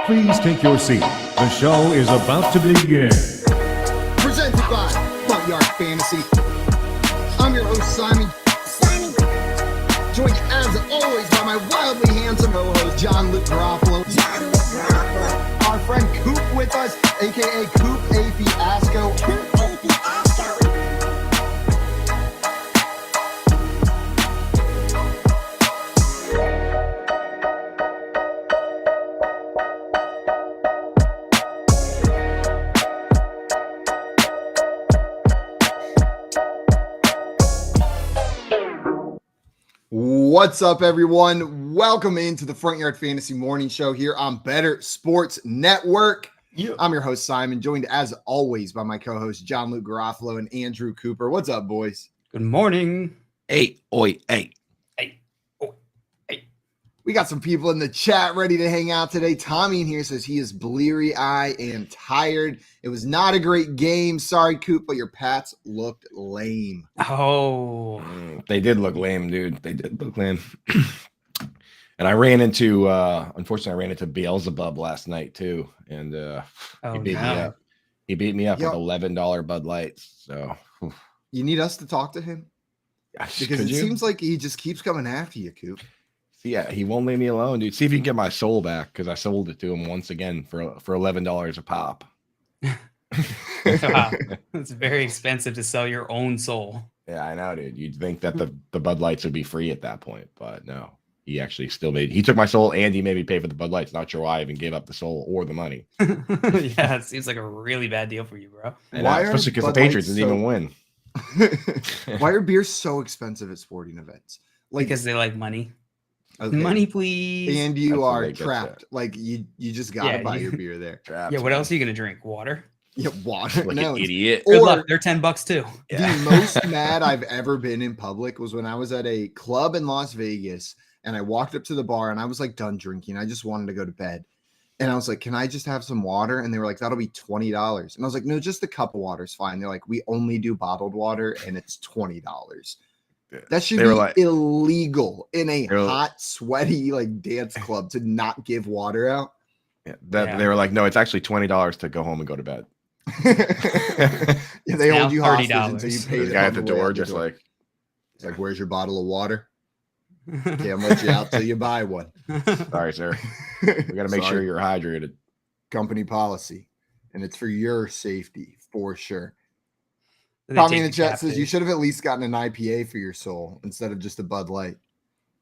Please take your seat. The show is about to begin. Presented by Payout Fantasy. I'm your host, Simon. Joined as always by my wildly handsome co-host, John Luke Garofalo. Our friend Coop with us, aka Coop A. Fiasco. What's up, everyone? Welcome into the Front Yard Fantasy Morning Show here on Better Sports Network. Yeah. I'm your host, Simon, joined as always by my co-hosts, John Luke Garofalo and Andrew Cooper. What's up, boys? Good morning. Hey. We got some people in the chat ready to hang out today. Tommy in here says he is bleary-eyed and tired. It was not a great game. Sorry, Coop, but your Pats looked lame. Oh, They did look lame, dude. They did look lame. And I ran into, unfortunately, I ran into Beelzebub last night too, and he beat me up. He beat me up with $11 Bud Lights. So you need us to talk to him because it seems like he just keeps coming after you, Coop. Yeah, he won't leave me alone, dude. See if you can get my soul back because I sold it to him once again for $11 a pop. wow. It's very expensive to sell your own soul. Yeah, I know, dude. You'd think that the Bud Lights would be free at that point, but no. He actually still he took my soul and he made me pay for the Bud Lights. Not sure why I even gave up the soul or the money. Yeah, it seems like a really bad deal for you, bro. Why especially because the Patriots didn't even win. Why are beers so expensive at sporting events? Because they like money. Okay. Money, please. And you That's are trapped. Like you just gotta buy your beer there. Trapped, Yeah, what else are you gonna drink? Water? Yeah, water. like no, an idiot. Good Or luck. They're $10 too. Yeah. the most mad I've ever been in public was when I was at a club in Las Vegas and I walked up to the bar and I was like done drinking. I just wanted to go to bed. And I was like, can I just have some water? And they were like, that'll be $20. And I was like, no, just a cup of water is fine. They're like, we only do bottled water and it's $20. That should be illegal in a hot, sweaty like dance club to not give water out. Yeah, they were like, no, it's actually $20 to go home and go to bed. Yeah, they hold you hostage $30 until you pay The guy at the door just like, it's like, where's your bottle of water? Can't let you out till you buy one. sorry, sir. We got to make sure you're hydrated. Company policy, and it's for your safety for sure. Tommy in the chat says you should have at least gotten an IPA for your soul instead of just a Bud Light.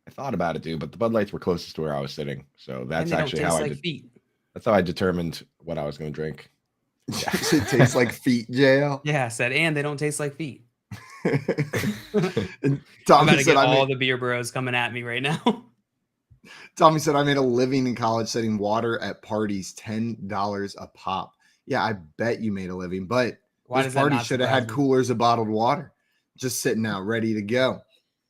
I thought about it, dude, but the Bud Lights were closest to where I was sitting, so that's actually how that's how I determined what I was going to drink. It tastes like feet, JL. Yeah, I said, and they don't taste like feet. And I'm Tommy about to said, get all the beer bros coming at me right now. Tommy said, I made a living in college setting water at parties, $10 a pop. Yeah, I bet you made a living, but this party should have had coolers of bottled water just sitting out ready to go.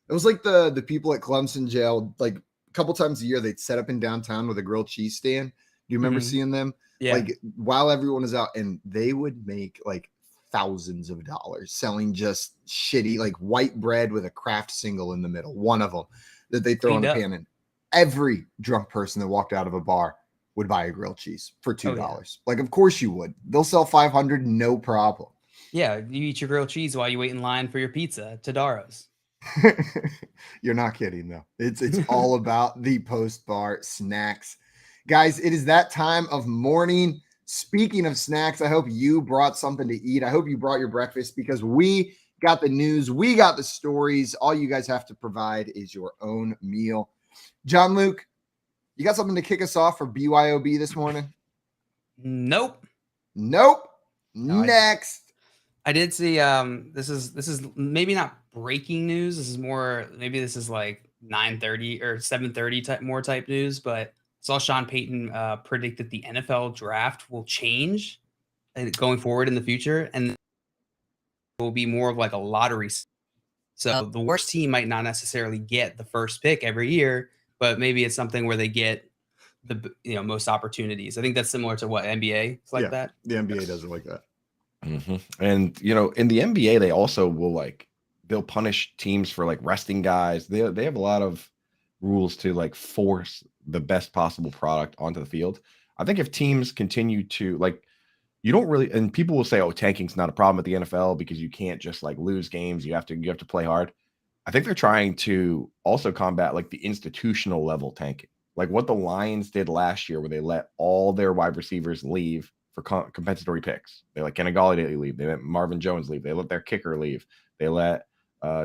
It was like the people at Clemson jail, like a couple times a year, they'd set up in downtown with a grilled cheese stand. Do you remember seeing them? Yeah. Like while everyone is out, and they would make like thousands of dollars selling just shitty, like white bread with a Kraft single in the middle. One of them that they throw in a pan. And every drunk person that walked out of a bar would buy a grilled cheese for $2. Yeah. Like, of course you would. They'll sell 500, no problem. Yeah, you eat your grilled cheese while you wait in line for your pizza at Tadaro's. You're not kidding, though. It's all about the post-bar snacks. Guys, it is that time of morning. Speaking of snacks, I hope you brought something to eat. I hope you brought your breakfast because we got the news. We got the stories. All you guys have to provide is your own meal. John Luke, you got something to kick us off for BYOB this morning? Nope. No, next. I did see this is maybe not breaking news. This is more maybe this is like 9:30 or 7:30 type news, but saw Sean Payton predict that the NFL draft will change going forward in the future, and it will be more of like a lottery. So the worst team might not necessarily get the first pick every year, but maybe it's something where they get the most opportunities. I think that's similar to what NBA is like that. The NBA doesn't like that. Mm-hmm. And in the NBA, they also will they'll punish teams for resting guys. They have a lot of rules to force the best possible product onto the field. I think if teams continue to like, you don't really, and people will say, oh, tanking's not a problem at the NFL because you can't just like lose games. You have to play hard. I think they're trying to also combat like the institutional level tanking, like what the Lions did last year, where they let all their wide receivers leave for compensatory picks. They let Kenny Golladay leave. They let Marvin Jones leave. They let their kicker leave. They let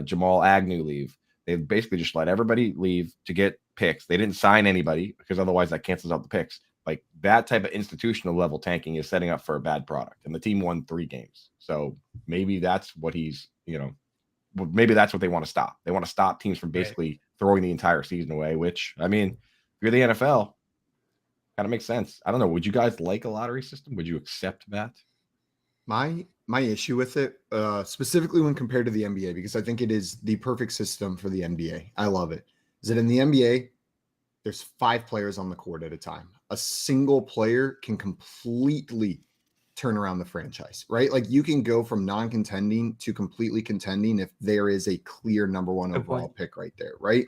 Jamal Agnew leave. They basically just let everybody leave to get picks. They didn't sign anybody because otherwise that cancels out the picks. Like that type of institutional level tanking is setting up for a bad product. And the team won 3 games. So maybe that's what he's, maybe that's what they want to stop. They want to stop teams from basically throwing the entire season away, which, I mean, if you're the NFL, kind of makes sense. I don't know. Would you guys like a lottery system? Would you accept that? My issue with it, specifically when compared to the NBA, because I think it is the perfect system for the NBA. I love it. Is that in the NBA, there's 5 players on the court at a time. A single player can completely turn around the franchise, right? Like you can go from non-contending to completely contending if there is a clear number 1 overall pick right there, right?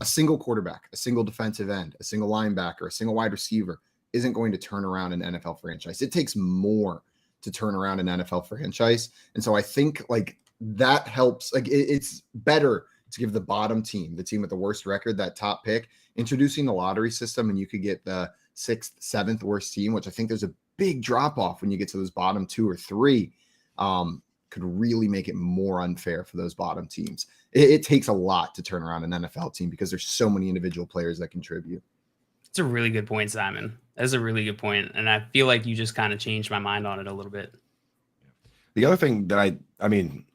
A single quarterback, a single defensive end, a single linebacker, a single wide receiver isn't going to turn around an NFL franchise. It takes more to turn around an NFL franchise. And so I think like that helps. Like it's better to give the bottom team, the team with the worst record, that top pick, introducing the lottery system, and you could get the 6th, 7th worst team, which I think there's a big drop off when you get to those bottom 2 or 3, could really make it more unfair for those bottom teams. It takes a lot to turn around an NFL team because there's so many individual players that contribute. It's a really good point, Simon. That's a really good point. And I feel like you just kind of changed my mind on it a little bit. The other thing that I mean,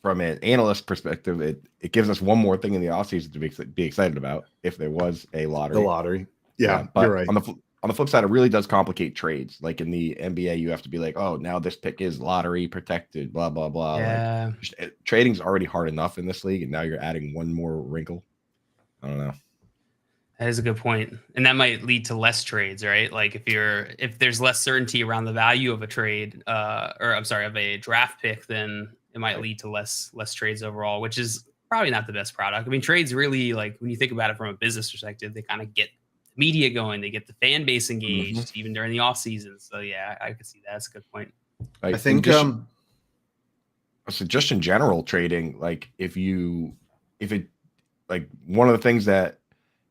from an analyst perspective, it gives us one more thing in the offseason to be excited about if there was a lottery. The lottery. Yeah, but you're right. On the flip side, it really does complicate trades. Like in the NBA, you have to be like, oh, now this pick is lottery protected, blah, blah, blah. Yeah. Like, trading's already hard enough in this league, and now you're adding one more wrinkle. I don't know. That is a good point. And that might lead to less trades, right? Like if there's less certainty around the value of a trade, of a draft pick, then it might lead to less trades overall, which is probably not the best product. I mean, trades really, like when you think about it from a business perspective, they kind of get media going, they get the fan base engaged even during the off season. So yeah, I could see that. That's a good point. Like, I think so just in general trading, like if it like one of the things that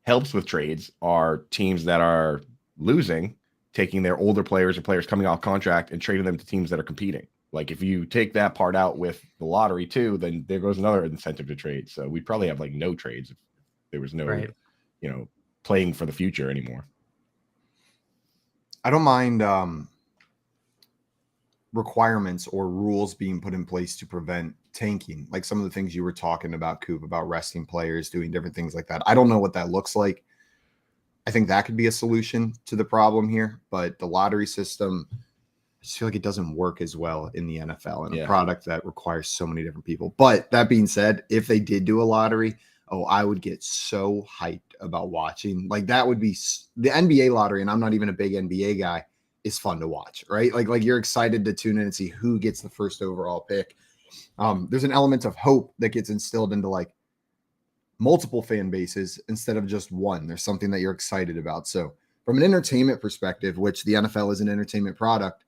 helps with trades are teams that are losing taking their older players or players coming off contract and trading them to teams that are competing. Like if you take that part out with the lottery too, then there goes another incentive to trade. So we'd probably have like no trades if there was no playing for the future anymore. I don't mind requirements or rules being put in place to prevent tanking, like some of the things you were talking about, Coop, about resting players, doing different things like that. I don't know what that looks like. I think that could be a solution to the problem here, but the lottery system, I just feel like it doesn't work as well in the NFL and a product that requires so many different people. But that being said, if they did do a lottery, I would get so hyped about watching. Like that would be the NBA lottery, and I'm not even a big NBA guy, is fun to watch, right? Like you're excited to tune in and see who gets the first overall pick. There's an element of hope that gets instilled into like multiple fan bases instead of just one. There's something that you're excited about. So from an entertainment perspective, which the NFL is an entertainment product,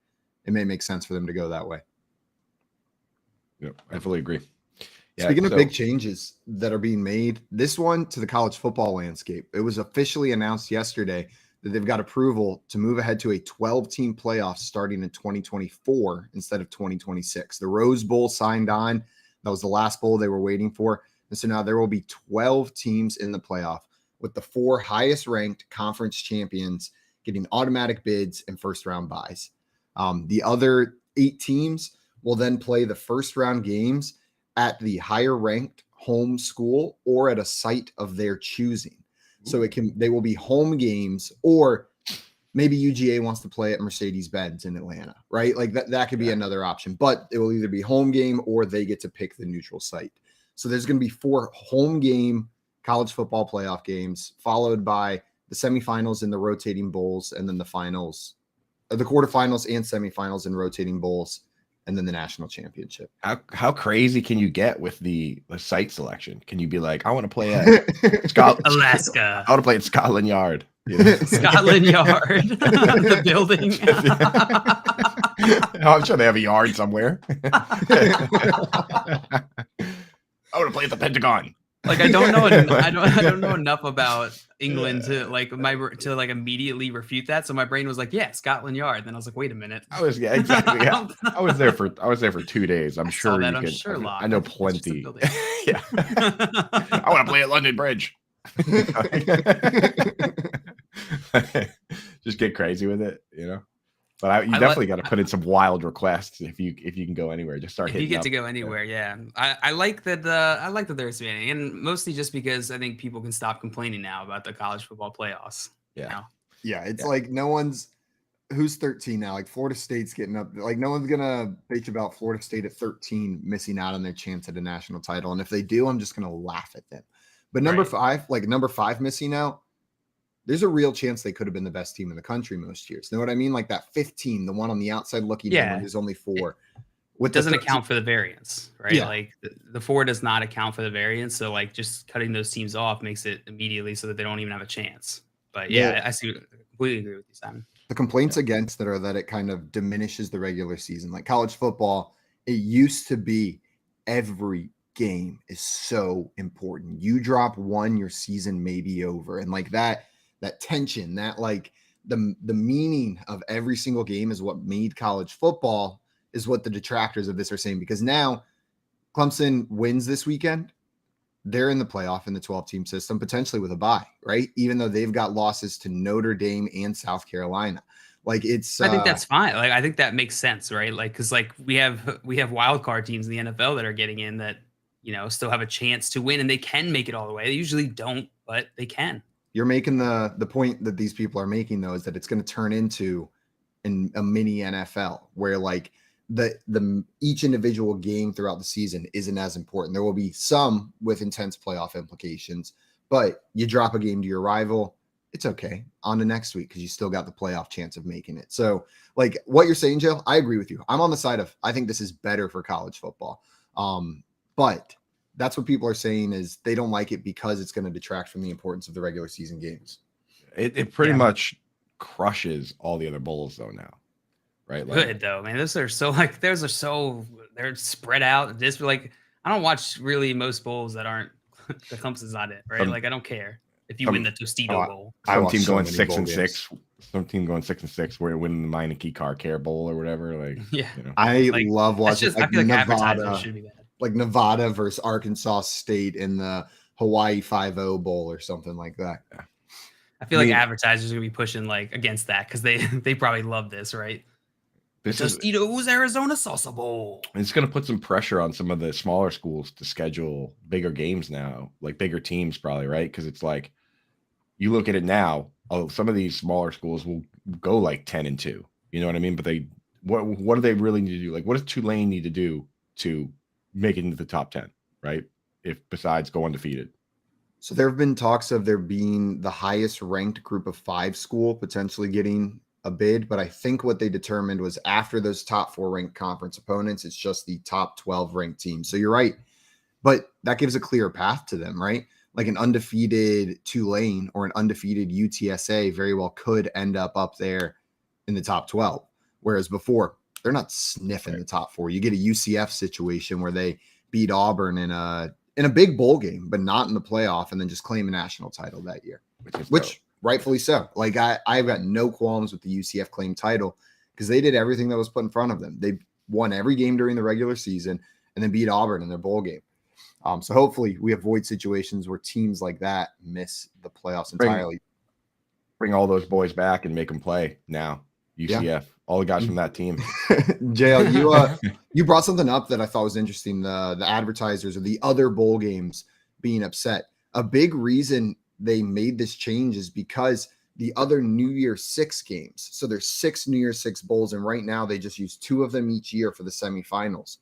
it may make sense for them to go that way. Yep, I fully agree. Yeah, speaking of big changes that are being made, this one to the college football landscape, it was officially announced yesterday that they've got approval to move ahead to a 12-team playoff starting in 2024 instead of 2026. The Rose Bowl signed on. That was the last bowl they were waiting for. And so now there will be 12 teams in the playoff, with the 4 highest ranked conference champions getting automatic bids and first-round buys. The other 8 teams will then play the first-round games at the higher ranked home school or at a site of their choosing. So they will be home games, or maybe UGA wants to play at Mercedes-Benz in Atlanta, right? Like that could be another option, but it will either be home game or they get to pick the neutral site. So there's going to be 4 home game college football playoff games, followed by the semifinals and the rotating bowls, and then the finals, the quarterfinals and semifinals and rotating bowls, and then the national championship. How crazy can you get with the site selection? Can you be like, I want to play at Alaska. I want to play at Scotland Yard. You know? Scotland Yard, the building. Oh, I'm sure they have a yard somewhere. I want to play at the Pentagon. Like I don't know enough about England to like immediately refute that. So my brain was like, yeah, Scotland Yard. Then I was like, wait a minute. Exactly. Yeah. I was there for 2 days. I'm sure that you on can. Sherlock. I know plenty. Yeah. I want to play at London Bridge. Just get crazy with it, you know. But you definitely got to put in some wild requests if you can go anywhere. Just start hitting. If you get to go anywhere, yeah. I like that they're expanding, and mostly just because I think people can stop complaining now about the college football playoffs. Yeah, you know? Yeah. It's like no one's who's 13 now. Like Florida State's getting up. Like no one's gonna bitch about Florida State at 13 missing out on their chance at a national title, and if they do, I'm just gonna laugh at them. But number five missing out. There's a real chance they could have been the best team in the country most years. You know what I mean? Like that 15, the one on the outside looking in when there's only 4. It doesn't account for the variance, right? Yeah. Like the 4 does not account for the variance. So like just cutting those teams off makes it immediately so that they don't even have a chance. But yeah. I completely agree with you, Simon. The complaints against it are that it kind of diminishes the regular season. Like college football, it used to be every game is so important. You drop one, your season may be over. And like that tension, that like the meaning of every single game is what made college football, is what the detractors of this are saying. Because now Clemson wins this weekend, they're in the playoff in the 12-team system, potentially with a bye, right? Even though they've got losses to Notre Dame and South Carolina. Like I think that's fine. Like I think that makes sense, right? Like because like we have wild card teams in the NFL that are getting in that, you know, still have a chance to win, and they can make it all the way. They usually don't, but they can. You're making the point that these people are making, though, is that it's going to turn into a mini NFL where like the each individual game throughout the season isn't as important. There will be some with intense playoff implications, but you drop a game to your rival, it's okay. On to next week because you still got the playoff chance of making it. So like what you're saying, Jill, I agree with you. I'm on the side of I think this is better for college football. But that's what people are saying is they don't like it because it's going to detract from the importance of the regular season games. It pretty much crushes all the other bowls though now, right? Like, good though, man. They're they're spread out. Just like I don't watch really most bowls that aren't the Clemson's not it, right? Like I don't care if you win the Tostito Bowl. Some team going 6-6. Some team going 6-6. We're winning the Meineke Car Care Bowl or whatever. Like you know. I love watching. I feel like advertising should be bad. Like Nevada versus Arkansas State in the Hawaii 5-0 Bowl or something like that. Yeah. I feel like advertisers are going to be pushing like against that because they probably love this, right? Tostitos Arizona Salsa Bowl. It's going to put some pressure on some of the smaller schools to schedule bigger games now, like bigger teams probably, right? Because it's like you look at it now, some of these smaller schools will go like 10-2. You know what I mean? But what do they really need to do? Like what does Tulane need to do to make it into the top 10, right? If besides go undefeated. So there have been talks of there being the highest ranked group of 5 school potentially getting a bid, but I think what they determined was after those top 4 ranked conference opponents, it's just the top 12 ranked teams. So you're right, but that gives a clear path to them, right? Like an undefeated Tulane or an undefeated UTSA very well could end up there in the top 12. Whereas before, they're not sniffing the top 4. You get a UCF situation where they beat Auburn in a big bowl game, but not in the playoff, and then just claim a national title that year, which rightfully so. Like I've got no qualms with the UCF claim title because they did everything that was put in front of them. They won every game during the regular season and then beat Auburn in their bowl game. So hopefully we avoid situations where teams like that miss the playoffs entirely. Bring all those boys back and make them play now. UCF, all the guys from that team. JL, you brought something up that I thought was interesting. The advertisers or the other bowl games being upset. A big reason they made this change is because the other New Year's 6 games. So there's 6 New Year's 6 bowls, and right now they just use 2 of them each year for the semifinals.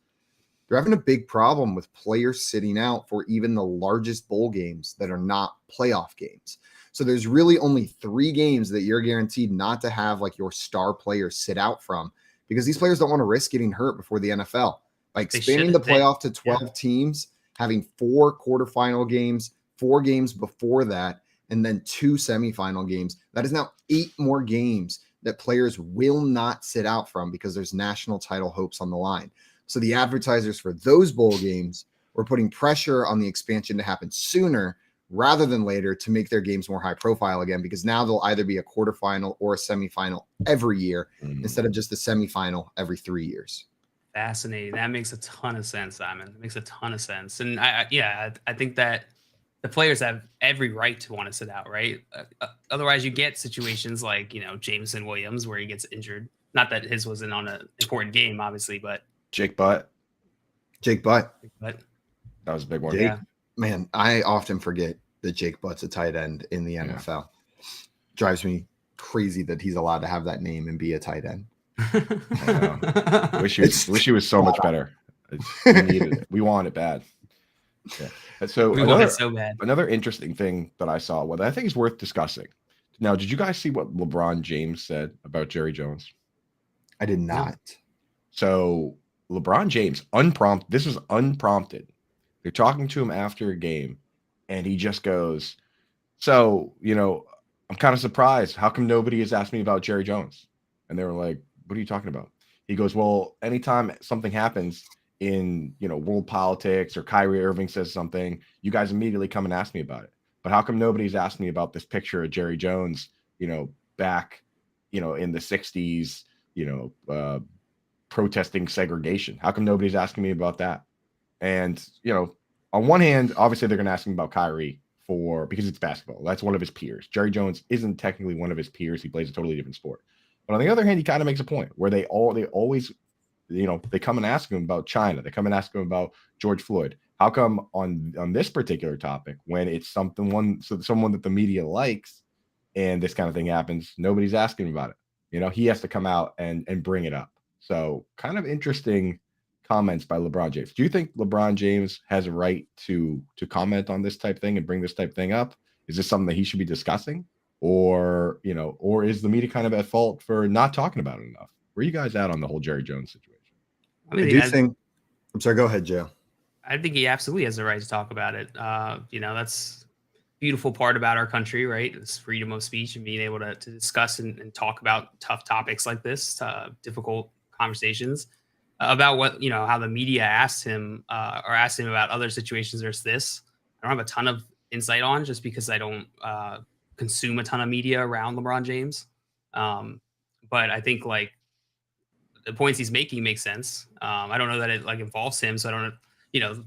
They're having a big problem with players sitting out for even the largest bowl games that are not playoff games. So there's really only 3 games that you're guaranteed not to have like your star players sit out from because these players don't want to risk getting hurt before the NFL. By expanding the playoff to 12 teams, having 4 quarterfinal games, 4 games before that, and then 2 semifinal games. That is now 8 more games that players will not sit out from because there's national title hopes on the line. So the advertisers for those bowl games were putting pressure on the expansion to happen sooner rather than later to make their games more high profile again, because now they'll either be a quarterfinal or a semifinal every year instead of just a semifinal every 3 years. Fascinating. That makes a ton of sense, Simon. It makes a ton of sense. And I think that the players have every right to want to sit out, right? Otherwise, you get situations like, Jameson Williams where he gets injured. Not that his wasn't on an important game, obviously, but Jake Butt. But That was a big one. Jake, man, I often forget that Jake Butt's a tight end in the NFL. Drives me crazy that he's allowed to have that name and be a tight end. I know. Wish he was so much better. We needed it. We want it bad. Yeah. So we want it so bad. Another interesting thing that I saw, what I think is worth discussing. Now, did you guys see what LeBron James said about Jerry Jones? I did not. So LeBron James, this is unprompted. They're talking to him after a game, and he just goes, so, I'm kind of surprised. How come nobody has asked me about Jerry Jones? And they were like, what are you talking about? He goes, well, anytime something happens in, world politics or Kyrie Irving says something, you guys immediately come and ask me about it. But how come nobody's asked me about this picture of Jerry Jones, back, in the 60s, protesting segregation? How come nobody's asking me about that? And, on one hand, obviously they're going to ask him about Kyrie because it's basketball. That's one of his peers. Jerry Jones isn't technically one of his peers. He plays a totally different sport. But on the other hand, he kind of makes a point where they always, they come and ask him about China. They come and ask him about George Floyd. How come on this particular topic, when it's someone that the media likes and this kind of thing happens, nobody's asking about it. He has to come out and bring it up. So kind of interesting comments by LeBron James. Do you think LeBron James has a right to comment on this type thing and bring this type thing up? Is this something that he should be discussing? Or is the media kind of at fault for not talking about it enough? Where are you guys at on the whole Jerry Jones situation? I'm sorry, go ahead, Joe. I think he absolutely has the right to talk about it. That's beautiful part about our country, right? It's freedom of speech and being able to discuss and talk about tough topics like this, difficult conversations about what, how the media asked him or asked him about other situations versus this. I don't have a ton of insight on, just because I don't consume a ton of media around LeBron James. But I think the points he's making make sense. I don't know that it involves him. So I don't know,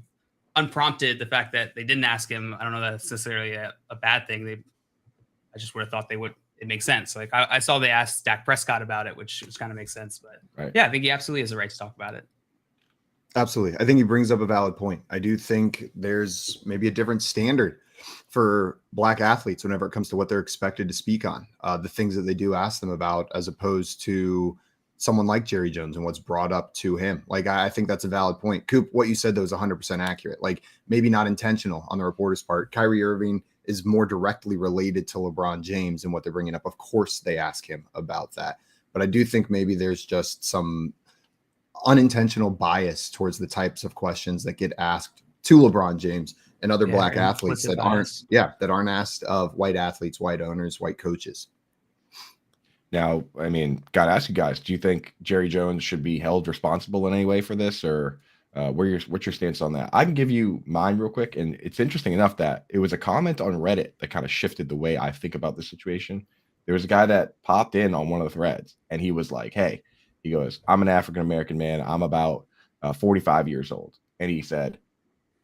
unprompted, the fact that they didn't ask him, I don't know that it's necessarily a bad thing. I just would have thought they would. It makes sense. I saw they asked Dak Prescott about it, which kind of makes sense. But right. Yeah, I think he absolutely has the right to talk about it. Absolutely. I think he brings up a valid point. I do think there's maybe a different standard for Black athletes whenever it comes to what they're expected to speak on, the things that they do ask them about, as opposed to someone like Jerry Jones and what's brought up to him. I think that's a valid point. Coop, what you said, though, is 100% accurate. Maybe not intentional on the reporter's part. Kyrie Irving is more directly related to LeBron James and what they're bringing up. Of course, they ask him about that. But I do think maybe there's just some unintentional bias towards the types of questions that get asked to LeBron James and other Black athletes that aren't asked of white athletes, white owners, white coaches. Now, I mean, got to ask you guys, do you think Jerry Jones should be held responsible in any way for this, or what's your stance on that? I can give you mine real quick. And it's interesting enough that it was a comment on Reddit that kind of shifted the way I think about the situation. There was a guy that popped in on one of the threads, and he was like, hey, he goes, I'm an African-American man. I'm about 45 years old. And he said,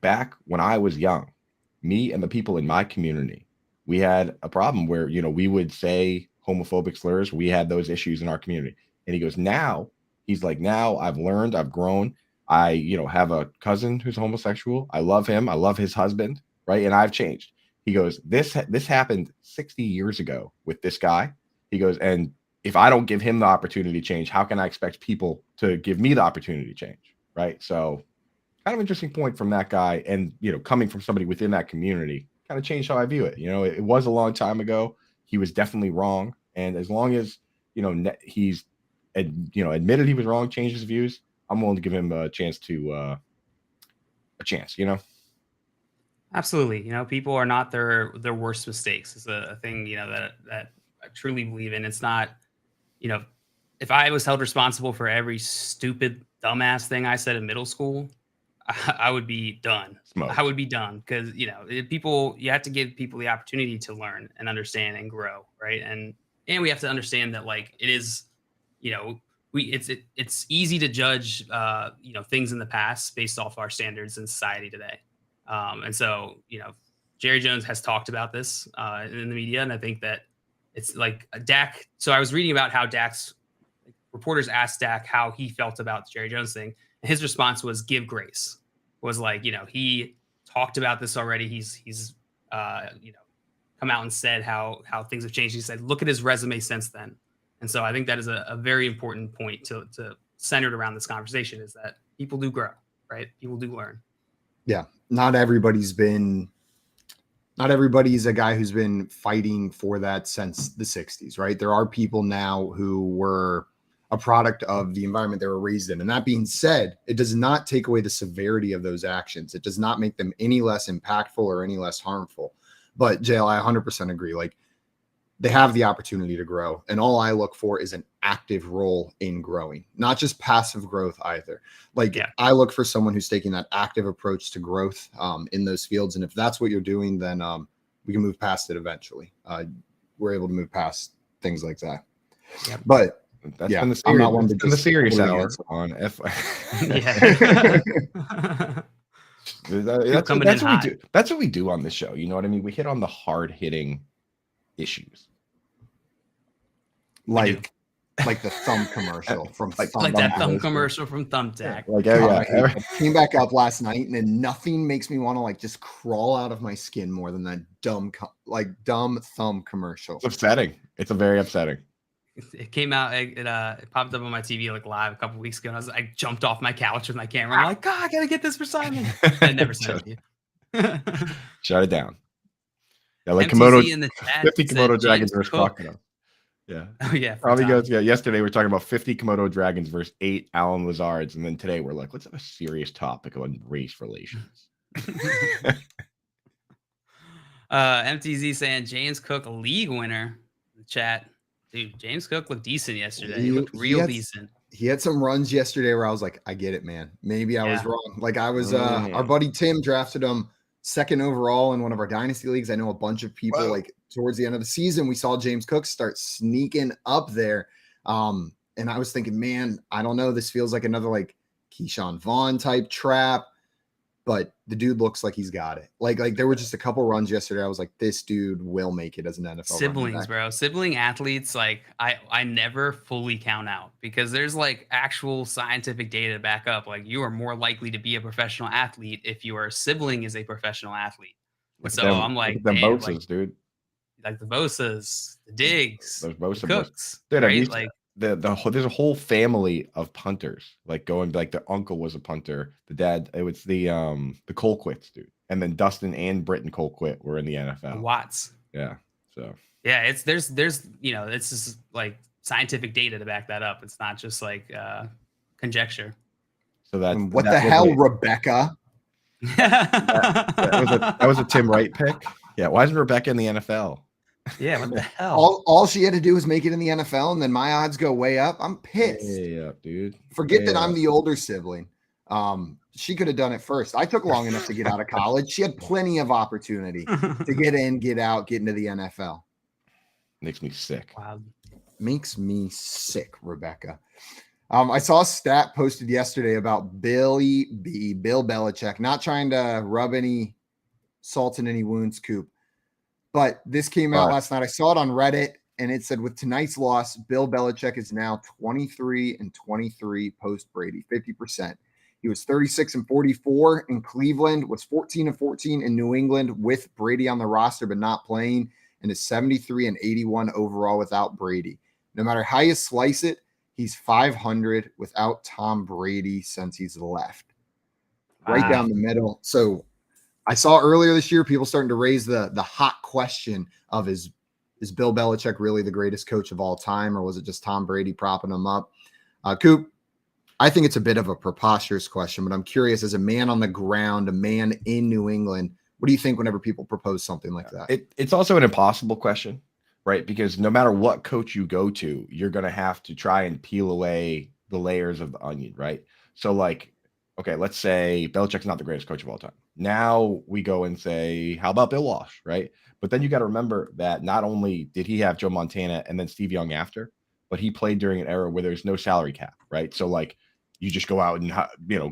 back when I was young, me and the people in my community, we had a problem where, we would say homophobic slurs. We had those issues in our community. And he goes, now I've learned, I've grown. I, have a cousin who's homosexual. I love him. I love his husband. Right. And I've changed. He goes, this happened 60 years ago with this guy. He goes, and if I don't give him the opportunity to change, how can I expect people to give me the opportunity to change? Right. So kind of interesting point from that guy. And, coming from somebody within that community kind of changed how I view it. It was a long time ago. He was definitely wrong. And as long as, he's, admitted he was wrong, changed his views, I'm willing to give him a chance. Absolutely. People are not their worst mistakes. It's a thing, that I truly believe in. It's not, if I was held responsible for every stupid, dumbass thing I said in middle school, I would be done. Smoked. I would be done because, you have to give people the opportunity to learn and understand and grow. Right. And we have to understand that it is, it's easy to judge, things in the past based off our standards in society today. And so, Jerry Jones has talked about this in the media. And I think that it's like Dak. So I was reading about how reporters asked Dak how he felt about the Jerry Jones thing. And his response was give grace. Was he talked about this already. He's come out and said how things have changed. He said, look at his resume since then. And so I think that is a very important point to centered around this conversation, is that people do grow, right? People do learn. Yeah. Not everybody's a guy who's been fighting for that since the 60s, right? There are people now who were a product of the environment they were raised in. And that being said, it does not take away the severity of those actions. It does not make them any less impactful or any less harmful. But JL, I 100% agree. They have the opportunity to grow. And all I look for is an active role in growing, not just passive growth either. I look for someone who's taking that active approach to growth in those fields. And if that's what you're doing, then we can move past it eventually. We're able to move past things like that. Yep. But that's been the serious hour on That's what we do. That's what we do on this show. You know what I mean? We hit on the hard hitting issues. Like the thumb commercial from that thumb commercial from Thumbtack. I came back up last night, and then nothing makes me want to just crawl out of my skin more than that dumb thumb commercial. It's upsetting. It's very upsetting. It came out. It popped up on my TV live a couple weeks ago. And I jumped off my couch with my camera. I'm like, God, I gotta get this for Simon. I never sent it to you. Shut it down. Yeah, MTZ in the chat 50 Komodo dragons versus crocodile. Yeah. Oh yeah. Probably goes. Yeah. Yesterday we were talking about 50 Komodo dragons versus 8 Alan Lazards, and then today we're like, let's have a serious topic on race relations. MTZ saying James Cook a league winner. The chat. Dude, James Cook looked decent yesterday. He looked decent. He had some runs yesterday where I was like, I get it, man. Maybe I was wrong. I was our buddy Tim drafted him 2nd overall in one of our dynasty leagues. I know a bunch of people towards the end of the season, we saw James Cook start sneaking up there. And I was thinking, man, I don't know. This feels like another Keyshawn Vaughn type trap, but the dude looks like he's got it. There were just a couple runs yesterday. I was like, this dude will make it as an NFL siblings, bro. Sibling athletes, I never fully count out, because there's actual scientific data to back up. You are more likely to be a professional athlete if your sibling is a professional athlete. I'm like, the Bosas, dude. The Bosas, the Diggs, those Bosa Cooks, dude, right? There's a whole family of punters, going the uncle was a punter, the dad, it was the Colquitts, dude, and then Dustin and Britton Colquitt were in the NFL. Watts. Yeah. So yeah, there's it's just scientific data to back that up. It's not just conjecture. So that's what the hell, Rebecca? that was a Tim Wright pick. Yeah, why isn't Rebecca in the NFL? Yeah, what the hell? All she had to do was make it in the NFL, and then my odds go way up. I'm pissed. Yeah, dude. Forget that I'm the older sibling. She could have done it first. I took long enough to get out of college. She had plenty of opportunity to get in, get out, get into the NFL. Makes me sick. Wow. Makes me sick, Rebecca. I saw a stat posted yesterday about Bill Belichick. Not trying to rub any salt in any wounds, Coop. But this came out last night. I saw it on Reddit, and it said with tonight's loss, Bill Belichick is now 23-23 post Brady, 50%. He was 36-44 in Cleveland, was 14-14 in New England with Brady on the roster but not playing, and is 73-81 overall without Brady. No matter how you slice it, he's 500 without Tom Brady since he's left. Right down the middle. So I saw earlier this year people starting to raise the hot question of is Bill Belichick really the greatest coach of all time, or was it just Tom Brady propping him up? Coop, I think it's a bit of a preposterous question, but I'm curious, as a man on the ground, a man in New England, What do you think whenever people propose something like that? It's also an impossible question, right? Because no matter what coach you go to, you're going to have to try and peel away the layers of the onion, right? So like, okay, let's say Belichick's not the greatest coach of all time. Now we go and say, how about Bill Walsh, right? But then you got to remember that not only did he have Joe Montana and then Steve Young after, but he played during an era where there's no salary cap, right? So like, you just go out and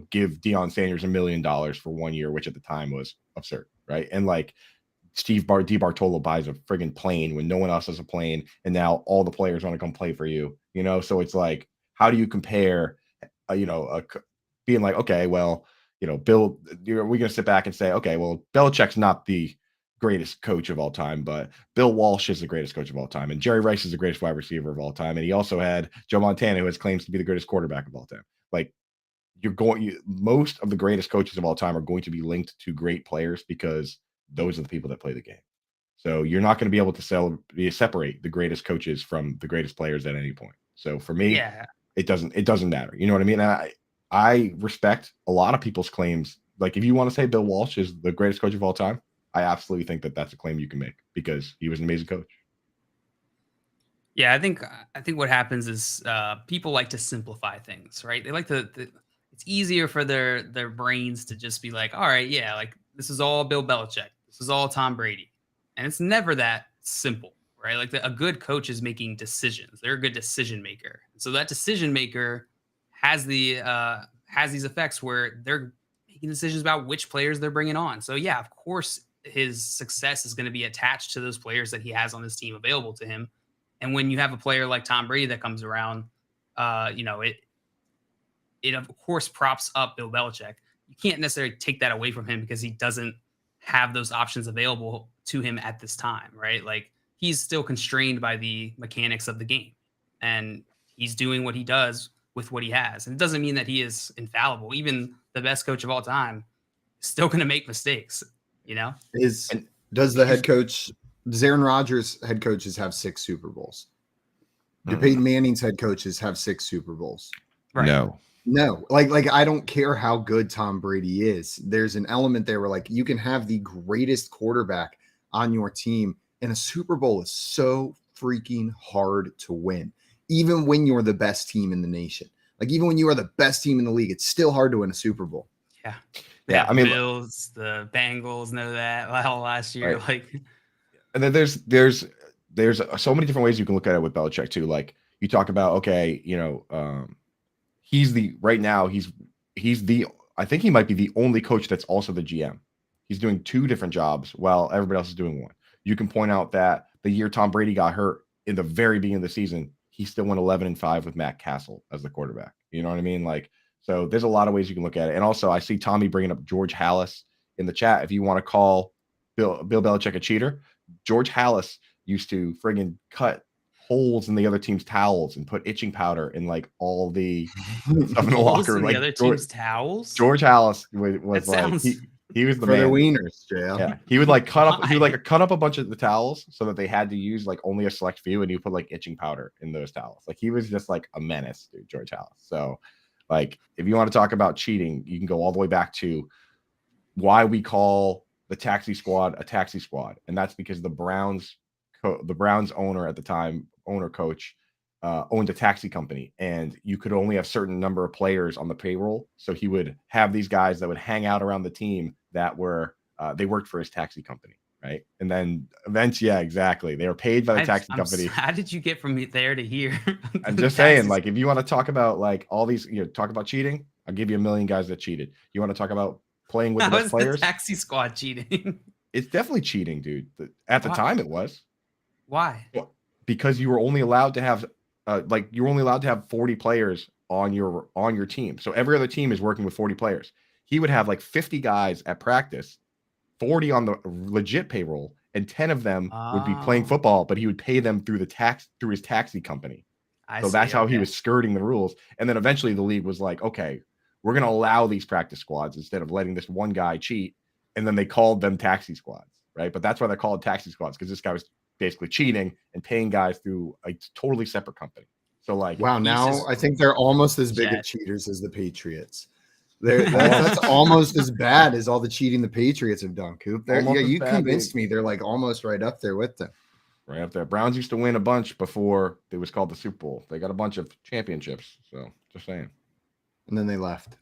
give Deion Sanders $1 million for 1 year, which at the time was absurd, right? And like Steve DiBartolo buys a friggin' plane when no one else has a plane, and now all the players want to come play for you, So it's like, how do you compare, being like, okay, well, Bill, we're going to sit back and say, okay, well, Belichick's not the greatest coach of all time, but Bill Walsh is the greatest coach of all time, and Jerry Rice is the greatest wide receiver of all time, and he also had Joe Montana, who has claims to be the greatest quarterback of all time. Like, most of the greatest coaches of all time are going to be linked to great players because those are the people that play the game. So you're not going to be able to separate the greatest coaches from the greatest players at any point. So for me, it doesn't matter. You know what I mean? And I respect a lot of people's claims. Like, if you want to say Bill Walsh is the greatest coach of all time, I absolutely think that that's a claim you can make because he was an amazing coach. Yeah, I think what happens is people like to simplify things, right? They like to. It's easier for their brains to just be like, all right, yeah, like this is all Bill Belichick, this is all Tom Brady, and it's never that simple, right? Like a good coach is making decisions; they're a good decision maker. So that decision maker has these effects where they're making decisions about which players they're bringing on. So yeah, of course, his success is going to be attached to those players that he has on his team available to him. And when you have a player like Tom Brady that comes around, it of course props up Bill Belichick. You can't necessarily take that away from him because he doesn't have those options available to him at this time, right? Like, he's still constrained by the mechanics of the game, and he's doing what he does with what he has. And it doesn't mean that he is infallible. Even the best coach of all time is still going to make mistakes, Does Aaron Rodgers' head coaches have 6 Super Bowls? Do Peyton Manning's head coaches have 6 Super Bowls? Right. No. Like I don't care how good Tom Brady is. There's an element there where like you can have the greatest quarterback on your team, and a Super Bowl is so freaking hard to win. Even when you're the best team in the nation. Like, even when you are the best team in the league, it's still hard to win a Super Bowl. Yeah. I mean, Bills, the Bengals know that last year. Right. Like, and then there's so many different ways you can look at it with Belichick too. Like, you talk about, okay, I think he might be the only coach that's also the GM. He's doing 2 different jobs while everybody else is doing one. You can point out that the year Tom Brady got hurt in the very beginning of the season, he still went 11-5 with Matt Castle as the quarterback. You know what I mean? Like, so there's a lot of ways you can look at it. And also, I see Tommy bringing up George Halas in the chat. If you want to call Bill Belichick a cheater, George Halas used to friggin' cut holes in the other team's towels and put itching powder in like all the stuff in the locker room. Like, the other team's towels. George Halas was like he was the for man. The wieners, JL. Yeah, he would like cut up a bunch of the towels so that they had to use like only a select few, and he put like itching powder in those towels. Like, he was just like a menace, dude, George Halas. So, like, if you want to talk about cheating, you can go all the way back to why we call the taxi squad a taxi squad, and that's because the Browns owner at the time, coach, owned a taxi company, and you could only have certain number of players on the payroll. So he would have these guys that would hang out around the team that were they worked for his taxi company, right? And then eventually, yeah, exactly, they were paid by the taxi company. How did you get from there to here? I'm just saying, like, if you want to talk about like all these, talk about cheating, I'll give you a million guys that cheated. You want to talk about playing with the best players? The taxi squad cheating? It's definitely cheating, dude. At the time, it was. Why? Well, because you were only allowed to have 40 players on your team. So every other team is working with 40 players. He would have like 50 guys at practice, 40 on the legit payroll, and 10 of them would be playing football, but he would pay them through his taxi company. That's how he was skirting the rules. And then eventually the league was like, okay, we're going to allow these practice squads instead of letting this one guy cheat. And then they called them taxi squads, right? But that's why they're called taxi squads, because this guy was basically cheating and paying guys through a totally separate company. So like, wow, now I think they're almost as big of cheaters as the Patriots. That's almost as bad as all the cheating the Patriots have done, Coop. You bad, convinced me they're like almost right up there with them. Right up there. Browns used to win a bunch before it was called the Super Bowl. They got a bunch of championships. So just saying. And then they left.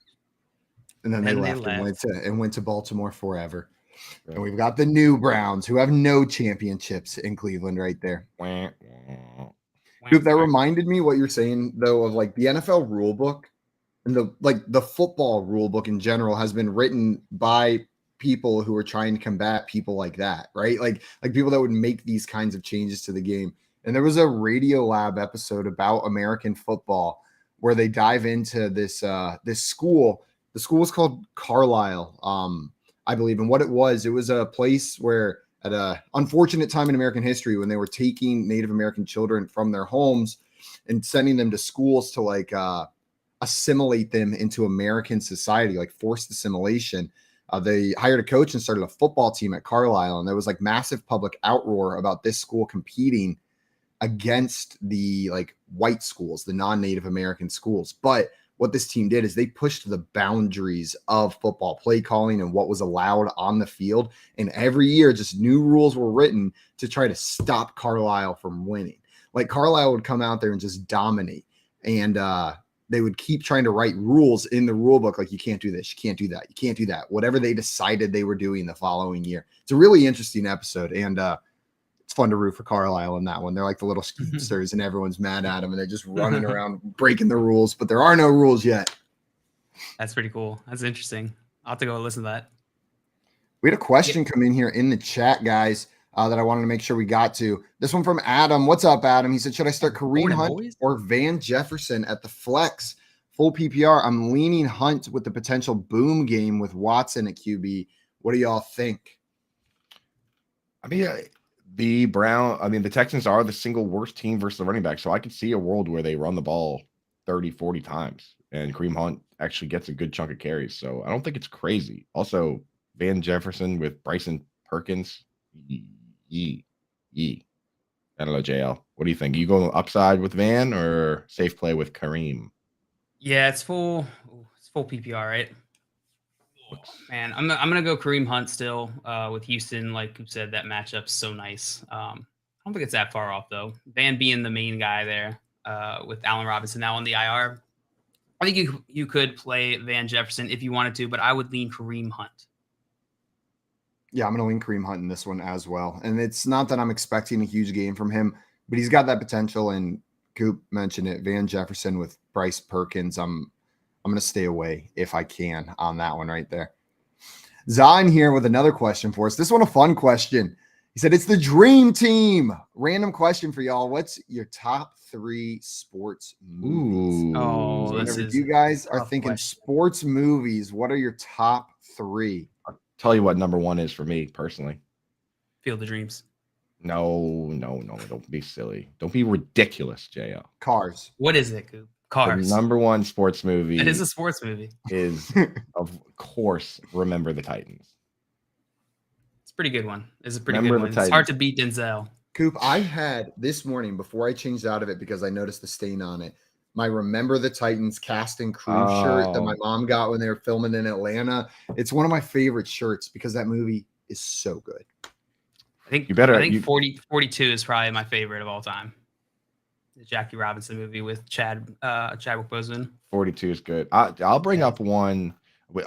And then they left and went to Baltimore forever. Right. And we've got the new Browns who have no championships in Cleveland right there. Coop, that reminded me what you're saying though of like the NFL rule book and the football rule book in general has been written by people who are trying to combat people like that, right? Like people that would make these kinds of changes to the game. And there was a Radio Lab episode about American football where they dive into this school. The school is called Carlisle, I believe. And what it was a place where at a unfortunate time in American history when they were taking Native American children from their homes and sending them to schools to like assimilate them into American society, like forced assimilation. They hired a coach and started a football team at Carlisle. And there was like massive public outroar about this school competing against the like white schools, the non-Native American schools. But what this team did is they pushed the boundaries of football play calling and what was allowed on the field. And every year, just new rules were written to try to stop Carlisle from winning. Like Carlisle would come out there and just dominate. And they would keep trying to write rules in the rule book. Like you can't do this. You can't do that. You can't do that. Whatever they decided they were doing the following year. It's a really interesting episode. And it's fun to root for Carlisle in that one. They're like the little skeepsters and everyone's mad at them and they're just running around breaking the rules, but there are no rules yet. That's pretty cool. That's interesting. I'll have to go listen to that. We had a question come in here in the chat, guys, that I wanted to make sure we got to. This one from Adam. What's up, Adam? He said, should I start Kareem Hunt or Van Jefferson at the flex? Full PPR. I'm leaning Hunt with the potential boom game with Watson at QB. What do y'all think? I mean, the Texans are the single worst team versus the running back. So I could see a world where they run the ball 30, 40 times and Kareem Hunt actually gets a good chunk of carries. So I don't think it's crazy. Also, Van Jefferson with Bryson Perkins. I don't know, JL. What do you think? You go upside with Van or safe play with Kareem? Yeah, it's full PPR, right? Man, I'm gonna go Kareem Hunt still with Houston. Like you said, that matchup's so nice. I don't think it's that far off though. Van being the main guy there with Allen Robinson now on the IR. I think you could play Van Jefferson if you wanted to, but I would lean Kareem Hunt. Yeah, I'm going to lean Kareem Hunt in this one as well. And it's not that I'm expecting a huge game from him, but he's got that potential. And Coop mentioned it, Van Jefferson with Bryce Perkins. I'm going to stay away if I can on that one right there. Zahn here with another question for us. This one, a fun question. He said, it's the dream team. Random question for y'all. What's your top 3 sports movies? Ooh. Oh, so whenever you guys are thinking sports movies, what are your top 3? I'll tell you what number 1 is for me personally. Field of Dreams. No. Don't be silly. Don't be ridiculous, JL. Cars. What is it, Coop? Cars. The number 1 sports movie. It is a sports movie. Is, of course, Remember the Titans. It's a pretty good one. It's a pretty good one. It's hard to beat Denzel. Coop, I had this morning before I changed out of it because I noticed the stain on it. My Remember the Titans cast and crew shirt that my mom got when they were filming in Atlanta. It's one of my favorite shirts because that movie is so good. I think 42 is probably my favorite of all time. The Jackie Robinson movie with Chadwick Boseman. 42 is good. I'll bring up one.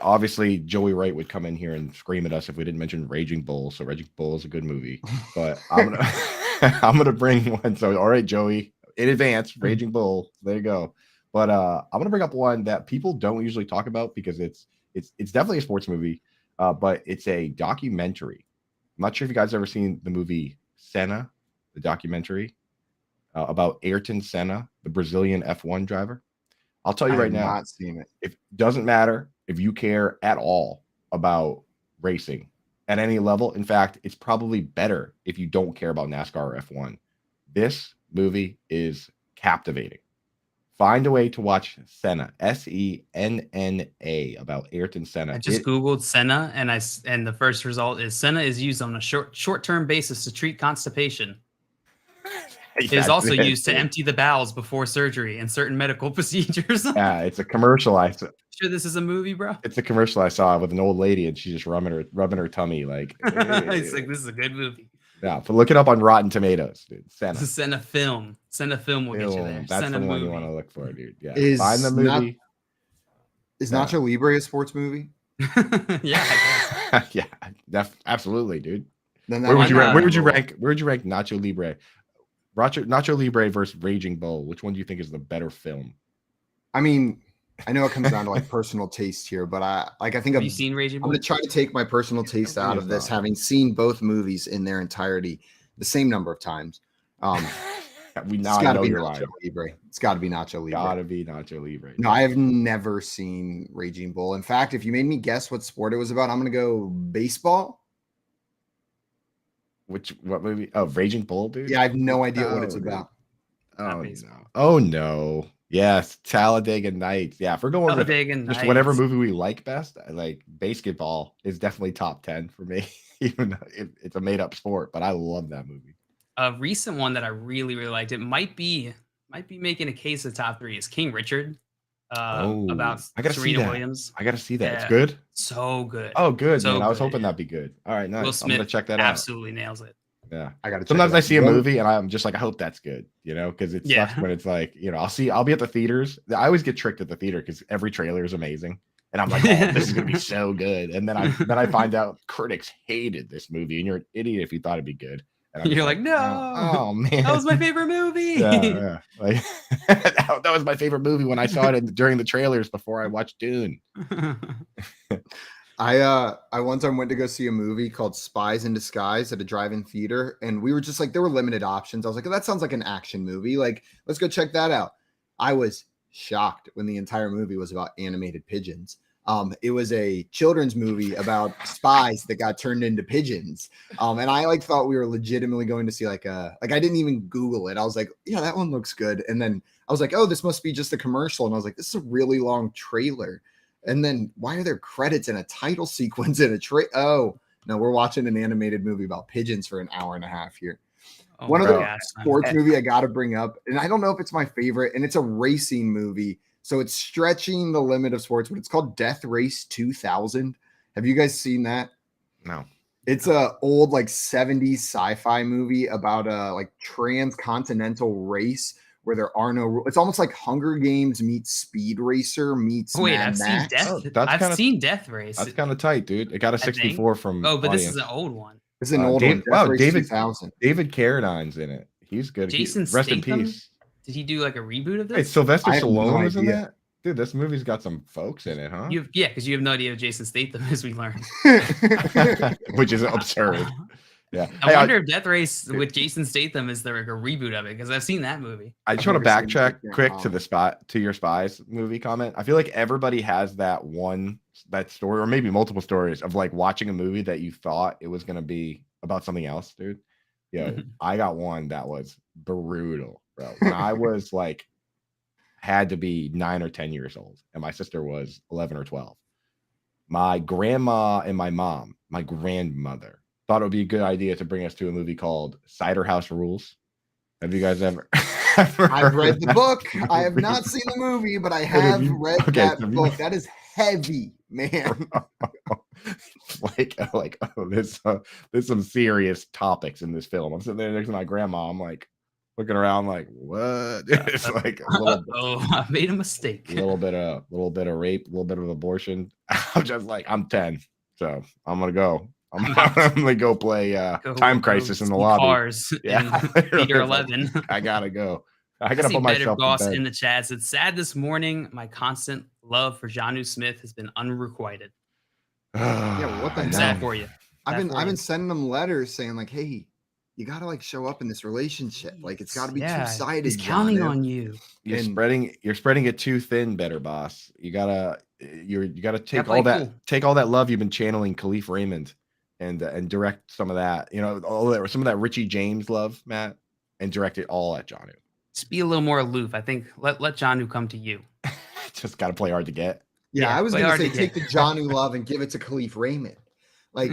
Obviously, Joey Wright would come in here and scream at us if we didn't mention Raging Bull. So Raging Bull is a good movie. But I'm gonna bring one. So all right, Joey, in advance, Raging Bull. There you go. But I'm gonna bring up one that people don't usually talk about because it's definitely a sports movie, but it's a documentary. I'm not sure if you guys have ever seen the movie Senna, the documentary about Ayrton Senna, the Brazilian F1 driver. I'll tell you right now, not seen it. It doesn't matter if you care at all about racing at any level. In fact, it's probably better if you don't care about NASCAR or F1. This movie is captivating. Find a way to watch Senna, Senna, about Ayrton Senna. I just Googled Senna, and the first result is Senna is used on a short-term basis to treat constipation. It is also used to empty the bowels before surgery and certain medical procedures. Yeah, it's a commercial. Sure, this is a movie, bro. It's a commercial I saw with an old lady, and she's just rubbing her tummy like. It's like, this is a good movie. Yeah, but look it up on Rotten Tomatoes, dude. Send a film. Send a film. We'll get you there. That's Send the a one movie. you want to look for, dude. Yeah, Is find the movie. Is Nacho Libre a sports movie? Yeah, I guess. Yeah, absolutely, dude. Then Where would you rank? Where would you rank Nacho Libre? Nacho Libre versus Raging Bull. Which one do you think is the better film? I mean, I know it comes down to like personal taste here, but I think Have you seen Raging Bull? I'm gonna try to take my personal taste out of this, having seen both movies in their entirety the same number of times. We now know you're lying. Libre. It's got to be Nacho Libre. Gotta be Nacho Libre. No, I have never seen Raging Bull. In fact, if you made me guess what sport it was about, I'm gonna go baseball. What movie? Oh, Raging Bull, dude. Yeah, I have no idea what it's about. Oh no! Oh no! Yes, Talladega Nights. Yeah, if we're going with just whatever movie we like best, like basketball is definitely top 10 for me, even though it's a made up sport. But I love that movie. A recent one that I really liked. It might be making a case of top 3 is King Richard. About Serena Williams. I gotta see that. It's good. So good. Oh, good. So man. I was good, hoping that'd be good. All right, nice. Will Smith I'm gonna check that out. absolutely nails it. Yeah, I gotta. Sometimes I see a movie and I'm just like, I hope that's good, because it sucks when it's like, I'll be at the theaters. I always get tricked at the theater because every trailer is amazing, and I'm like, oh, this is gonna be so good, and then I find out critics hated this movie, and you're an idiot if you thought it'd be good. You're like, no, oh man, that was my favorite movie. Yeah. Like, that was my favorite movie when I saw it during the trailers before I watched Dune. I one time went to go see a movie called Spies in Disguise at a drive-in theater, and we were just like, there were limited options. I was like, oh, that sounds like an action movie. Like, let's go check that out. I was shocked when the entire movie was about animated pigeons. It was a children's movie about spies that got turned into pigeons. And I thought we were legitimately going to see I didn't even Google it. I was like, yeah, that one looks good. And then I was like, oh, this must be just a commercial. And I was like, this is a really long trailer. And then why are there credits and a title sequence in a trailer? Oh, no, we're watching an animated movie about pigeons for an hour and a half here. One of the sports movie I got to bring up, and I don't know if it's my favorite, and it's a racing movie. So it's stretching the limit of sports, but it's called Death Race 2000. Have you guys seen that? No. It's a old 70s sci-fi movie about a transcontinental race where there are no rules. It's almost like Hunger Games meets Speed Racer meets Mad Max. I've seen Death Race. That's kind of tight, dude. It got a 64 from. Oh, but this is an old one. This is an old one. Wow, David Carradine's in it. He's good. Jason rest in peace. Did he do a reboot of this? Hey, Sylvester Stallone was in that? Dude, this movie's got some folks in it, huh? Because you have no idea who Jason Statham is, we learned. Which is absurd. Yeah. I wonder if Death Race with Jason Statham is there a reboot of it, because I've seen that movie. I just want to backtrack quick to your Spies movie comment. I feel like everybody has that story, or maybe multiple stories of watching a movie that you thought it was going to be about something else, dude. Yeah. I got one that was brutal, bro. When I was had to be 9 or 10 years old, and my sister was 11 or 12. My grandma and my grandmother thought it would be a good idea to bring us to a movie called Cider House Rules. Have you guys ever? I've read the book. I have not seen the movie, but I have read that book. That is heavy, man. There's some serious topics in this film. I'm sitting there next to my grandma. I'm looking around what? It's a little. I made a mistake. A little bit of rape, a little bit of abortion. I'm just I'm 10, so I'm gonna go. I'm gonna go play Time Crisis in the lobby. Cars, yeah, Peter 11. I gotta go. I gotta put myself Boss in the chat. It's sad this morning. My constant love for Jonnu Smith has been unrequited. Yeah, what the hell? Sad for you. I've been sending them letters saying hey, you gotta show up in this relationship. It's got to be two-sided. He's counting on you. You're spreading it too thin, better boss. You gotta take all that love you've been channeling Khalif Raymond and direct some of that, some of that Richie James love, Matt, and direct it all at Jonnu. Just be a little more aloof. I think let Jonnu come to you. Just got to play hard to get. Yeah, I was going to say take the Jonnu love and give it to Khalif Raymond. Like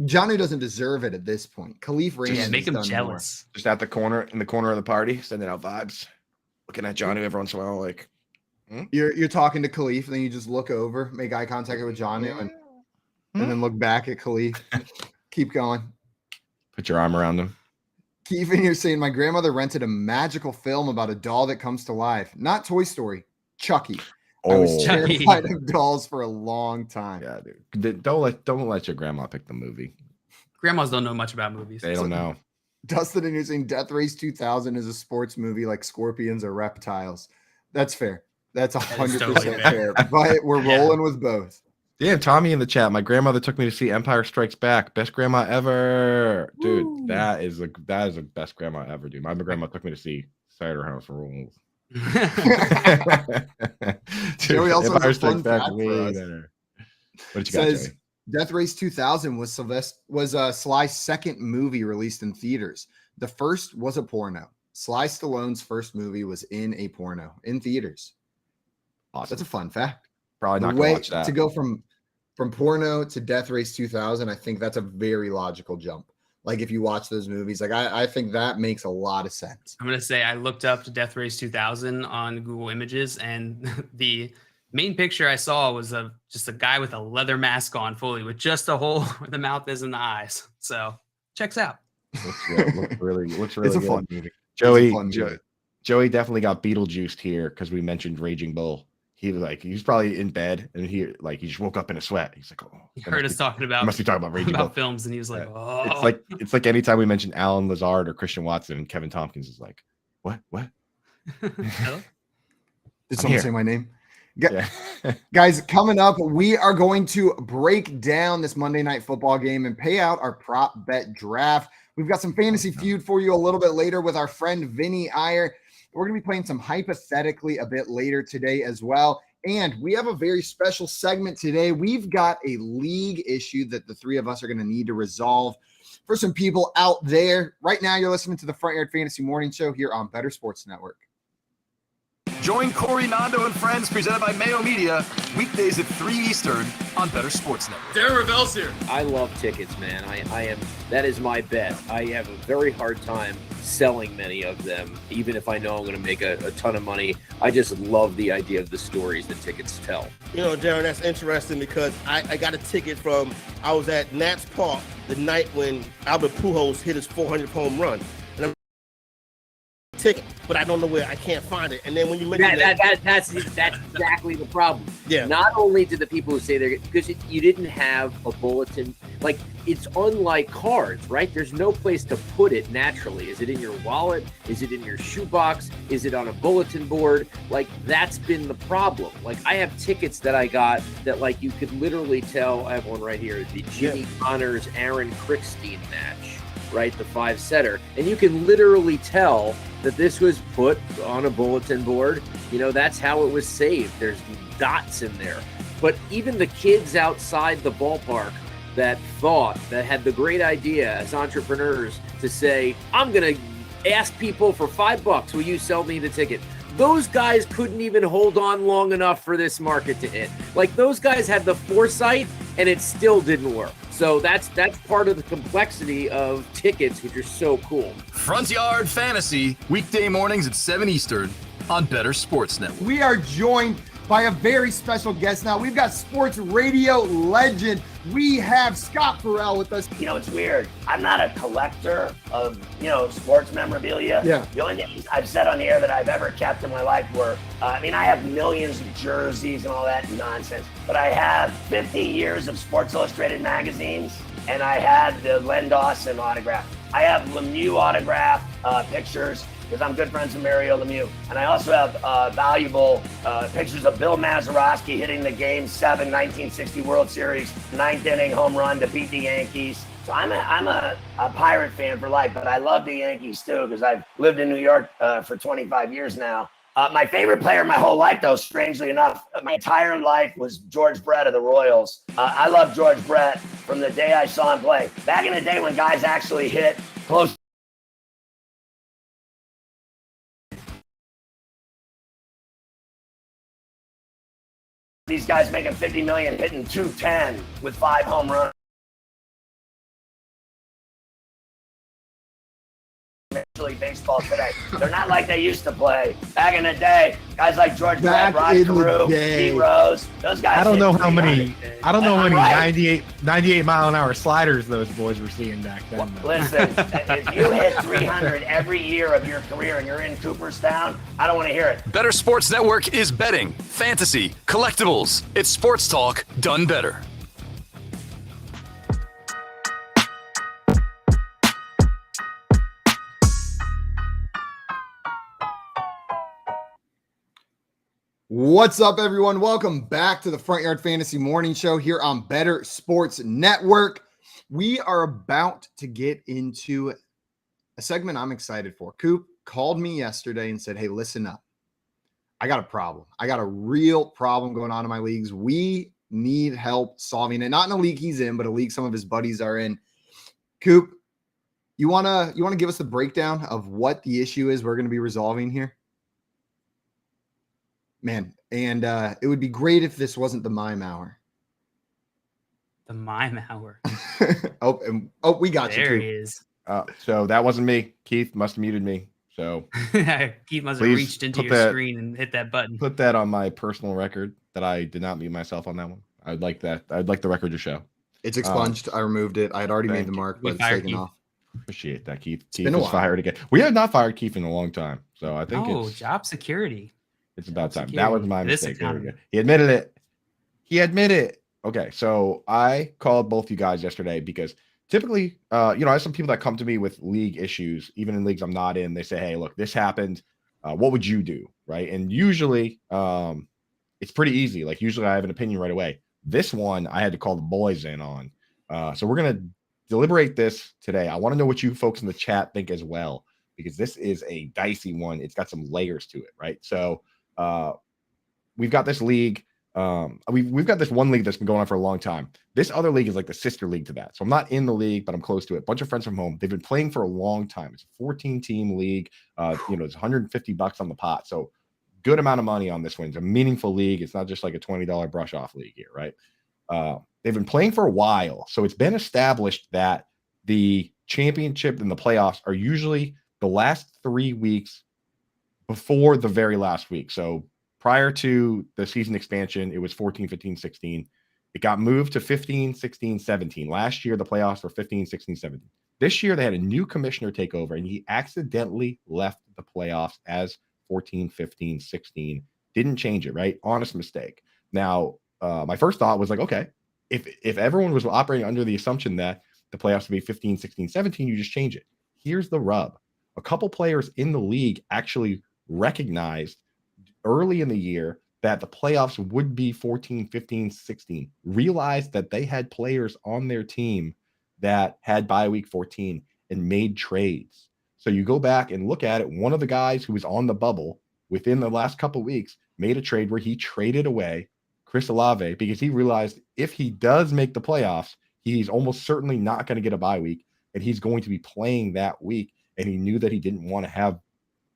Johnny doesn't deserve it at this point. Khalif Raymond, yeah, make him jealous. Just at the corner, in the corner of the party, sending out vibes, looking at Johnny every once in a while, like you're talking to Khalif, and then you just look over, make eye contact with Johnny, and then look back at Khalif. Keep going. Put your arm around him. Keevan, you're saying my grandmother rented a magical film about a doll that comes to life. Not Toy Story, Chucky. I was terrified of dolls for a long time. Yeah, dude. Don't let your grandma pick the movie. Grandmas don't know much about movies. They don't know. Dustin, and you're saying Death Race 2000 is a sports movie like Scorpions or Reptiles. That's fair. That's 100% fair. But we're rolling with both. Yeah, Tommy in the chat. My grandmother took me to see Empire Strikes Back. Best grandma ever, dude. Woo. That is the best grandma ever, dude. My grandma took me to see Cider House Rules. Joey also Empire has a Strikes fun Back fact way for us. better. What you got, Joey? Death Race 2000 was Sly's second movie released in theaters. The first was a porno. Sly Stallone's first movie was in a porno in theaters. Awesome. That's a fun fact. Probably not gonna watch that. To go from porno to Death Race 2000, I think that's a very logical jump. Like if you watch those movies, like I think that makes a lot of sense. I'm gonna say I looked up to Death Race 2000 on Google Images, and the main picture I saw was just a guy with a leather mask on, fully, with just a hole where the mouth is and the eyes. So checks out. Looks really it's a good. fun movie. Joey definitely got Beetlejuiced here because we mentioned Raging Bull. He's probably in bed and he just woke up in a sweat. He's like, oh, he heard us talking about. Must be talking about Raging Bull films, and he was like, oh. It's like anytime we mention Alan Lazard or Christian Watson, and Kevin Tompkins is like, what? Hello? Did someone say my name? Yeah. Guys, coming up, we are going to break down this Monday Night Football game and pay out our prop bet draft. We've got some fantasy feud for you a little bit later with our friend Vinny Iyer. We're going to be playing some Hypothetically a bit later today as well. And we have a very special segment today. We've got a league issue that the three of us are going to need to resolve for some people out there. Right now, you're listening to the Front Yard Fantasy Morning Show here on Better Sports Network. Join Corey Nando and friends, presented by Mayo Media, weekdays at 3 Eastern on Better Sports Network. Darren Ravel's here. I love tickets, man. That is my bet. I have a very hard time selling many of them, even if I know I'm going to make a ton of money. I just love the idea of the stories that tickets tell. You know, Darren, that's interesting because I got a ticket I was at Nats Park the night when Albert Pujols hit his 400th home run. Ticket, but I don't know where. I can't find it. And then when you mention that's exactly the problem. Yeah. Not only did the people who say they're, because you didn't have a bulletin, like it's unlike cards, right? There's no place to put it naturally. Is it in your wallet? Is it in your shoebox? Is it on a bulletin board? Like that's been the problem. Like I have tickets that I got that like you could literally tell. I have one right here. The Jimmy Connors Aaron Crickstein match. Right, the 5-setter, and you can literally tell that this was put on a bulletin board. You know, that's how it was saved. There's dots in there. But even the kids outside the ballpark that had the great idea as entrepreneurs to say, I'm going to ask people for $5, will you sell me the ticket? Those guys couldn't even hold on long enough for this market to hit. Like those guys had the foresight and it still didn't work. So that's part of the complexity of tickets, which are so cool. Front Yard Fantasy, weekday mornings at 7 Eastern on Better Sports Network. We are joined by a very special guest now. We've got sports radio legend. We have Scott Farrell with us. You know, it's weird. I'm not a collector of, sports memorabilia. Yeah. The only things I've said on the air that I've ever kept in my life were, I have millions of jerseys and all that nonsense, but I have 50 years of Sports Illustrated magazines, and I had the Len Dawson autograph. I have Lemieux autograph pictures, because I'm good friends with Mario Lemieux. And I also have valuable pictures of Bill Mazeroski hitting the Game 7 1960 World Series 9th inning home run to beat the Yankees. So I'm a Pirate fan for life, but I love the Yankees too, because I've lived in New York for 25 years now. My favorite player my whole life, though, strangely enough, my entire life was George Brett of the Royals. I love George Brett from the day I saw him play. Back in the day when guys actually hit close. These guys making $50 million, hitting 210 with 5 home runs. Major League Baseball today. They're not like they used to play back in the day. Guys like George Brett, Rod Carew, Pete Rose, those guys. I don't know how many 98 mile an hour sliders those boys were seeing back then. Listen, if you hit 300 every year of your career and you're in Cooperstown, I don't want to hear it. Better Sports Network is betting, fantasy, collectibles. It's sports talk done better. What's up, everyone? Welcome back to the Front Yard Fantasy Morning Show here on Better Sports Network. We are about to get into a segment I'm excited for. Coop called me yesterday and said, hey, listen up. I got a problem. I got a real problem going on in my leagues. We need help solving it. Not in a league he's in, but a league some of his buddies are in. Coop, you wanna give us the breakdown of what the issue is we're going to be resolving here? Man, and it would be great if this wasn't the mime hour. The mime hour. We got you. There he is. So that wasn't me. Keith must have muted me. So Keith must have reached into your screen and hit that button. Put that on my personal record that I did not mute myself on that one. I'd like that. I'd like the record to show. It's expunged. I removed it. I had already made the mark, but it's taken off. Appreciate that, Keith. It's Keith been a was while. fired again. We have not fired Keith in a long time, so I think it's job security. It's about time. Security. That was my This mistake. There we economy. go. He admitted it. He admitted it. Okay, so I called both you guys yesterday because typically, I have some people that come to me with league issues, even in leagues I'm not in. They say, "Hey, look, this happened. What would you do?" Right? And usually, it's pretty easy. Like usually, I have an opinion right away. This one, I had to call the boys in on. So we're gonna deliberate this today. I want to know what you folks in the chat think as well, because this is a dicey one. It's got some layers to it, right? So. We've got this league. We've got this one league that's been going on for a long time. This other league is like the sister league to that. So I'm not in the league, but I'm close to it. Bunch of friends from home. They've been playing for a long time. It's a 14-team league. It's $150 on the pot. So good amount of money on this one. It's a meaningful league. It's not just like a $20 brush off league here, right? They've been playing for a while. So it's been established that the championship and the playoffs are usually the last 3 weeks before the very last week. So prior to the season expansion, it was 14, 15, 16. It got moved to 15, 16, 17. Last year, the playoffs were 15, 16, 17. This year, they had a new commissioner take over, and he accidentally left the playoffs as 14, 15, 16. Didn't change it, right? Honest mistake. Now, my first thought was like, okay, if everyone was operating under the assumption that the playoffs would be 15, 16, 17, you just change it. Here's the rub. A couple players in the league actually recognized early in the year that the playoffs would be 14, 15, 16, realized that they had players on their team that had bye week 14 and made trades. So you go back and look at it. One of the guys who was on the bubble within the last couple of weeks made a trade where he traded away Chris Olave because he realized if he does make the playoffs, he's almost certainly not going to get a bye week and he's going to be playing that week. And he knew that he didn't want to have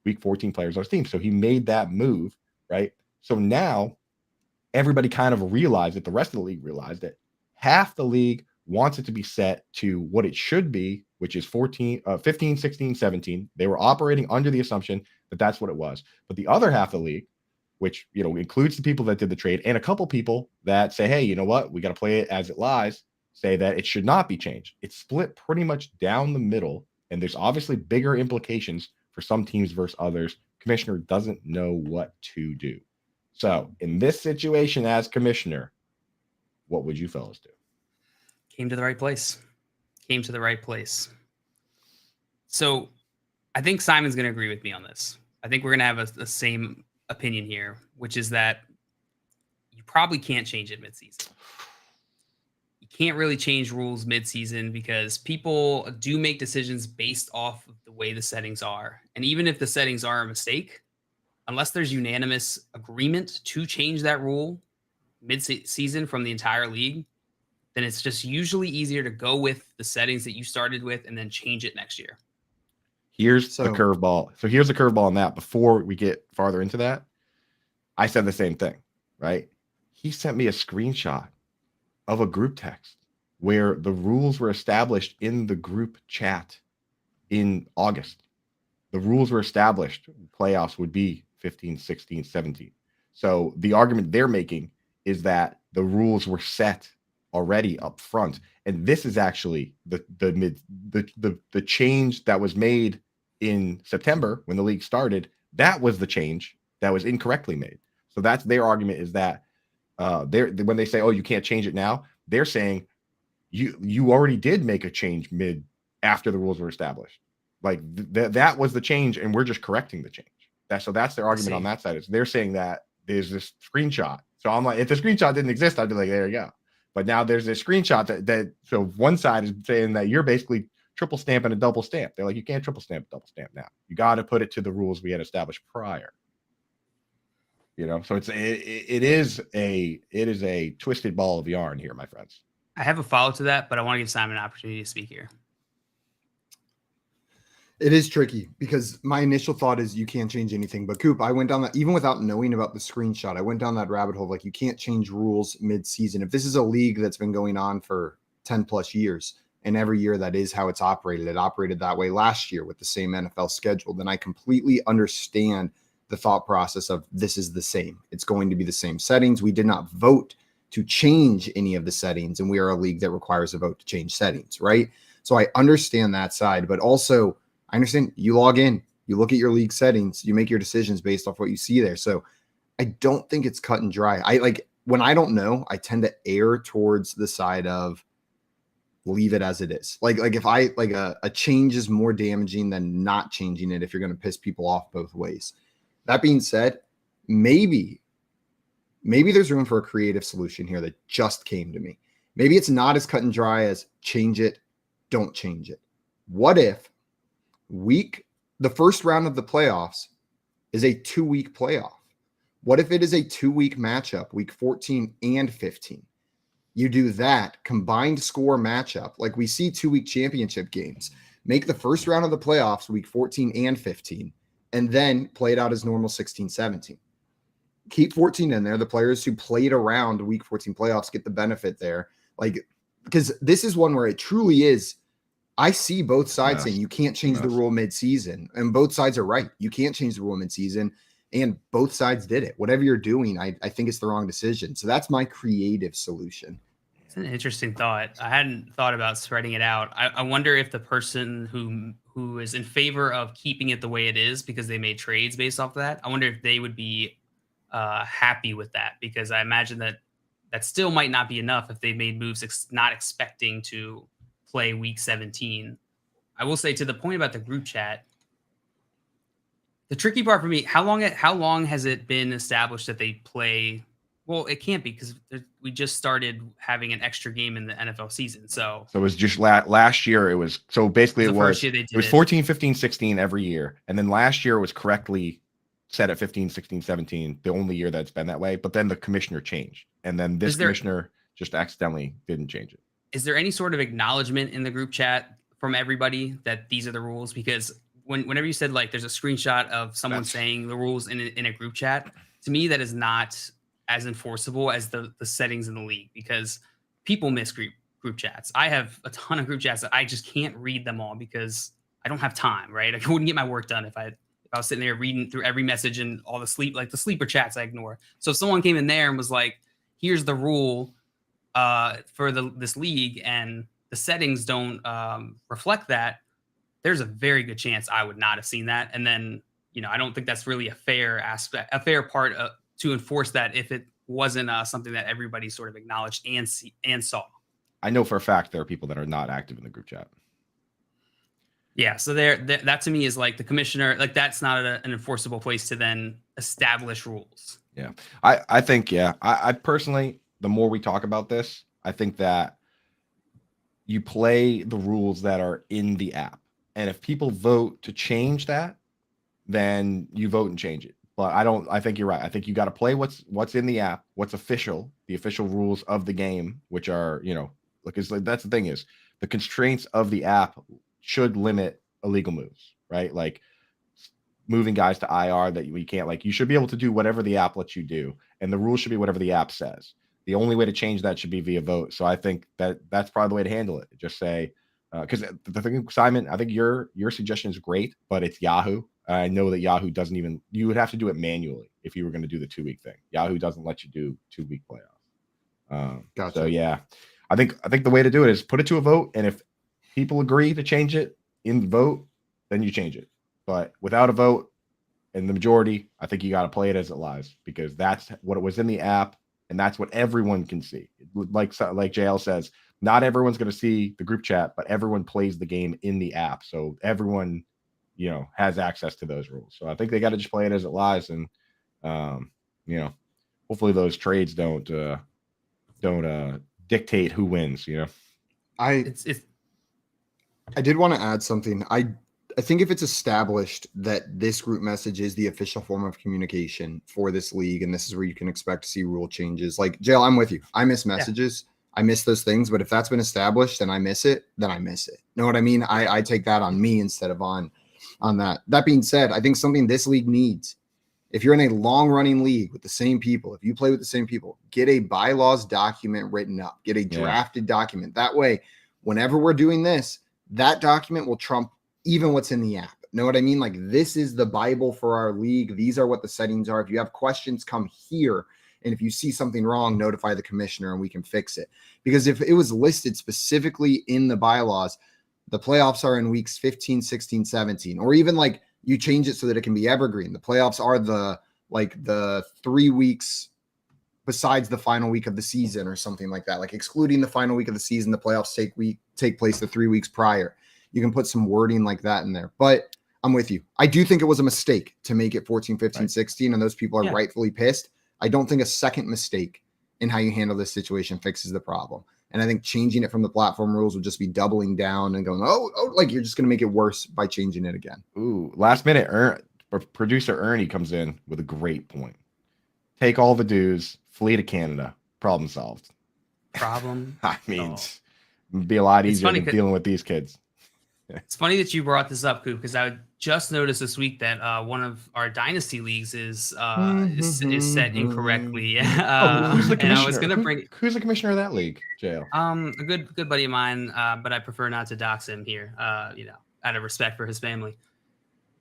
week 14 players on his team. So he made that move, right? So now everybody kind of realized it. The rest of the league realized it. Half the league wants it to be set to what it should be, which is 15, 16, 17. They were operating under the assumption that that's what it was. But the other half of the league, which, includes the people that did the trade and a couple people that say, hey, you know what? We got to play it as it lies, say that it should not be changed. It's split pretty much down the middle. And there's obviously bigger implications for some teams versus others. Commissioner doesn't know what to do. So in this situation as commissioner, what would you fellas do? Came to the right place. So I think Simon's going to agree with me on this. I think we're going to have the same opinion here, which is that you probably can't change it midseason. You can't really change rules midseason because people do make decisions based off of the way the settings are. And even if the settings are a mistake, unless there's unanimous agreement to change that rule mid-season from the entire league, then it's just usually easier to go with the settings that you started with and then change it next year. Here's the curveball. So here's the curveball on that. Before we get farther into that, I said the same thing, right? He sent me a screenshot of a group text where the rules were established in the group chat in August. the rules were established, playoffs would be 15, 16, 17. So the argument they're making is that the rules were set already up front. And this is actually the change that was made in September when the league started. That was the change that was incorrectly made. So that's their argument, is that when they say, oh, you can't change it now, they're saying you already did make a change after the rules were established. Like that was the change, and we're just correcting the change. So that's their argument on that side. Is they're saying that there's this screenshot. So I'm like, if the screenshot didn't exist, I'd be like, there you go. But now there's this screenshot that so one side is saying that you're basically triple stamp and a double stamp. They're like, you can't triple stamp, double stamp now. You got to put it to the rules we had established prior. You know, so it is a twisted ball of yarn here, my friends. I have a follow to that, but I want to give Simon an opportunity to speak here. It is tricky because my initial thought is you can't change anything. But Coop, I went down that, even without knowing about the screenshot, I went down that rabbit hole. Like, you can't change rules mid-season. If this is a league that's been going on for 10 plus years, and every year that is how it's operated, it operated that way last year with the same NFL schedule, then I completely understand the thought process of this is the same. It's going to be the same settings. We did not vote to change any of the settings, and we are a league that requires a vote to change settings, right? So I understand that side, but also I understand you log in, you look at your league settings, you make your decisions based off what you see there. So I don't think it's cut and dry. When I don't know, I tend to err towards the side of leave it as it is. Like if a change is more damaging than not changing it if you're going to piss people off both ways. That being said, maybe there's room for a creative solution here that just came to me. Maybe it's not as cut and dry as change it, don't change it. What if the first round of the playoffs is a 2-week playoff? What if it is a 2-week matchup, week 14 and 15? You do that combined score matchup, like we see 2-week championship games. Make the first round of the playoffs week 14 and 15, and then play it out as normal 16, 17. Keep 14 in there. The players who played around week 14 playoffs get the benefit there. Like, because this is one where it truly is. I see both sides saying you can't change the rule mid-season, and both sides are right. You can't change the rule mid-season, and both sides did it. Whatever you're doing, I think it's the wrong decision. So that's my creative solution. It's an interesting thought. I hadn't thought about spreading it out. I wonder if the person who is in favor of keeping it the way it is because they made trades based off of that, I wonder if they would be happy with that, because I imagine that still might not be enough if they made moves not expecting to play week 17. I will say, to the point about the group chat, the tricky part for me, how long has it been established that they play? Well, it can't be, because we just started having an extra game in the NFL season. So it was just last year. It was, so basically it was 14, 15, 16 every year. And then last year it was correctly set at 15, 16, 17, the only year that's been that way. But then the commissioner changed. And then this commissioner just accidentally didn't change it. Is there any sort of acknowledgement in the group chat from everybody that these are the rules? Because whenever you said, like, there's a screenshot of someone saying the rules in a group chat, to me, that is not as enforceable as the settings in the league, because people miss group chats. I have a ton of group chats that I just can't read them all because I don't have time, right? I wouldn't get my work done if I was sitting there reading through every message and all the sleeper chats I ignore. So if someone came in there and was like, here's the rule for this league, and the settings don't reflect that, there's a very good chance I would not have seen that. And then, I don't think that's really a fair part to enforce that if it wasn't something that everybody sort of acknowledged and saw. I know for a fact there are people that are not active in the group chat. Yeah, so that to me is like the commissioner, like, that's not an enforceable place to then establish rules. Yeah, I think, I personally, the more we talk about this, I think that you play the rules that are in the app. And if people vote to change that, then you vote and change it. But I think you're right. I think you got to play what's in the app, what's official, the official rules of the game, which are, because that's the thing, is the constraints of the app should limit illegal moves, right? Like moving guys to IR that we can't, like, you should be able to do whatever the app lets you do. And the rule should be whatever the app says. The only way to change that should be via vote. So I think that's probably the way to handle it. Just say, because the thing, Simon, I think your suggestion is great, but it's Yahoo. I know that Yahoo doesn't even. You would have to do it manually if you were going to do the 2-week thing. Yahoo doesn't let you do 2-week playoffs. Gotcha. So yeah, I think the way to do it is put it to a vote, and if people agree to change it in the vote, then you change it. But without a vote and the majority, I think you got to play it as it lies, because that's what it was in the app, and that's what everyone can see. Like JL says, not everyone's going to see the group chat, but everyone plays the game in the app, so everyone, has access to those rules. So I think they got to just play it as it lies, and hopefully those trades don't dictate who wins. I did want to add something. I think if it's established that this group message is the official form of communication for this league, and this is where you can expect to see rule changes. Like, JL, I'm with you. I miss messages. I miss those things. But if that's been established and I miss it, then I miss it. Know what I mean? I take that on me instead of on that. That being said, I think something this league needs, if you're in a long-running league with the same people, if you play with the same people, get a bylaws document written up. Get a drafted document. That way, whenever we're doing this, that document will trump even what's in the app. Know what I mean? Like, this is the Bible for our league. These are what the settings are. If you have questions, come here. And if you see something wrong, notify the commissioner and we can fix it. Because if it was listed specifically in the bylaws, the playoffs are in weeks 15, 16, 17, or even like you change it so that it can be evergreen. The playoffs are the 3 weeks besides the final week of the season or something like that. Like, excluding the final week of the season, the playoffs take place the 3 weeks prior. You can put some wording like that in there. But I'm with you. I do think it was a mistake to make it 14, 15, 16, and those people are rightfully pissed. I don't think a second mistake in how you handle this situation fixes the problem. And I think changing it from the platform rules would just be doubling down and going, like you're just going to make it worse by changing it again. Ooh, last minute, producer Ernie comes in with a great point. Take all the dues, flee to Canada. Problem solved. Problem? I mean, it'd be a lot easier than dealing with these kids. It's funny that you brought this up, Coop, because I just noticed this week that one of our dynasty leagues is set incorrectly. Who's the commissioner? And I was gonna bring who's the commissioner of that league, JL? A good buddy of mine, but I prefer not to dox him here. Out of respect for his family.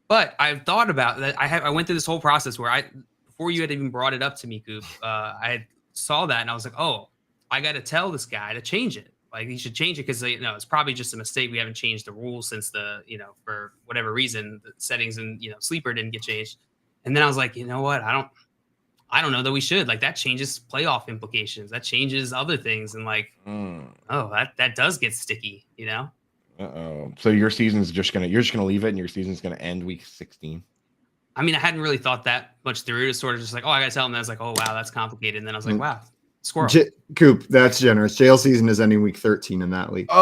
But I've thought about that. I went through this whole process where before you had even brought it up to me, Coop, I saw that and I was like, oh, I got to tell this guy to change it. Like, he should change it because it's probably just a mistake. We haven't changed the rules since for whatever reason, the settings and sleeper didn't get changed. And then I was like, you know what? I don't know that we should. Like, that changes playoff implications. That changes other things. And that does get sticky, Uh-oh. So your season's you're just gonna leave it, and your season's gonna end week 16. I mean, I hadn't really thought that much through. It's sort of just like, oh, I gotta tell him that. I was like, oh wow, that's complicated. And then I was like, wow. Squirrel. Coop, that's generous. JL season is ending week 13 in that league. It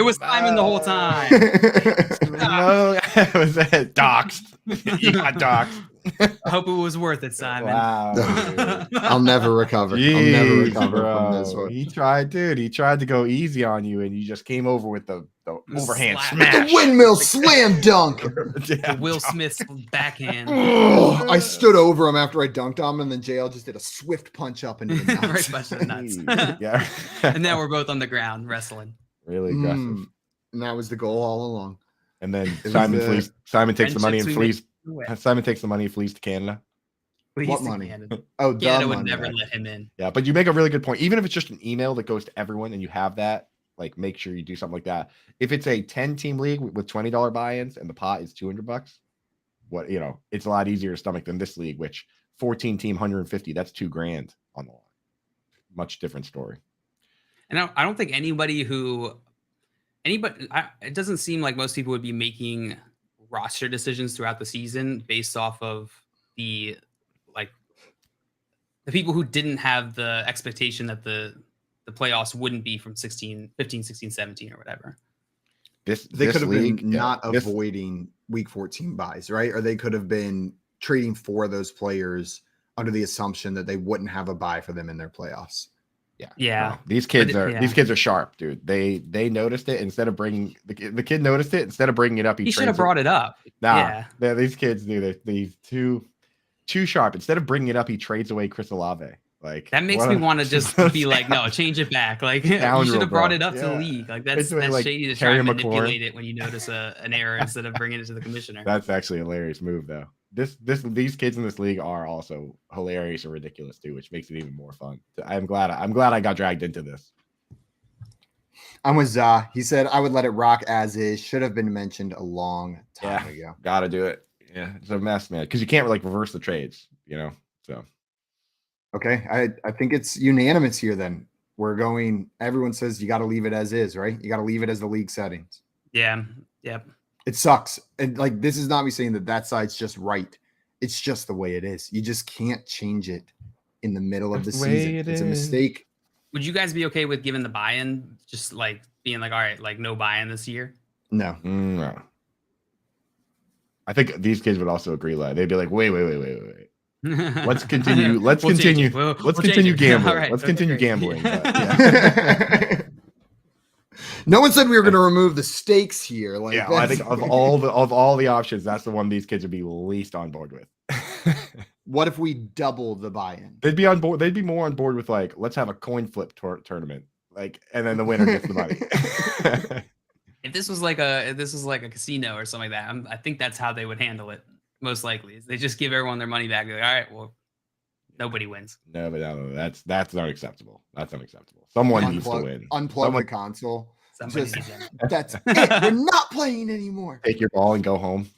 was Simon the whole time. No, it was doxed. You got doxed. I hope it was worth it, Simon. Wow. I'll never recover. I'll never recover from this one. He tried to go easy on you, and you just came over with the overhand slap. smash. The windmill slam dunk. Will Smith's backhand. I stood over him after I dunked on him, and then JL just did a swift punch up into the nuts. Right punch in the nuts. Yeah. And now we're both on the ground wrestling. Really aggressive. And that was the goal all along. And then Simon takes the money and flees. Simon takes the money and flees to Canada. What money? Canada. Oh, Canada would never let him in. Yeah, but you make a really good point. Even if it's just an email that goes to everyone and you have that, like, make sure you do something like that. If it's a 10-team league with $20 buy-ins and the pot is $200, it's a lot easier to stomach than this league, which 14-team 150, that's $2,000 on the line. Much different story. And I don't think it doesn't seem like most people would be making roster decisions throughout the season based off of the people who didn't have the expectation that the playoffs wouldn't be from 15, 16, 17 or whatever. They could have been avoiding week 14 buys, right? Or they could have been trading for those players under the assumption that they wouldn't have a buy for them in their playoffs. Yeah. No, these kids are sharp, dude. They noticed it instead of bringing the kid noticed it instead of bringing it up. He should have brought it up. These kids do. They're too sharp. Instead of bringing it up, he trades away Chris Olave. Like that makes me want to just be like, no, change it back. Like you should have brought it up to the league. Like that's like shady to try and manipulate it when you notice an error instead of bringing it to the commissioner. That's actually a hilarious move, though. These kids in this league are also hilarious and ridiculous too, which makes it even more fun. I'm glad I got dragged into this. I'm with Za. He said I would let it rock as is. Should have been mentioned a long time ago. Gotta do it. Yeah, it's a mess, man. Because you can't like reverse the trades, So okay, I think it's unanimous here. Then we're going. Everyone says you got to leave it as is, right? You got to leave it as the league settings. Yeah. Yep. It sucks. And like, this is not me saying that side's just right. It's just the way it is. You just can't change it in the middle of the season. It's a mistake. Would you guys be okay with giving the buy-in, just like being like, all right, like no buy-in this year? No. No. I think these kids would also agree. Like they'd be like, wait. Let's continue. Let's continue. Let's continue gambling. Right, let's continue gambling. But, yeah. No one said we were going to remove the stakes here. Like, yeah, well, I think of all the options, that's the one these kids would be least on board with. What if we double the buy-in? They'd be on board. They'd be more on board with like, let's have a coin flip tournament, like, and then the winner gets the money. If this was like a casino or something like that, I think that's how they would handle it. Most likely, is they just give everyone their money back. They're like, all right, well, nobody wins. No, that's not acceptable. That's unacceptable. Someone needs to win. Unplug the console. That's it. We're not playing anymore. Take your ball and go home.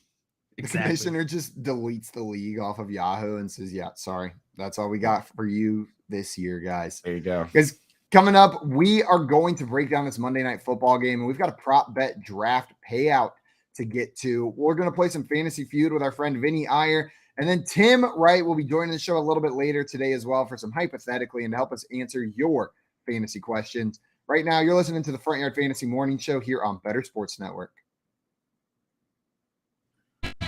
The commissioner just deletes the league off of Yahoo and says, yeah, sorry. That's all we got for you this year, guys. There you go. Because coming up, we are going to break down this Monday Night Football game, and we've got a prop bet draft payout to get to. We're going to play some fantasy feud with our friend Vinny Iyer. And then Tim Wright will be joining the show a little bit later today as well for some hypothetically and to help us answer your fantasy questions. Right now, you're listening to the Front Yard Fantasy Morning Show here on Better Sports Network.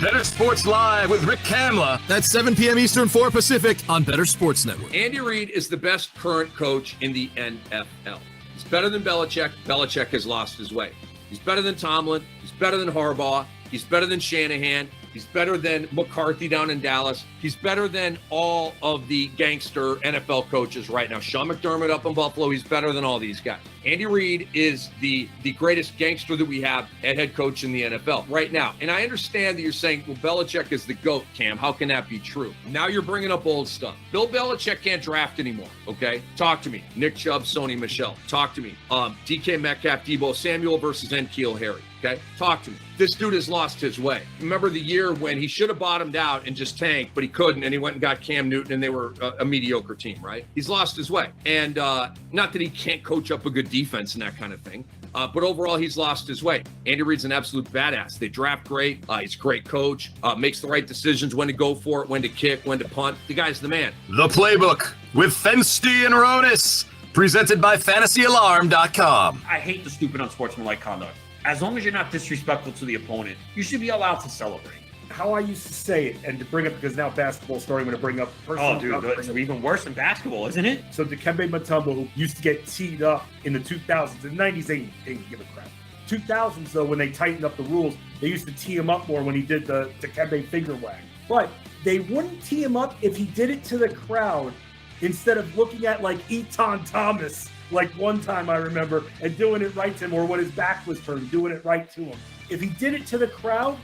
Better Sports Live with Rick Kamla. That's 7 p.m. Eastern, 4 Pacific on Better Sports Network. Andy Reid is the best current coach in the NFL. He's better than Belichick. Belichick has lost his way. He's better than Tomlin. He's better than Harbaugh. He's better than Shanahan. He's better than McCarthy down in Dallas. He's better than all of the gangster NFL coaches right now. Sean McDermott up in Buffalo, he's better than all these guys. Andy Reid is the greatest gangster that we have at head coach in the NFL right now. And I understand that you're saying, well, Belichick is the GOAT, Cam. How can that be true? Now you're bringing up old stuff. Bill Belichick can't draft anymore, okay? Talk to me. Nick Chubb, Sony Michel. Talk to me. DK Metcalf, Debo Samuel versus N'Keal Harry. Okay, talk to me. This dude has lost his way. Remember the year when he should have bottomed out and just tanked, but he couldn't, and he went and got Cam Newton, and they were a mediocre team, right? He's lost his way. And not that he can't coach up a good defense and that kind of thing, but overall, he's lost his way. Andy Reid's an absolute badass. They draft great. He's a great coach, makes the right decisions, when to go for it, when to kick, when to punt. The guy's the man. The Playbook with Fensty and Ronis, presented by FantasyAlarm.com. I hate the stupid unsportsmanlike conduct. As long as you're not disrespectful to the opponent, you should be allowed to celebrate. How I used to say it, and to bring up, because now basketball's starting to bring up personal. Oh, dude, it's even worse than basketball, isn't it? So Dikembe Mutombo, who used to get teed up in the 2000s, in the 90s, they didn't give a crap. 2000s, though, when they tightened up the rules, they used to tee him up more when he did the Dikembe finger wag. But they wouldn't tee him up if he did it to the crowd instead of looking at, like, Eton Thomas, like one time I remember, and doing it right to him, or when his back was turned, doing it right to him. If he did it to the crowd,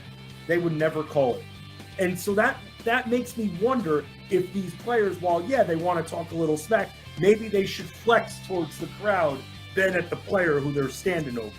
they would never call it. And so that makes me wonder if these players, while, yeah, they want to talk a little smack, maybe they should flex towards the crowd than at the player who they're standing over.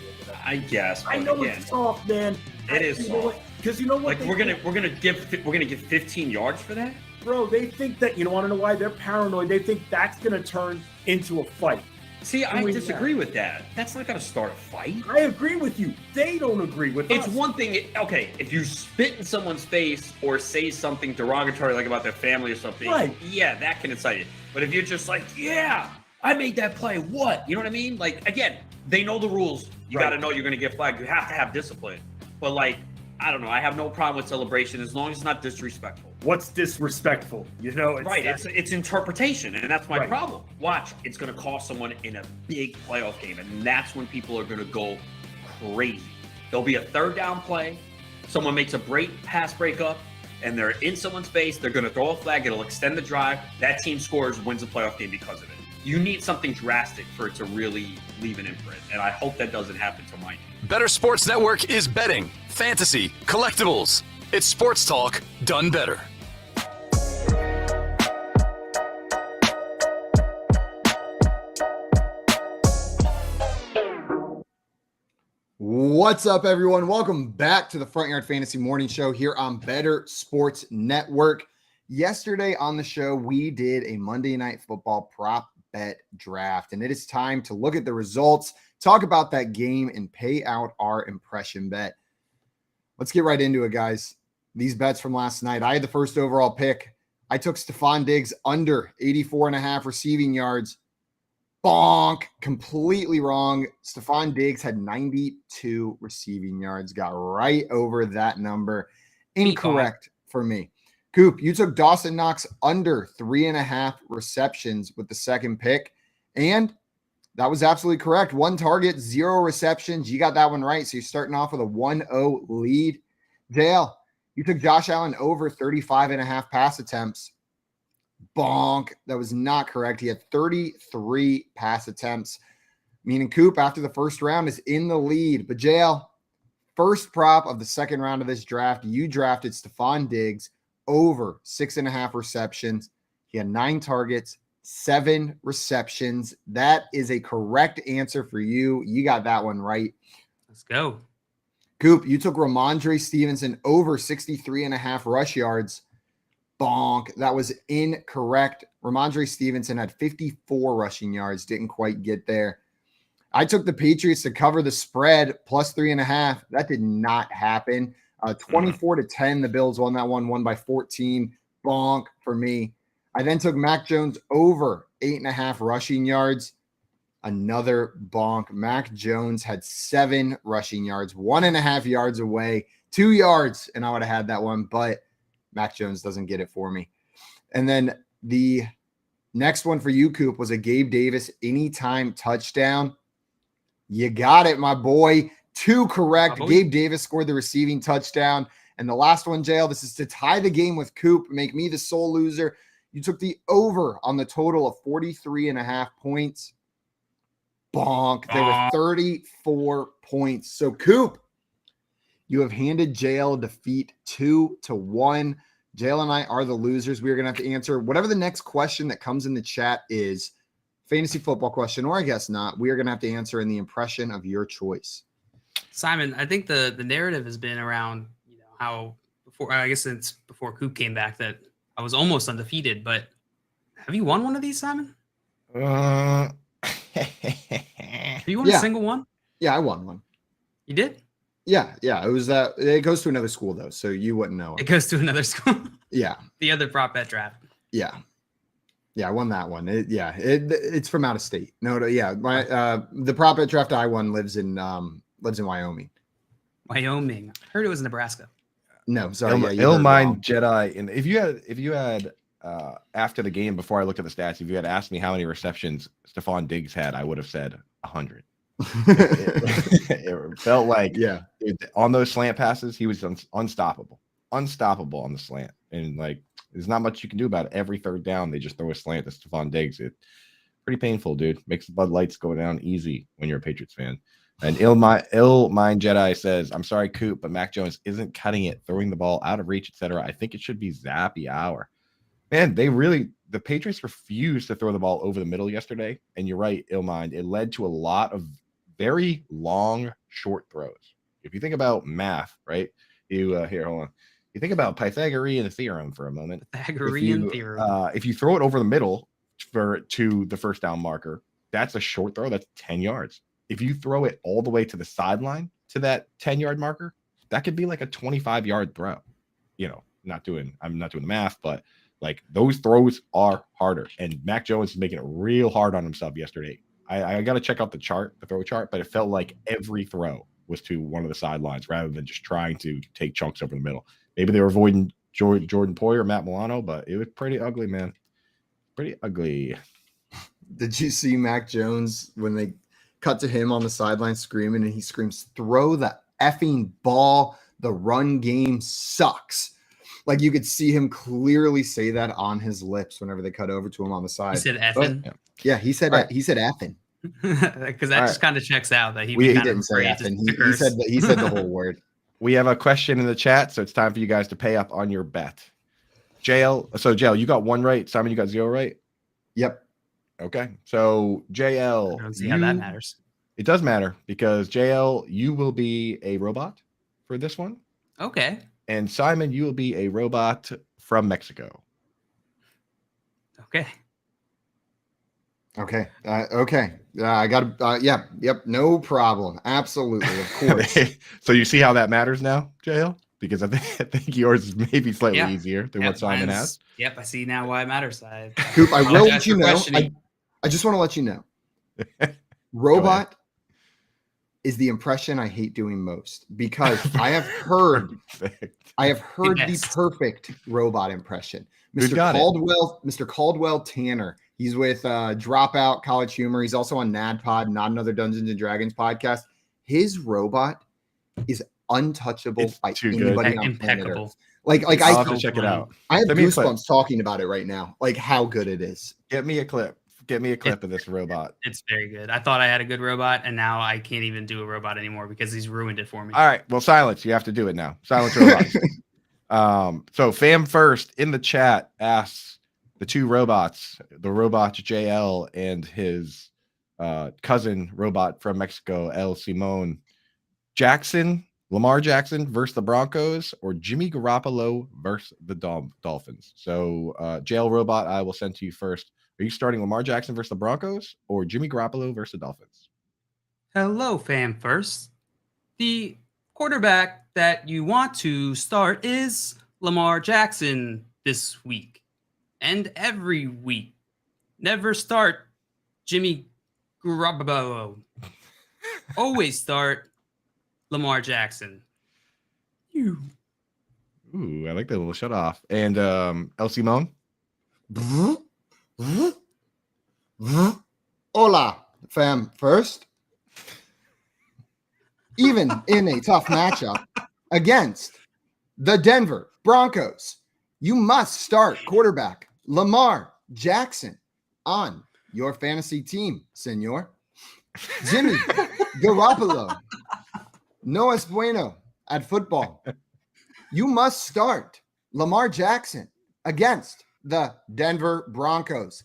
I guess. I know it's soft, man. It is soft. Because you know what? Like we're gonna give 15 yards for that, bro. They think that, you know, want to know why they're paranoid? They think that's gonna turn into a fight. See, I disagree with that. That's not going to start a fight. I agree with you. They don't agree with us. It's one thing, okay, if you spit in someone's face or say something derogatory, like about their family or something, right, yeah, that can incite you. But if you're just like, yeah, I made that play, what? You know what I mean? Like, again, they know the rules. You got to know you're going to get flagged. You have to have discipline. But, like, I don't know. I have no problem with celebration as long as it's not disrespectful. What's disrespectful? You know, it's interpretation, and that's my problem. Watch, it's going to cost someone in a big playoff game, and that's when people are going to go crazy. There'll be a third down play. Someone makes a pass breakup, and they're in someone's face, they're going to throw a flag, it'll extend the drive. That team scores, wins the playoff game because of it. You need something drastic for it to really leave an imprint, and I hope that doesn't happen to mine. Better Sports Network is betting, fantasy, collectibles. It's sports talk done better. What's up, everyone? Welcome back to the Front Yard Fantasy Morning Show here on Better Sports Network. Yesterday on the show, we did a Monday Night Football prop bet draft, and it is time to look at the results, talk about that game, and pay out our impression bet. Let's get right into it, guys. These bets from last night. I had the first overall pick. I took Stephon Diggs under 84.5 receiving yards. Bonk. Completely wrong. Stephon Diggs had 92 receiving yards. Got right over that number. Incorrect for me. Coop, you took Dawson Knox under 3.5 receptions with the second pick. And that was absolutely correct. 1 target, 0 receptions. You got that one right. So you're starting off with a 1-0 lead. JL, you took Josh Allen over 35.5 pass attempts. Bonk. That was not correct. He had 33 pass attempts. Meaning Coop, after the first round, is in the lead. But JL, first prop of the second round of this draft, you drafted Stephon Diggs over 6.5 receptions. He had 9 targets, 7 receptions. That is a correct answer for you. You got that one right. Let's go. Coop, you took Rhamondre Stevenson over 63.5 rush yards. Bonk. That was incorrect. Rhamondre Stevenson had 54 rushing yards. Didn't quite get there. I took the Patriots to cover the spread plus 3.5. That did not happen. 24-10. The Bills won that one. Won by 14. Bonk for me. I then took Mac Jones over 8.5 rushing yards. Another bonk. Mac Jones had 7 rushing yards, 1.5 yards away, 2 yards, and I would have had that one, but Mac Jones doesn't get it for me. And then the next one for you, Coop, was a Gabe Davis anytime touchdown. You got it, my boy. 2 correct. Gabe Davis scored the receiving touchdown. And the last one, JL, this is to tie the game with Coop, make me the sole loser. You took the over on the total of 43.5 points. Bonk. They were 34 points. So, Coop, you have handed JL a defeat 2-1. JL and I are the losers. We are going to have to answer whatever the next question that comes in the chat is. Fantasy football question, or I guess not. We are going to have to answer in the impression of your choice. Simon, I think the narrative has been around, how before, I guess since before Coop came back, that I was almost undefeated. But have you won one of these, Simon? Have you won a single one? Yeah, I won one. You did? Yeah. It was that. It goes to another school though, so you wouldn't know. It goes to another school. Yeah. The other prop bet draft. Yeah, I won that one. It's from out of state. No, yeah. My the prop bet draft I won lives in Wyoming. Wyoming. I heard it was Nebraska. No, sorry. Illmind Jedi. And if you had after the game, before I looked at the stats, if you had asked me how many receptions Stephon Diggs had, I would have said 100. It felt like, on those slant passes, he was unstoppable on the slant. And like, there's not much you can do about it. Every third down, they just throw a slant to Stephon Diggs. It's pretty painful, dude. Makes the Bud Lights go down easy when you're a Patriots fan. And Ill Mind Jedi says, I'm sorry, Coop, but Mac Jones isn't cutting it, throwing the ball out of reach, etc. I think it should be Zappy Hour. Man, the Patriots refused to throw the ball over the middle yesterday. And you're right, Ill Mind. It led to a lot of very long, short throws. If you think about math, right? Here, hold on. You think about Pythagorean theorem for a moment. Pythagorean theorem. If you throw it over the middle to the first down marker, that's a short throw. That's 10 yards. If you throw it all the way to the sideline to that 10-yard marker, that could be like a 25-yard throw. I'm not doing the math, but like those throws are harder. And Mac Jones is making it real hard on himself yesterday. I got to check out the throw chart, but it felt like every throw was to one of the sidelines rather than just trying to take chunks over the middle. Maybe they were avoiding Jordan Poyer, Matt Milano, but it was pretty ugly, man. Pretty ugly. Did you see Mac Jones when they cut to him on the sideline screaming, and he screams, "Throw the effing ball. The run game sucks." Like you could see him clearly say that on his lips whenever they cut over to him on the side. He said effing. Yeah, he said effing. Because that just kind of checks out that he didn't say effing. He said the whole word. We have a question in the chat, so it's time for you guys to pay up on your bet. JL, you got 1 right. Simon, you got 0 right? Yep. Okay. So JL, I don't see how that matters. It does matter because JL, you will be a robot for this one. Okay. And Simon, you will be a robot from Mexico. Okay. Okay. I got yep. No problem. Absolutely. Of course. So you see how that matters now, JL? Because I think yours is maybe slightly easier than what Simon has. Yep. I see now why it matters. Coop, I will let you know. I just want to let you know. Robot is the impression I hate doing most because I have heard the perfect robot impression. Mr. Caldwell Tanner. He's with Dropout College Humor. He's also on NADPod, Not Another Dungeons and Dragons podcast. His robot is untouchable by anybody on planet Earth. Like I'll have to check it out. I have goosebumps talking about it right now. Like how good it is. Get me a clip. Get me a clip of this robot. It's very good. I thought I had a good robot, and now I can't even do a robot anymore because he's ruined it for me. All right. Well, silence. You have to do it now. Silence robot. So Fam First in the chat asks the 2 robots, the robot JL and his cousin robot from Mexico, El Simon. Lamar Jackson versus the Broncos, or Jimmy Garoppolo versus the Dolphins. So JL robot, I will send to you first. Are you starting Lamar Jackson versus the Broncos or Jimmy Garoppolo versus the Dolphins? Hello, Fam First. The quarterback that you want to start is Lamar Jackson this week and every week. Never start Jimmy Garoppolo. Always start Lamar Jackson. Ooh, I like that little shut off. And El Simon? Hola, Fam First. Even in a tough matchup against the Denver Broncos, you must start quarterback Lamar Jackson on your fantasy team, senor. Jimmy Garoppolo, no es bueno at football. You must start Lamar Jackson against the Denver Broncos,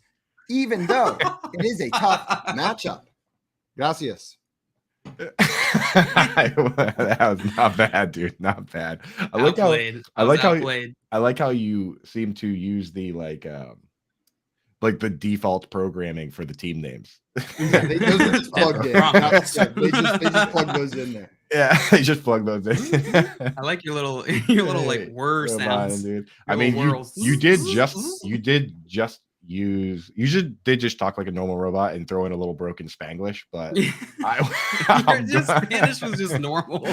even though it is a tough matchup. Gracias. That was not bad, dude. Not bad. I like how you seem to use the like the default programming for the team names. Yeah, those are just plugged in. They just plug those in there. Yeah, they just plug those in. I like your little like word sounds, dude. I mean, you did just talk like a normal robot and throw in a little broken Spanglish, but Spanish was just normal.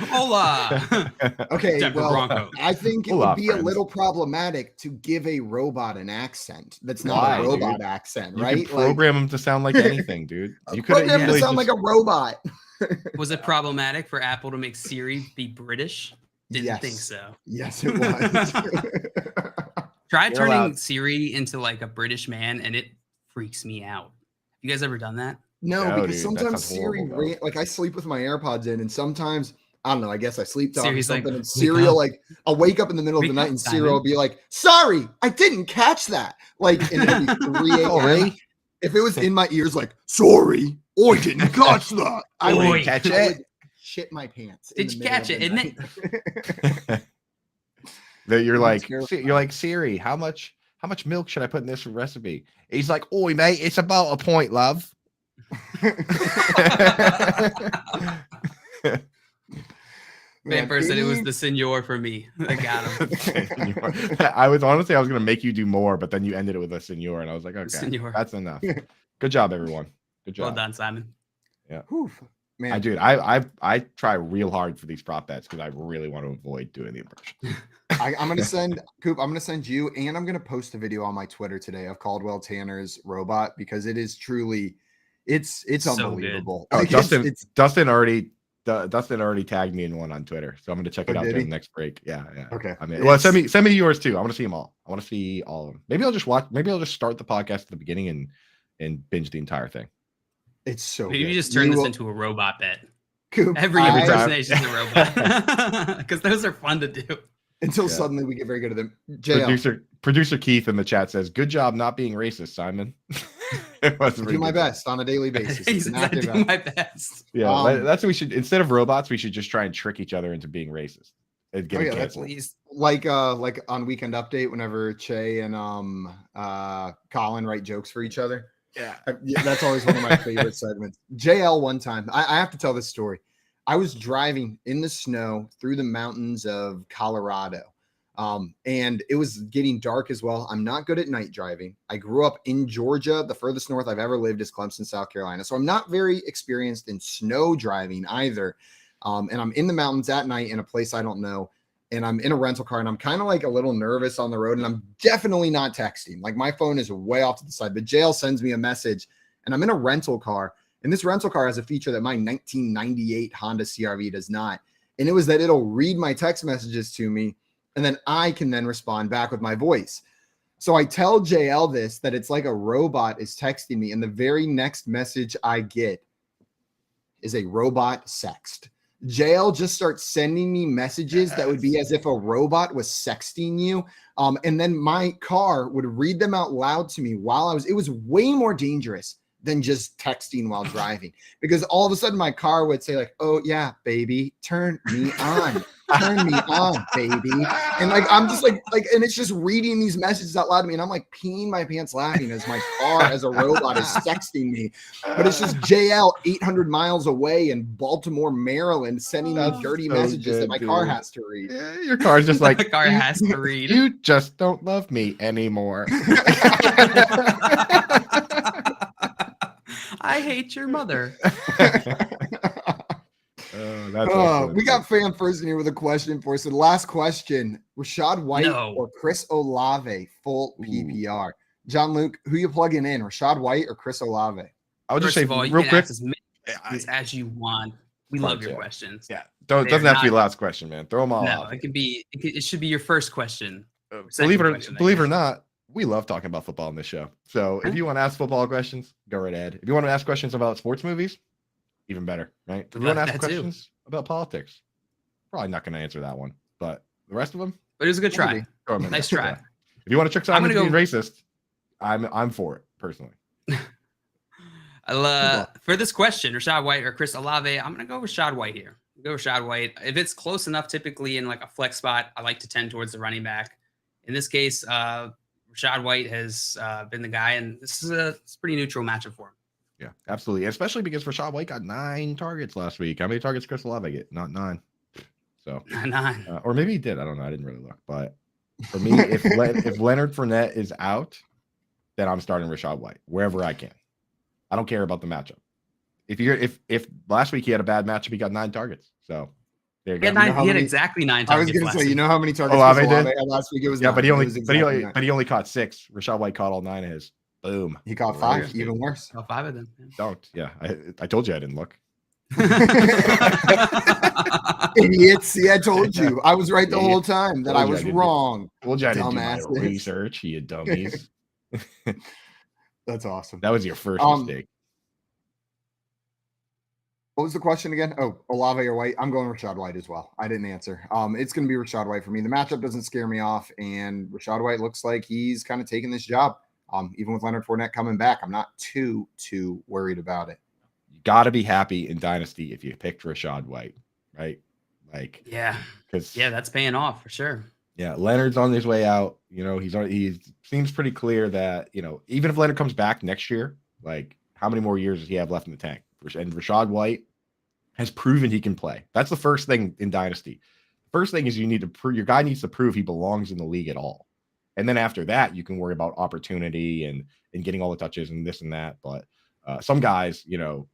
Hola. Okay, Denver well, Broncos. I think it would be a little problematic to give a robot an accent that's not a robot accent, right? You can program them to sound like anything, dude. You could program them to sound like a robot. Was it problematic for Apple to make Siri be British? Didn't think so. Yes, it was. Try turning Siri into like a British man, and it freaks me out. You guys ever done that? No, because sometimes Siri, I sleep with my AirPods in, and sometimes I don't know. I guess I sleep talking Siri's something, like, and Siri will I'll wake up in the middle of the night, and Siri will be like, "Sorry, I didn't catch that." Like, and it'll be 3 a.m. Oh, really? If it was in my ears, like, "Sorry, I didn't catch that," I would catch it. Shit my pants. Did you catch it? Isn't it? That you're like Siri, how much milk should I put in this recipe? He's like, "Oi, mate, it's about a point, love." Man, person, it was the senor for me. I got him. I was gonna make you do more, but then you ended it with a senor, and I was like, okay, senor. That's enough. Good job, everyone. Good job. Well done, Simon. Yeah. Whew, man. I try real hard for these prop bets because I really want to avoid doing the impression. I'm gonna send Coop. I'm gonna send you, and I'm gonna post a video on my Twitter today of Caldwell Tanner's robot because it is truly, it's so unbelievable. Oh, Like, Dustin already Dustin already tagged me in one on Twitter, so I'm gonna check it out during the next break. Yeah. Okay. I mean, well, send me yours too. I want to see them all. I want to see all of them. Maybe I'll just start the podcast at the beginning and binge the entire thing. It's so Maybe good. you just turn this into a robot bet. Coop, Every impersonation is a robot because those are fun to do. Until suddenly we get very good at them. JL. Producer Keith in the chat says, "Good job not being racist, Simon." I do my best on a daily basis. I do my best. Yeah, that's what we should. Instead of robots, we should just try and trick each other into being racist. And get canceled. Like on Weekend Update, whenever Che and Colin write jokes for each other. Yeah, that's always one of my favorite segments. JL, one time, I have to tell this story. I was driving in the snow through the mountains of Colorado. And it was getting dark as well. I'm not good at night driving. I grew up in Georgia. The furthest north I've ever lived is Clemson, South Carolina. So I'm not very experienced in snow driving either. And I'm in the mountains at night in a place I don't know. And I'm in a rental car and I'm kind of like a little nervous on the road. And I'm definitely not texting. Like my phone is way off to the side, but JL sends me a message and I'm in a rental car. And this rental car has a feature that my 1998 Honda CR-V does not. And it was that it'll read my text messages to me. And then I can then respond back with my voice. So I tell JL this, that it's like a robot is texting me. And the very next message I get is a robot sext. JL just starts sending me messages that would be as if a robot was sexting you. And then my car would read them out loud to me while it was way more dangerous than just texting while driving, because all of a sudden my car would say like, "Oh yeah, baby, turn me on, baby." And like, I'm just like, and it's just reading these messages out loud to me. And I'm like peeing my pants laughing as my car as a robot is texting me, but it's just JL 800 miles away in Baltimore, Maryland, sending me dirty messages that my car has to read. Yeah, your car's just like, the car has to read. You just don't love me anymore. I hate your mother. We got fan first in here with a question for us. So the last question: Rachaad White or Chris Olave full PPR? John Luke, who you plugging in? Rachaad White or Chris Olave? I would just say real quick, as many as you want. We love your questions. Yeah, doesn't have to be the last question, man. Throw them all out. It can be. It should be your first question. Believe it or not, we love talking about football on this show. So if you want to ask football questions, go right ahead. If you want to ask questions about sports movies, even better, right? If you want to ask questions about politics, probably not going to answer that one. But the rest of them, but it was a good try. Nice try. If you want to trick someone into being racist, I'm for it personally. For this question, Rachaad White or Chris Olave, I'm going to go with Rachaad White here. Go Rachaad White. If it's close enough, typically in like a flex spot, I like to tend towards the running back. In this case, Rachaad White has been the guy, and this is a pretty neutral matchup for him. Yeah, absolutely. Especially because Rachaad White got 9 targets last week. How many targets Chris Olave get? Not 9. So 9. Or maybe he did. I don't know. I didn't really look. But for me, if Leonard Fournette is out, then I'm starting Rachaad White wherever I can. I don't care about the matchup. If last week he had a bad matchup, he got 9 targets. So there you go. He had exactly 9 targets. I was going to say, you know how many targets Olave did last week? It was 9. But he only caught 6. Rachaad White caught all 9 of his. Boom. He caught 5. Even worse. Caught 5 of them. Yeah. Don't. Yeah. I told you I didn't look. Idiots. See, I told you. I was right the whole time that I was wrong. Told you I didn't do my research, you dummies. That's awesome. That was your first mistake. What was the question again? Oh, Olave or White? I'm going Rachaad White as well. I didn't answer. It's going to be Rachaad White for me. The matchup doesn't scare me off, and Rachaad White looks like he's kind of taking this job. Even with Leonard Fournette coming back, I'm not too worried about it. You got to be happy in Dynasty if you picked Rachaad White, right? Like, because that's paying off for sure. Yeah, Leonard's on his way out. You know, he seems pretty clear that, you know, even if Leonard comes back next year, like how many more years does he have left in the tank? And Rachaad White has proven he can play. That's the first thing in Dynasty. First thing is you need to prove your guy needs to prove he belongs in the league at all. And then after that, you can worry about opportunity and getting all the touches and this and that. But some guys, you know,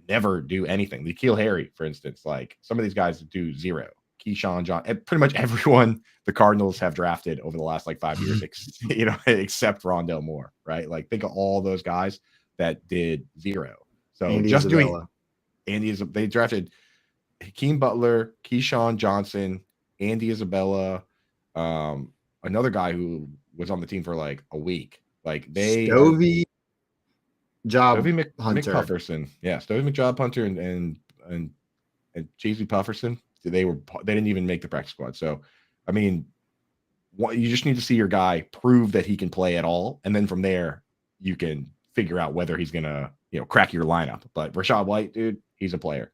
never do anything. N'Keal Harry, for instance, like some of these guys do 0. Keyshawn, John, pretty much everyone the Cardinals have drafted over the last like 5 years, except Rondale Moore, right? Like think of all those guys that did 0. So Andy just Isabella. doing they drafted Hakeem Butler, Keyshawn Johnson, Andy Isabella, another guy who was on the team for like a week. Like Stovey Job Hunter. McPufferson. Yeah, Stovey McJob Hunter and JZ Pufferson. They didn't even make the practice squad. So, I mean, you just need to see your guy prove that he can play at all, and then from there you can figure out whether he's gonna, crack your lineup. But Rachaad White, dude, he's a player.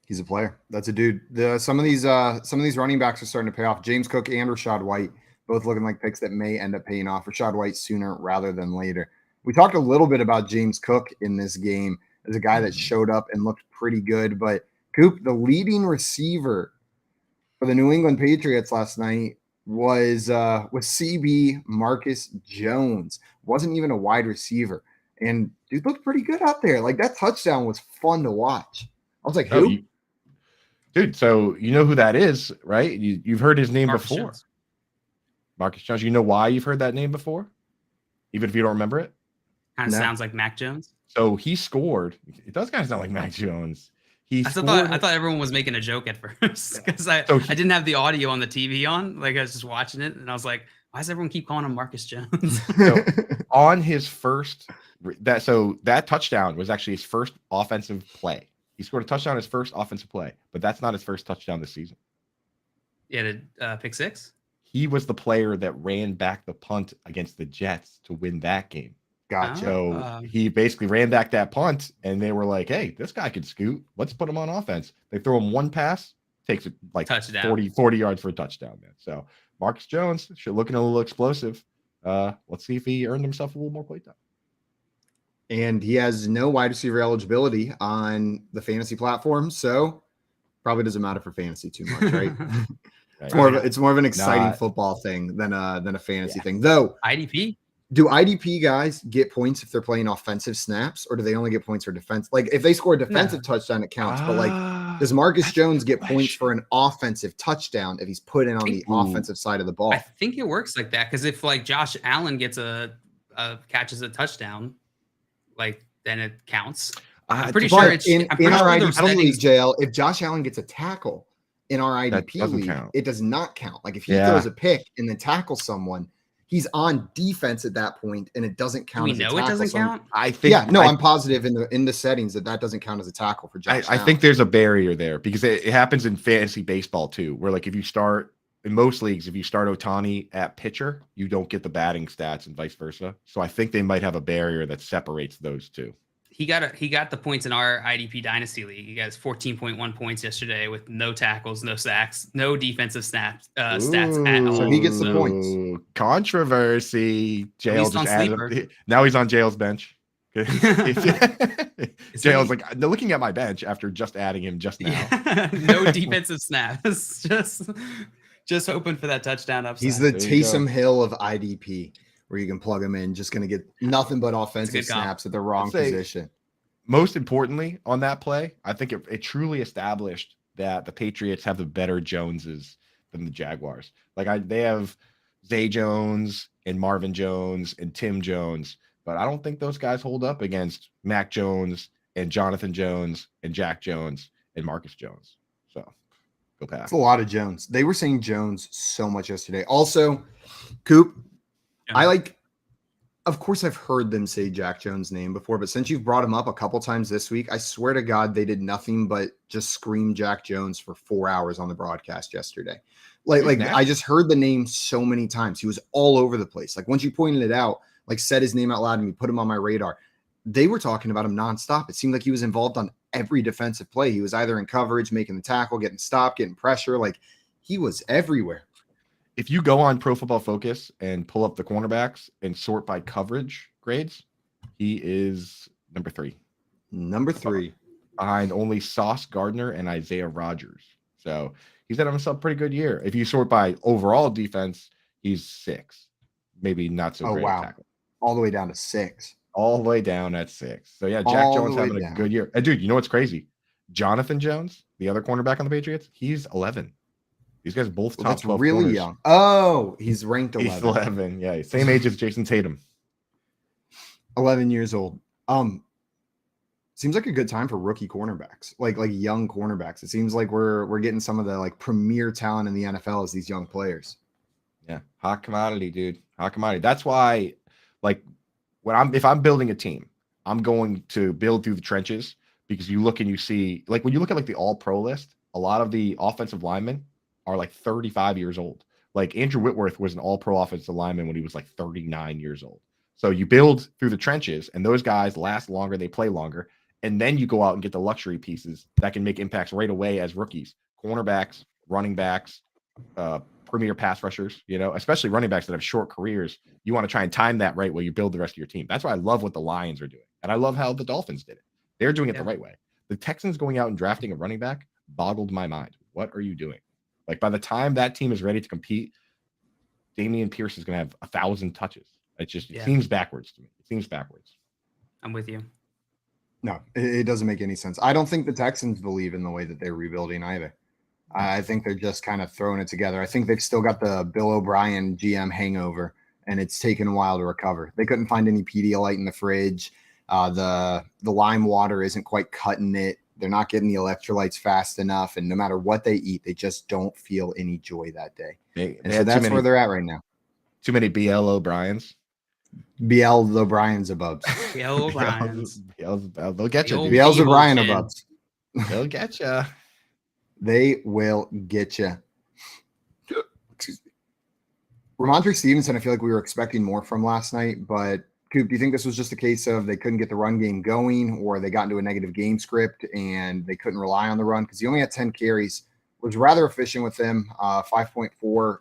He's a player. That's a dude. Some of these running backs are starting to pay off. James Cook and Rachaad White both looking like picks that may end up paying off. Rachaad White sooner rather than later. We talked a little bit about James Cook in this game as a guy that showed up and looked pretty good. But Coop, the leading receiver for the New England Patriots last night was CB Marcus Jones. Wasn't even a wide receiver. And dude looked pretty good out there. Like, that touchdown was fun to watch. I was like, who? Dude, so you know who that is, right? You've heard his name before. Jones. Marcus Jones. You know why you've heard that name before? Even if you don't remember it? Kind of sounds like Mac Jones. So he scored. It does kind of sound like Mac Jones. I thought everyone was making a joke at first because I didn't have the audio on the TV on. Like, I was just watching it and I was like, why does everyone keep calling him Marcus Jones? So on his first that touchdown was actually his first offensive play. He scored a touchdown his first offensive play, but that's not his first touchdown this season. Yeah, pick six. He was the player that ran back the punt against the Jets to win that game. Gotcha. So he basically ran back that punt, and they were like, hey, this guy can scoot. Let's put him on offense. They throw him one pass, takes it like touchdown. 40 yards for a touchdown, man. So Marcus Jones looking a little explosive. Let's see if he earned himself a little more play time. And he has no wide receiver eligibility on the fantasy platform, so probably doesn't matter for fantasy too much, right? It's more of an exciting football thing than a fantasy thing. Though IDP. Do IDP guys get points if they're playing offensive snaps, or do they only get points for defense? Like, if they score a defensive touchdown, it counts. But like, does Marcus Jones get points for an offensive touchdown if he's put in on the offensive side of the ball? I think it works like that, because if like Josh Allen gets catches a touchdown, like, then it counts. I'm pretty sure it's in our IDP league, JL. If Josh Allen gets a tackle in our IDP league, it does not count. Like, if he throws a pick and then tackles someone, he's on defense at that point, and it doesn't count. Do we know it doesn't count? I think. Yeah, no, I'm positive in the settings that doesn't count as a tackle for Josh I think there's a barrier there, because it happens in fantasy baseball too, where like if you start in most leagues, if you start Ohtani at pitcher, you don't get the batting stats and vice versa. So I think they might have a barrier that separates those two. He got the points in our IDP Dynasty League. He got 14.1 points yesterday with no tackles, no sacks, no defensive stats at all. So he gets the points. Controversy. Jail just added. Now he's on Jail's bench. Jail's like, looking at my bench after just adding him just now. Yeah, no defensive snaps. Just hoping for that touchdown upside. He's the Taysom Hill of IDP, where you can plug him in, just going to get nothing but offensive snaps at the wrong position. Most importantly on that play, I think it truly established that the Patriots have the better Joneses than the Jaguars. Like they have Zay Jones and Marvin Jones and Tim Jones, but I don't think those guys hold up against Mac Jones and Jonathan Jones and Jack Jones and Marcus Jones. So go pass. It's a lot of Jones. They were saying Jones so much yesterday. Also, Coop, of course I've heard them say Jack Jones' name before, but since you've brought him up a couple times this week, I swear to God, they did nothing but just scream Jack Jones for 4 hours on the broadcast yesterday. Like I just heard the name so many times. He was all over the place. Like, once you pointed it out, like said his name out loud and we put him on my radar, they were talking about him nonstop. It seemed like he was involved on every defensive play. He was either in coverage, making the tackle, getting stopped, getting pressure. Like, he was everywhere. If you go on Pro Football Focus and pull up the cornerbacks and sort by coverage grades, he is number 3. Number 3. Behind only Sauce Gardner and Isaiah Rodgers. So he's had himself a pretty good year. If you sort by overall defense, he's 6. Maybe not so great. Wow. All the way down to 6. All the way down at 6. So yeah, Jack Jones having a good year. And dude, you know what's crazy? Jonathan Jones, the other cornerback on the Patriots, he's 11. These guys both top 12 really corners. young. Oh, he's ranked 11. He's 11. Yeah, same age as Jason Tatum. 11 years old. seems like a good time for rookie cornerbacks, like young cornerbacks. It seems like we're getting some of the like premier talent in the NFL as these young players. Yeah, hot commodity, dude. Hot commodity. That's why, like, if I'm building a team, I'm going to build through the trenches, because you look and you see, like, when you look at like the All-Pro list, a lot of the offensive linemen are like 35 years old. Like Andrew Whitworth was an All-Pro offensive lineman when he was like 39 years old. So you build through the trenches, and those guys last longer, they play longer. And then you go out and get the luxury pieces that can make impacts right away as rookies, cornerbacks, running backs, premier pass rushers, especially running backs that have short careers. You want to try and time that right while you build the rest of your team. That's why I love what the Lions are doing. And I love how the Dolphins did it. They're doing it the right way. The Texans going out and drafting a running back boggled my mind. What are you doing? Like, by the time that team is ready to compete, Dameon Pierce is going to have 1,000 touches. It seems backwards to me. It seems backwards. I'm with you. No, it doesn't make any sense. I don't think the Texans believe in the way that they're rebuilding either. I think they're just kind of throwing it together. I think they've still got the Bill O'Brien GM hangover, and it's taken a while to recover. They couldn't find any Pedialyte in the fridge. The lime water isn't quite cutting it. They're not getting the electrolytes fast enough, and no matter what they eat, they just don't feel any joy that day. So that's where they're at right now. Too many BL O'Briens. BL O'Brien's abubs. BL O'Brien's. They'll get you. BL's O'Brien abubs. They'll get you. They will get you. Excuse me. Rhamondre Stevenson, I feel like we were expecting more from last night, but Coop, do you think this was just a case of they couldn't get the run game going, or they got into a negative game script and they couldn't rely on the run? Because he only had 10 carries, was rather efficient with them, 5.4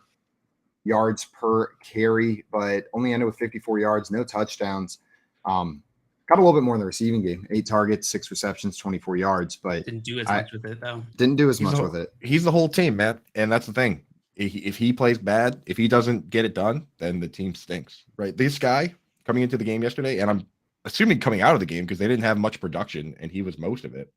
yards per carry, but only ended with 54 yards, no touchdowns. Got a little bit more in the receiving game, 8 targets, 6 receptions, 24 yards, but didn't do as much with it though. Didn't do as much with it. He's the whole team, man. And that's the thing. If he plays bad, if he doesn't get it done, then the team stinks, right? This guy coming into the game yesterday, and I'm assuming coming out of the game because they didn't have much production and he was most of it,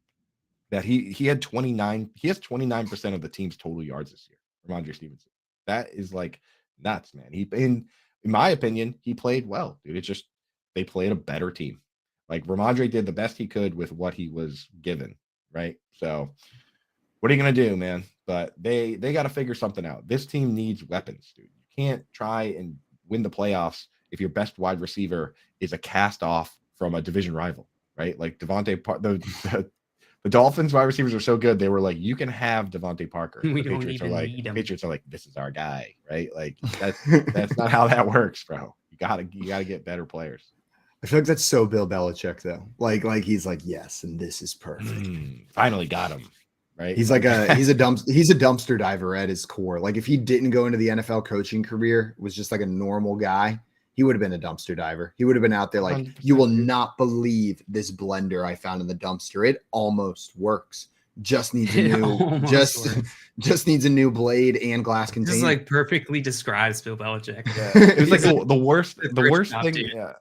that he has 29% of the team's total yards this year, Rhamondre Stevenson. That is like nuts, man. In my opinion, he played well, dude. It's just they played a better team. Like, Rhamondre did the best he could with what he was given, right? So what are you going to do, man? But they got to figure something out. This team needs weapons, dude. You can't try and win the playoffs if your best wide receiver is a cast off from a division rival, right? Like the Dolphins wide receivers are so good. They were like, you can have Devontae Parker. We don't even need him. Patriots are like, this is our guy, right? Like that's not how that works, bro. You gotta get better players. I feel like that's so Bill Belichick though. Like he's like, yes, and this is perfect. Finally got him. Right. He's like he's a dumpster diver at his core. Like, if he didn't go into the NFL coaching career, was just like a normal guy, he would have been a dumpster diver. He would have been out there like, 100%. You will not believe this blender I found in the dumpster. It almost works. Just needs a new just needs a new blade and glass container. This like perfectly describes Bill Belichick. Yeah. It was like the worst thing. Yeah.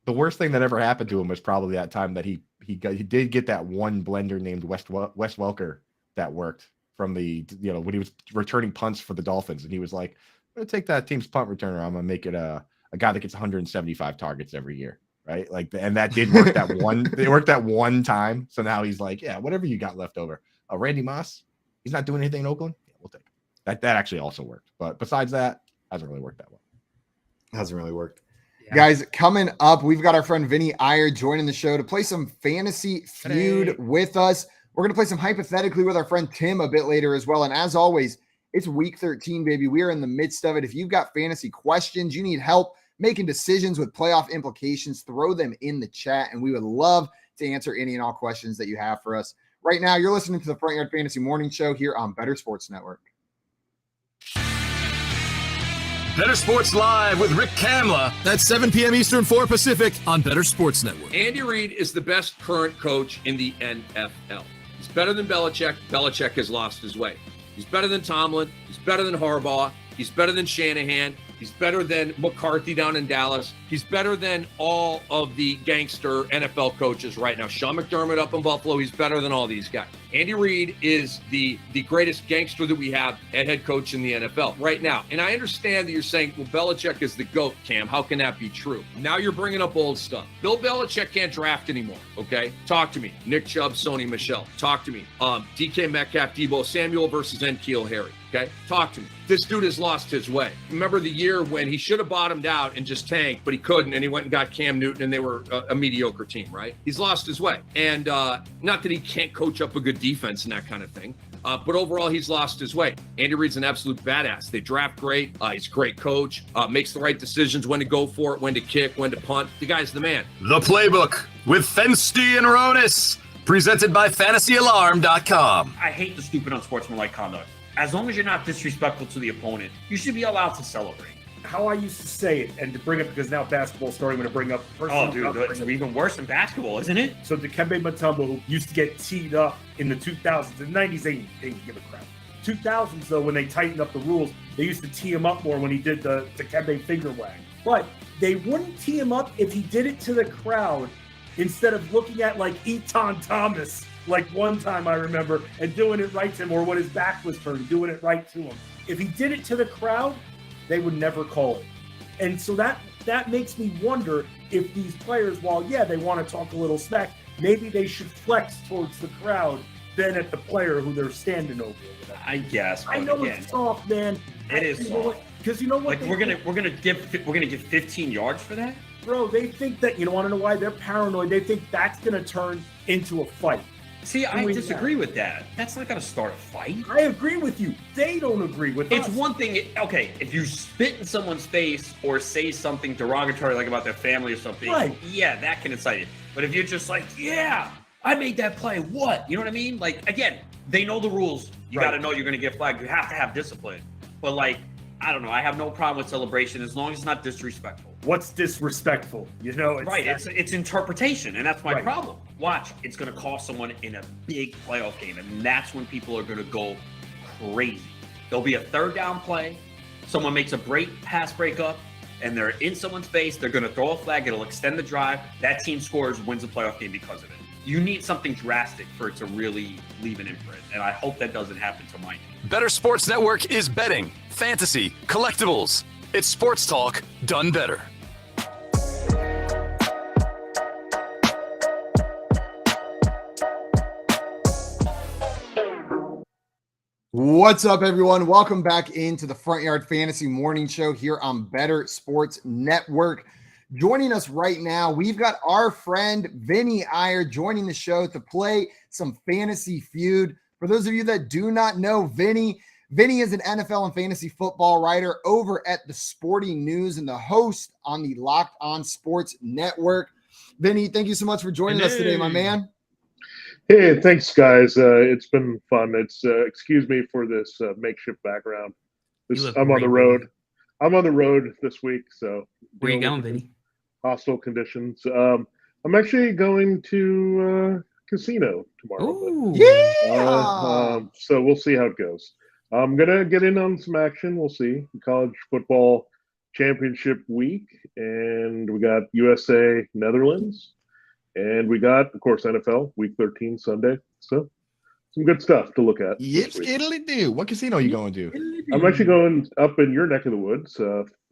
The worst thing that ever happened to him was probably that time that he did get that one blender named Wes Welker that worked from the, when he was returning punts for the Dolphins, and he was like, I'm gonna take that team's punt returner, I'm gonna make it a guy that gets 175 targets every year, right? Like, and that did work that one. It worked that one time. So now he's like, yeah, whatever you got left over. Randy Moss, he's not doing anything in Oakland. Yeah, we'll take it. That actually also worked, but besides that, hasn't really worked that well. Hasn't really worked. Yeah. Guys, coming up, we've got our friend Vinny Iyer joining the show to play some fantasy feud with us. We're going to play some hypothetically with our friend Tim a bit later as well. And as always, it's week 13, baby. We are in the midst of it. If you've got fantasy questions, you need help making decisions with playoff implications, throw them in the chat, and we would love to answer any and all questions that you have for us. Right now, you're listening to the Front Yard Fantasy Morning Show here on Better Sports Network. Better Sports Live with Rick Kamla. That's 7 p.m. Eastern, 4 Pacific on Better Sports Network. Andy Reid is the best current coach in the NFL. He's better than Belichick. Belichick has lost his way. He's better than Tomlin. He's better than Harbaugh. He's better than Shanahan. He's better than McCarthy down in Dallas. He's better than all of the gangster NFL coaches right now. Sean McDermott up in Buffalo. He's better than all these guys. Andy Reid is the greatest gangster that we have at head coach in the NFL right now. And I understand that you're saying, well, Belichick is the GOAT, Cam. How can that be true? Now you're bringing up old stuff. Bill Belichick can't draft anymore, okay? Talk to me. Nick Chubb, Sony Michel. Talk to me. DK Metcalf, Debo Samuel versus N'Keal Harry, okay? Talk to me. This dude has lost his way. Remember the year when he should have bottomed out and just tanked, but he couldn't, and he went and got Cam Newton, and they were a mediocre team, right? He's lost his way. And not that he can't coach up a good defense and that kind of thing, but overall, he's lost his way. Andy Reid's an absolute badass. They draft great. He's a great coach, makes the right decisions, when to go for it, when to kick, when to punt. The guy's the man. The Playbook with Fensty and Ronis, presented by FantasyAlarm.com. I hate the stupid unsportsmanlike conduct. As long as you're not disrespectful to the opponent, you should be allowed to celebrate. How I used to say it, and to bring up, because now basketball's starting to bring up. Oh, dude, it's even worse than basketball, isn't it? So Dikembe Mutombo, who used to get teed up in the 2000s, the 90s, they didn't give a crap. 2000s, though, when they tightened up the rules, they used to tee him up more when he did the Dikembe finger wag. But they wouldn't tee him up if he did it to the crowd instead of looking at like Eton Thomas, like one time I remember, and doing it right to him, or when his back was turned, doing it right to him. If he did it to the crowd, they would never call it. And so that makes me wonder if these players, while, yeah, they want to talk a little smack, maybe they should flex towards the crowd than at the player who they're standing over. I guess. I know again, it's soft, man. It is soft. Because you know what? Like we're gonna give 15 yards for that, bro. They think that, you know, want to know why they're paranoid? They think that's gonna turn into a fight. See, I disagree with that. That's not going to start a fight. I agree with you. They don't agree with us. It's one thing, okay, if you spit in someone's face or say something derogatory, like about their family or something, right, yeah, that can incite it. But if you're just like, yeah, I made that play, what? You know what I mean? Like, again, they know the rules. You got to know you're going to get flagged. You have to have discipline. But, like, I don't know. I have no problem with celebration as long as it's not disrespectful. What's disrespectful? You know, it's interpretation, and that's my problem. Watch, it's going to cost someone in a big playoff game, and that's when people are going to go crazy. There'll be a third down play. Someone makes a pass breakup, and they're in someone's face. They're going to throw a flag. It'll extend the drive. That team scores, wins the playoff game because of it. You need something drastic for it to really leave an imprint, and I hope that doesn't happen to my team. Better Sports Network is betting, fantasy, collectibles. It's sports talk done better. What's up, everyone? Welcome back into the Front Yard Fantasy Morning Show here on Better Sports Network. Joining us right now, we've got our friend Vinny Iyer joining the show to play some fantasy feud. For those of you that do not know Vinny is an NFL and fantasy football writer over at the Sporting News and the host on the Locked On Sports Network. Vinny, thank you so much for joining us today, my man. Hey, thanks, guys. It's been fun. It's excuse me for this makeshift background. I'm on the road. I'm on the road this week, so where you going, Vinny? Hostile conditions. I'm actually going to casino tomorrow. Ooh, yeah. So we'll see how it goes. I'm gonna get in on some action. We'll see. College football championship week, and we got USA Netherlands. And we got, of course, NFL Week 13 Sunday. So some good stuff to look at. Yes, Italy do. What casino are you going to? I'm actually going up in your neck of the woods,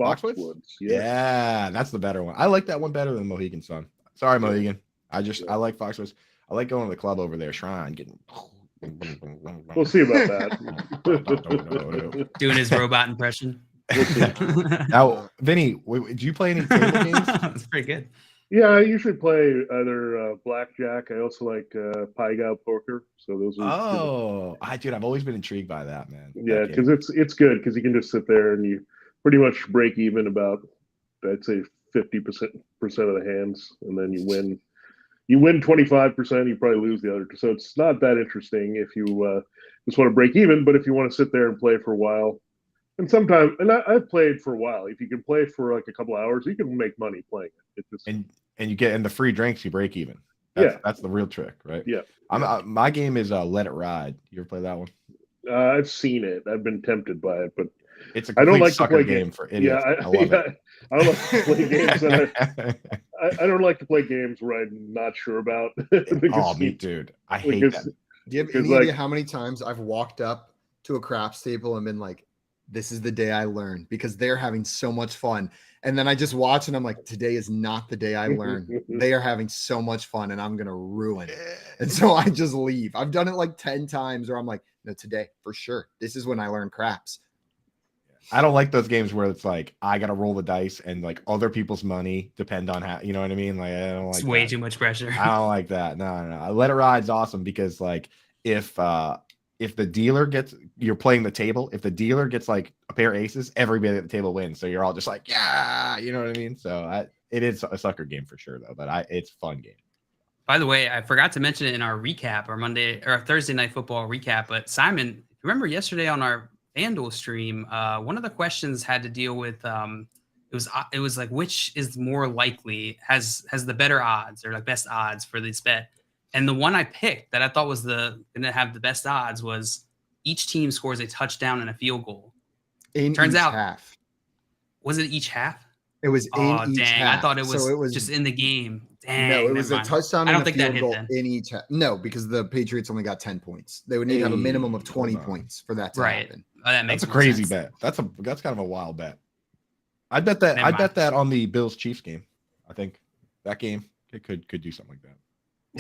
Foxwoods. Yeah, that's the better one. I like that one better than Mohegan Sun. Sorry, Mohegan. I like Foxwoods. I like going to the club over there, Shrine, getting. We'll see about that. Doing his robot impression. Now, Vinny, did you play any table games? That's pretty good. Yeah, I usually play either blackjack. I also like Payout poker. So those are. Dude, I've always been intrigued by that, man. Yeah, because it's good because you can just sit there and you pretty much break even about, I'd say 50% of the hands, and then you win. You win 25%, you probably lose the other. So it's not that interesting if you just want to break even. But if you want to sit there and play for a while, and sometimes, and I've played for a while. If you can play for like a couple hours, you can make money playing it. And you get in the free drinks, you break even. That's the real trick, right? Yeah. My game is Let It Ride. You ever play that one? I've seen it. I've been tempted by it, but it's a I don't like to play game for idiots. I love it. I don't like to play games. I don't like to play games where I'm not sure about. Me, dude. I hate that. Do you have any idea how many times I've walked up to a craps table and been like, this is the day I learn, because they're having so much fun. And then I just watch and I'm like, today is not the day I learn. They are having so much fun and I'm going to ruin it. And so I just leave. I've done it like 10 times where I'm like, no, today for sure. This is when I learn craps. I don't like those games where it's like, I got to roll the dice and like other people's money depend on how, you know what I mean? Like, I don't like it's way too much pressure. I don't like that. No. Let it ride's awesome because like, if the dealer gets, you're playing the table, if the dealer gets like a pair of aces, everybody at the table wins. So you're all just like, yeah, you know what I mean? So it is a sucker game for sure though, but it's a fun game. By the way, I forgot to mention it in our recap, our Monday or Thursday night football recap, but Simon, remember yesterday on our FanDuel stream, one of the questions had to deal with, it was like, which is more likely, has the better odds or like best odds for this bet. And the one I picked that I thought was going to have the best odds was each team scores a touchdown and a field goal. Turns out, half. Was it each half? It was in each half. I thought it was just in the game. Dang, no, it was a touchdown and a field goal then. in each half. No, because the Patriots only got 10 points. They would need to have a minimum of 20 points for that to happen. Oh, that makes That's a crazy sense. bet. That's kind of a wild bet. I bet that on the Bills Chiefs game. I think that game it could do something like that.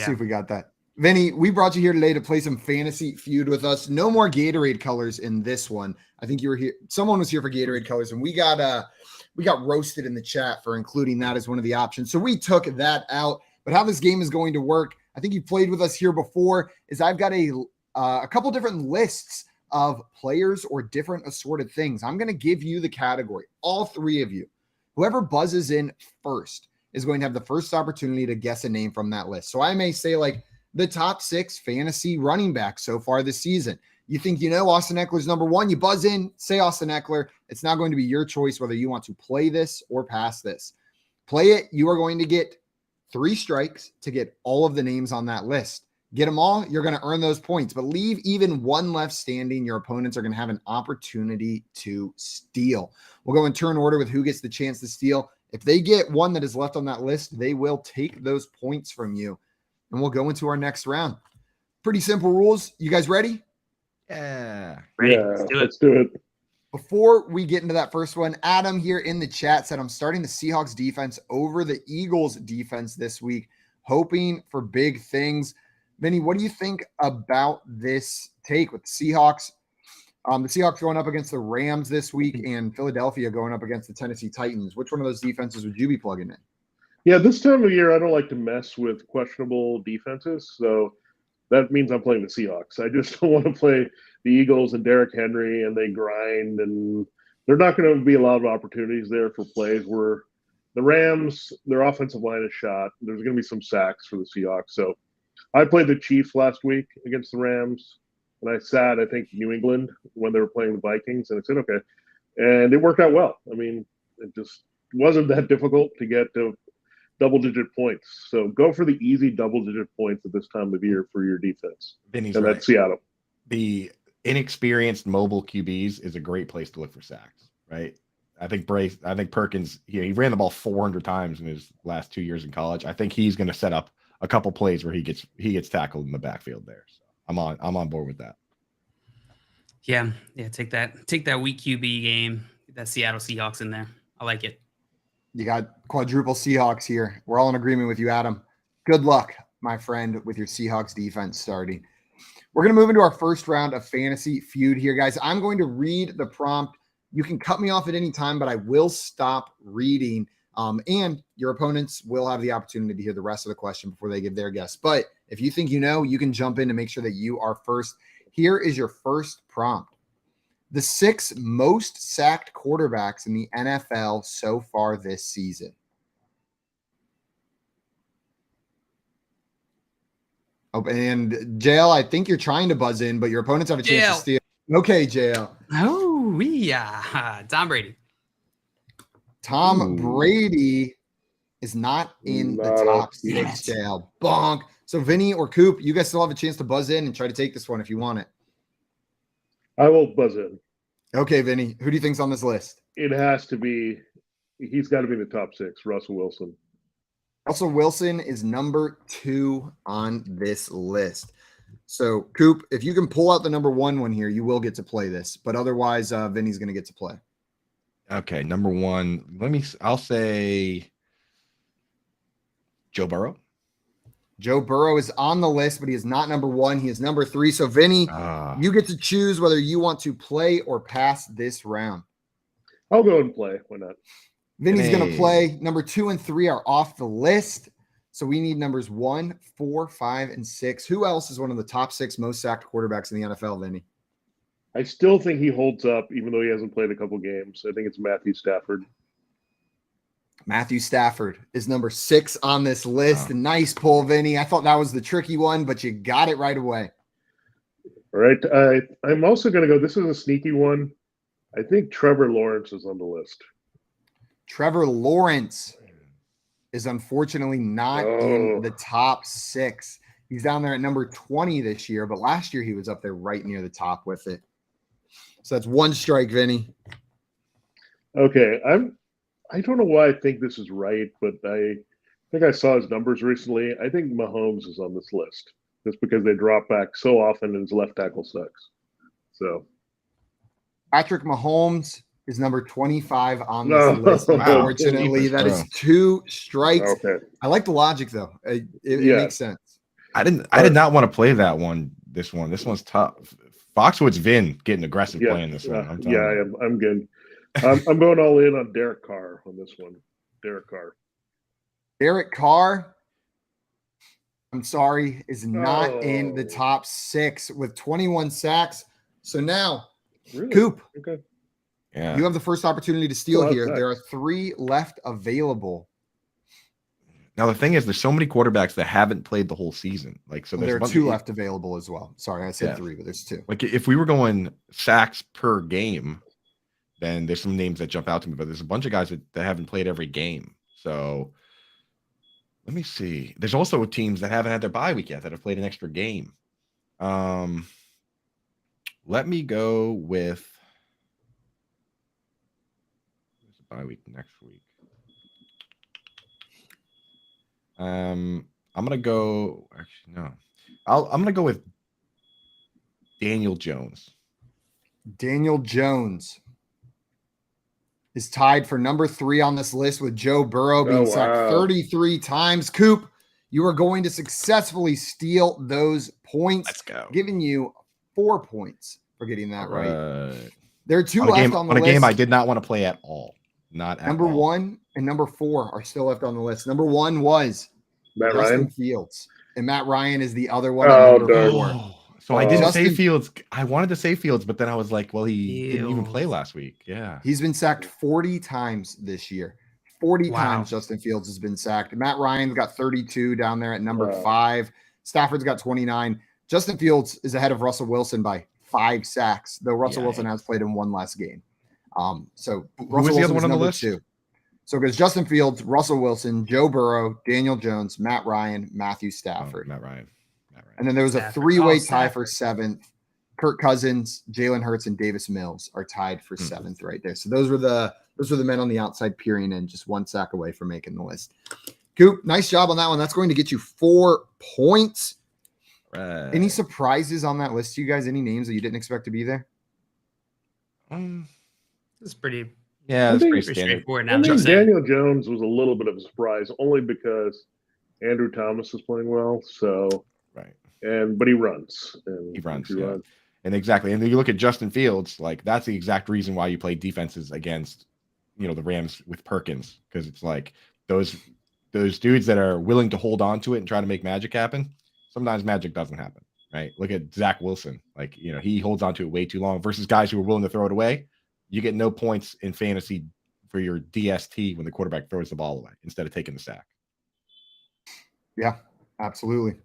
See if we got that. Vinny, we brought you here today to play some fantasy feud with us. No more Gatorade colors in this one. I think you were here. Someone was here for Gatorade colors, and we got roasted in the chat for including that as one of the options. So we took that out. But how this game is going to work, I think you played with us here before, is I've got a couple different lists of players or different assorted things. I'm going to give you the category, all three of you. Whoever buzzes in first is going to have the first opportunity to guess a name from that list. So I may say like the top 6 fantasy running backs so far this season. You think you know Austin Eckler's number 1, you buzz in, say Austin Eckler. It's now going to be your choice whether you want to play this or pass this. Play it, you are going to get 3 strikes to get all of the names on that list. Get them all, you're going to earn those points, but leave even one left standing. Your opponents are going to have an opportunity to steal. We'll go in turn order with who gets the chance to steal. If they get one that is left on that list, they will take those points from you. And we'll go into our next round. Pretty simple rules. You guys ready? Yeah. Ready. Yeah, let's do it. Before we get into that first one, Adam here in the chat said, I'm starting the Seahawks defense over the Eagles defense this week, hoping for big things. Vinny, what do you think about this take with the Seahawks? The Seahawks going up against the Rams this week and Philadelphia going up against the Tennessee Titans. Which one of those defenses would you be plugging in? Yeah, this time of year, I don't like to mess with questionable defenses. So that means I'm playing the Seahawks. I just don't want to play the Eagles and Derrick Henry and they grind. And they're not going to be a lot of opportunities there for plays where the Rams, their offensive line is shot. There's going to be some sacks for the Seahawks. So I played the Chiefs last week against the Rams. And I sat, I think, New England when they were playing the Vikings. And I said, okay. And it worked out well. I mean, it just wasn't that difficult to get to double-digit points. So go for the easy double-digit points at this time of year for your defense. Vinny's and right. that's Seattle. The inexperienced mobile QBs is a great place to look for sacks, right? I think Perkins, he ran the ball 400 times in his last 2 years in college. I think he's going to set up a couple plays where he gets tackled in the backfield there. So I'm on board with that. Yeah. Take that weak QB game, get that Seattle Seahawks in there. I like it. You got quadruple Seahawks here. We're all in agreement with you, Adam. Good luck, my friend, with your Seahawks defense starting. We're going to move into our first round of fantasy feud here, guys. I'm going to read the prompt. You can cut me off at any time, but I will stop reading. And your opponents will have the opportunity to hear the rest of the question before they give their guess. But if you think you know, you can jump in to make sure that you are first. Here is your first prompt. The 6 most sacked quarterbacks in the NFL so far this season. Oh, and JL, I think you're trying to buzz in, but your opponents have a chance to steal. Okay, JL. Oh, yeah. Tom Brady. Tom Brady is not in the top 6, JL. Bonk. So Vinny or Coop, you guys still have a chance to buzz in and try to take this one if you want it. I will buzz in. Okay, Vinny. Who do you think's on this list? It has to be, he's got to be in the top 6, Russell Wilson. Russell Wilson is number 2 on this list. So, Coop, if you can pull out the number 1 one here, you will get to play this. But otherwise, Vinny's going to get to play. Okay, number 1. I'll say Joe Burrow. Joe Burrow is on the list, but he is not number 1. He is number 3. So, Vinny, you get to choose whether you want to play or pass this round. I'll go and play. Why not? Vinny's going to play. Number 2 and 3 are off the list. So we need numbers 1, 4, 5, and 6. Who else is one of the top 6 most sacked quarterbacks in the NFL, Vinny? I still think he holds up, even though he hasn't played a couple games. I think it's Matthew Stafford. Matthew Stafford is number 6 on this list. Wow. Nice pull, Vinny. I thought that was the tricky one, but you got it right away. All right. I'm also going to go. This is a sneaky one. I think Trevor Lawrence is on the list. Trevor Lawrence is unfortunately not in the top 6. He's down there at number 20 this year, but last year he was up there right near the top with it. So that's 1 strike, Vinny. Okay. I don't know why I think this is right, but I think I saw his numbers recently. I think Mahomes is on this list just because they drop back so often and his left tackle sucks. So Patrick Mahomes is number 25 on this list. Unfortunately, Wow. that is 2 strikes. Okay. I like the logic though. It makes sense. I did not want to play that one. This one's tough. Foxwoods Vin getting aggressive playing this one. I'm good. I'm going all in on Derek Carr on this one. Derek Carr, I'm sorry, is not in the top 6 with 21 sacks. So now, really? Coop, Okay. Yeah. you have the first opportunity to steal Oh, here. okay. There are 3 left available. Now the thing is, there's so many quarterbacks that haven't played the whole season. Like, so There are there's 2 left available as well. Sorry, I said Yeah. 3, but there's 2. Like, if we were going sacks per game, then there's some names that jump out to me. But there's a bunch of guys that haven't played every game. So let me see. There's also teams that haven't had their bye week yet that have played an extra game. Let me go with bye week next week. I'm gonna go. Actually, no. I'm gonna go with Daniel Jones. Daniel Jones is tied for number 3 on this list with Joe Burrow being sacked 33 times. Coop, you are going to successfully steal those points. Let's go. Giving you 4 points for getting that right. There are 2 on left on the on a list. game I did not want to play at all. Not at Number all. 1 and number 4 are still left on the list. Number 1 was Matt Justin Ryan. Fields, and Matt Ryan is the other one at number darn. 4. So I didn't say Justin- Fields. I wanted to say Fields, but then I was like, well, he didn't even Fields. play last week. Yeah. He's been sacked 40 times this year. 40 Wow. times Justin Fields has been sacked. Matt Ryan's got 32 down there at number Wow. 5. Stafford's got 29. Justin Fields is ahead of Russell Wilson by 5 sacks, though Russell Yeah. Wilson has played in 1 less game. So Who Russell was the other Wilson one is on the number list? 2. So it goes Justin Fields, Russell Wilson, Joe Burrow, Daniel Jones, Matt Ryan, Matthew Stafford. Matt Ryan. And then there was a Stafford. 3-way Oh, tie for Stafford. 7th. Kurt Cousins, Jalen Hurts, and Davis Mills are tied for 7th right there. So those were the men on the outside peering in, just 1 sack away from making the list. Coop, nice job on that one. That's going to get you 4 points. Right. Any surprises on that list? You guys, any names that you didn't expect to be there? It's pretty Yeah, that's think- pretty pretty standard. straightforward. I Now, think just Daniel Jones was a little bit of a surprise, only because Andrew Thomas is playing well. So Right. but he runs. And He runs, if you yeah. run- And exactly. And then you look at Justin Fields, like that's the exact reason why you play defenses against, the Rams with Perkins, because it's like those dudes that are willing to hold on to it and try to make magic happen. Sometimes magic doesn't happen, right? Look at Zach Wilson. Like, he holds on to it way too long versus guys who are willing to throw it away. You get no points in fantasy for your DST when the quarterback throws the ball away instead of taking the sack. Yeah, absolutely.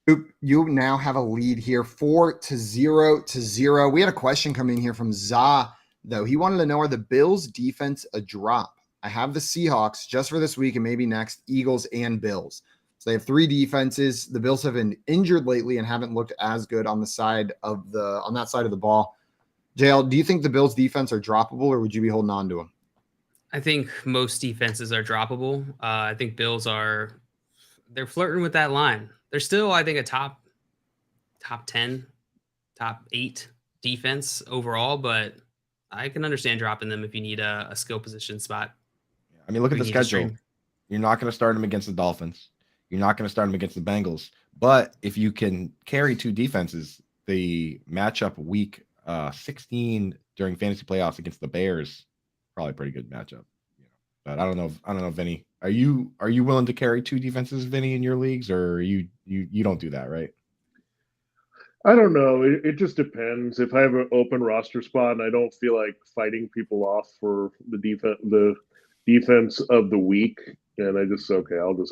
Coop, you now have a lead here, 4-0. We had a question coming in here from Za, though. He wanted to know, are the Bills defense a drop? I have the Seahawks just for this week and maybe next, Eagles and Bills. So they have 3 defenses. The Bills have been injured lately and haven't looked as good on that side of the ball. JL, do you think the Bills defense are droppable, or would you be holding on to them? I think most defenses are droppable. I think Bills they're flirting with that line. They're still, I think, a top top 10, top 8 defense overall, but I can understand dropping them if you need a skill position spot. I mean, look at the You need to schedule. stream. You're not going to start him against the Dolphins. You're not going to start him against the Bengals. But if you can carry 2 defenses, the matchup week 16 during fantasy playoffs against the Bears, probably a pretty good matchup. But I don't know, Vinny. Are you willing to carry 2 defenses, Vinny, in your leagues, or you don't do that, right? I don't know. It just depends. If I have an open roster spot and I don't feel like fighting people off for the defense of the week, and I'll just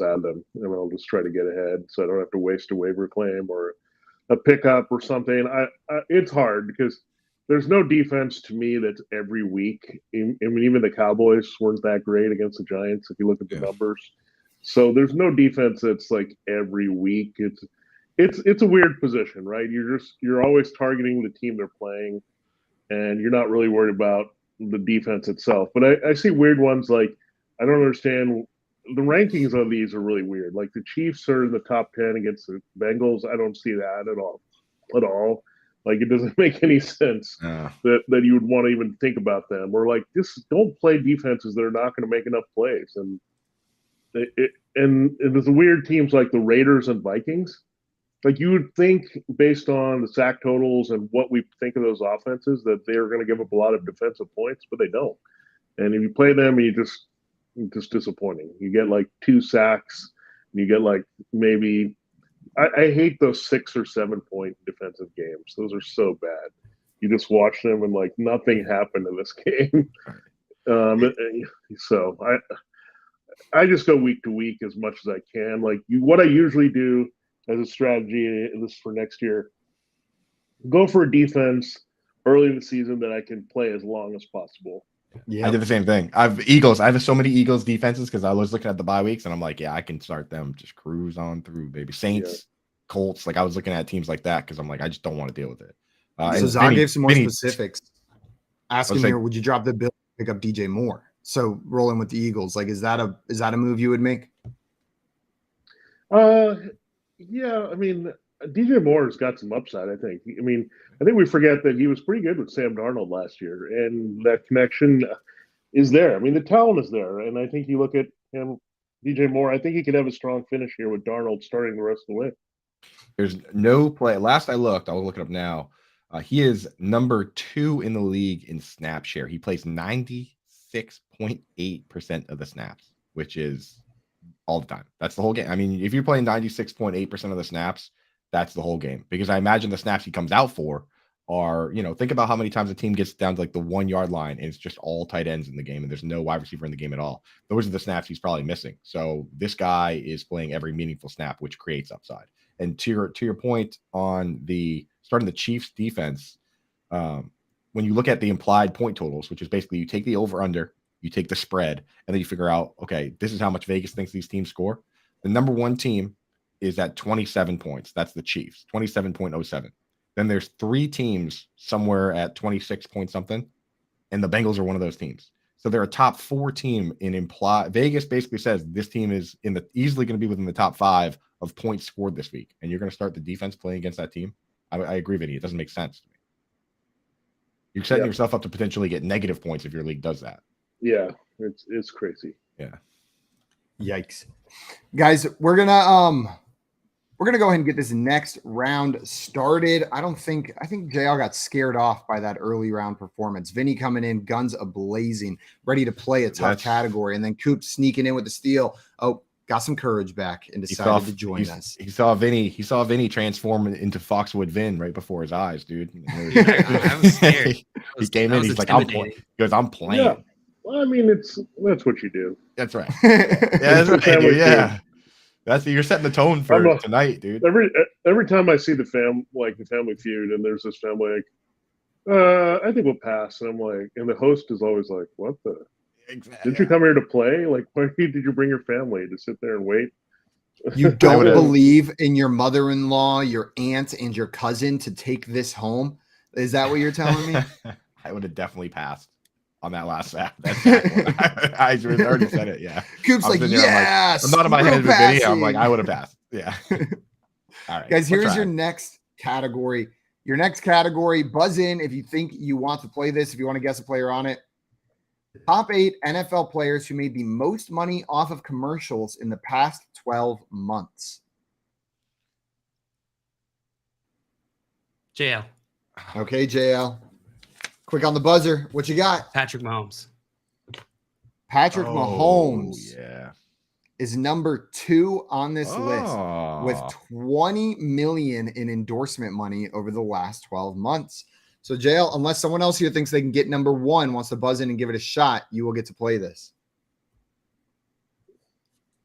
add them, and I'll just try to get ahead, so I don't have to waste a waiver claim or a pickup or something. It's hard because there's no defense to me that's every week. I mean, even the Cowboys weren't that great against the Giants if you look at the numbers. So there's no defense that's like every week. It's a weird position, right? You're always targeting the team they're playing, and you're not really worried about the defense itself. But I see weird ones like I don't understand. The rankings on these are really weird. Like the Chiefs are in the top 10 against the Bengals. I don't see that at all. Like it doesn't make any sense that you would want to even think about them. Or like just don't play defenses that are not going to make enough plays. And there's weird teams like the Raiders and Vikings. Like you would think based on the sack totals and what we think of those offenses that they're going to give up a lot of defensive points, but they don't. And if you play them, just disappointing. You get like 2 sacks, and you get like maybe I hate those 6 or 7 point defensive games. Those are so bad. You just watch them and like nothing happened in this game. So I just go week to week as much as I can. Like what I usually do as a strategy, this for next year, go for a defense early in the season that I can play as long as possible. Yeah, I did the same thing. I have so many Eagles defenses because I was looking at the bye weeks and I'm like, yeah, I can start them, just cruise on through, baby. Saints, Colts. Like I was looking at teams like that because I'm like, I just don't want to deal with it. So Zach gave some more specifics. Asking here, would you drop the bill to pick up DJ Moore? So rolling with the Eagles, like is that a move you would make? Yeah, I mean, DJ Moore's got some upside, I think. I mean, I think we forget that he was pretty good with Sam Darnold last year, and that connection is there. I mean, the talent is there, and I think you look at him, DJ Moore, I think he could have a strong finish here with Darnold starting the rest of the way. There's no play. Last I looked, I'll look it up now. He is number 2 in the league in snap share. He plays 96.8% of the snaps, which is all the time. That's the whole game. I mean, if you're playing 96.8% of the snaps, that's the whole game. Because I imagine the snaps he comes out for are, think about how many times a team gets down to like the 1 yard line and it's just all tight ends in the game and there's no wide receiver in the game at all. Those are the snaps he's probably missing. So this guy is playing every meaningful snap, which creates upside. And to your point on starting the Chiefs defense, when you look at the implied point totals, which is basically you take the over under, you take the spread, and then you figure out, okay, this is how much Vegas thinks these teams score. The number 1 team is at 27 points. That's the Chiefs, 27.07. Then there's 3 teams somewhere at 26 point something, and the Bengals are one of those teams. So they're a top 4 team in implied. Vegas basically says this team is easily going to be within the top 5 of points scored this week, and you're going to start the defense playing against that team. I agree, Vinny. It doesn't make sense to me. You're setting yourself up to potentially get negative points if your league does that. Yeah, it's crazy. Yeah. Yikes. Guys, we're gonna go ahead and get this next round started. I think JL got scared off by that early round performance. Vinny coming in, guns a-blazing, ready to play a tough category, and then Coop sneaking in with the steal. Oh, got some courage back and decided to join us. He saw Vinny transform into Foxwood Vin right before his eyes, dude. I was scared. He came in, he's like, I'm playing. He goes, I'm playing. Yeah. Well, I mean, that's what you do. That's right. Yeah, that's right, dude. Yeah. You're setting the tone for tonight, dude. Every time I see the Family Feud, and there's this family like, I think we'll pass, and I'm like, and the host is always like, what the? Exactly. Did you come here to play? Like, why did you bring your family to sit there and wait? You don't believe in your mother-in-law, your aunt, and your cousin to take this home? Is that what you're telling me? I would have definitely passed on that last snap. I already said it. Yeah. Coop's like, yes. I'm not in my head with video. I'm like, I would have passed. Yeah. All right, guys. Here's your next category. Your next category, buzz in if you think you want to play this, if you want to guess a player on it. The top 8 NFL players who made the most money off of commercials in the past 12 months. JL. Okay, JL. Quick on the buzzer. What you got? Patrick Mahomes. Patrick Mahomes Yeah. is number 2 on this list with Oh. 20 million in endorsement money over the last 12 months. So, JL, unless someone else here thinks they can get number 1, wants to buzz in and give it a shot, you will get to play this.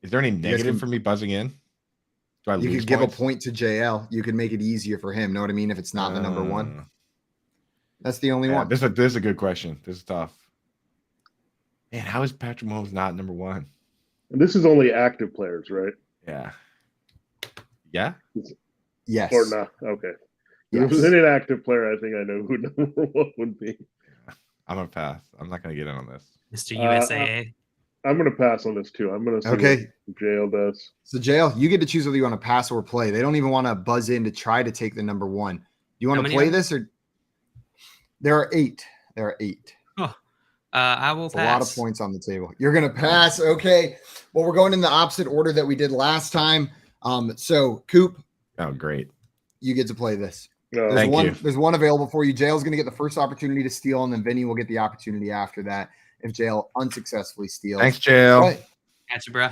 Is there any guys negative can- for me buzzing in? Do I You lose could give a points? point to JL. You could make it easier for him. Know what I mean? If it's not the number 1, that's the only Yeah, one. this is a good question. This is tough. Man, how is Patrick Mahomes not number 1? And this is only active players, right? Yeah. Yeah? Yes. Or not? Okay. If Yes. it was an inactive player, I think I know who number 1 would be. I'm gonna pass. I'm not gonna get in on this. Mr. USAA. I'm going to pass on this too. I'm going to see Okay. what JL does. So, JL, you get to choose whether you want to pass or play. They don't even want to buzz in to try to take the number 1. Do you want How to many play are this or? There are 8. There are 8. I will It's pass. a lot of points on the table. You're going to pass. Okay. Well, we're going in the opposite order that we did last time. So, Coop, Oh, great. you get to play this. Thank you. There's one available for you. JL's going to get the first opportunity to steal, and then Vinny will get the opportunity after that if JL unsuccessfully steals. Thanks, JL. But Gotcha, bro.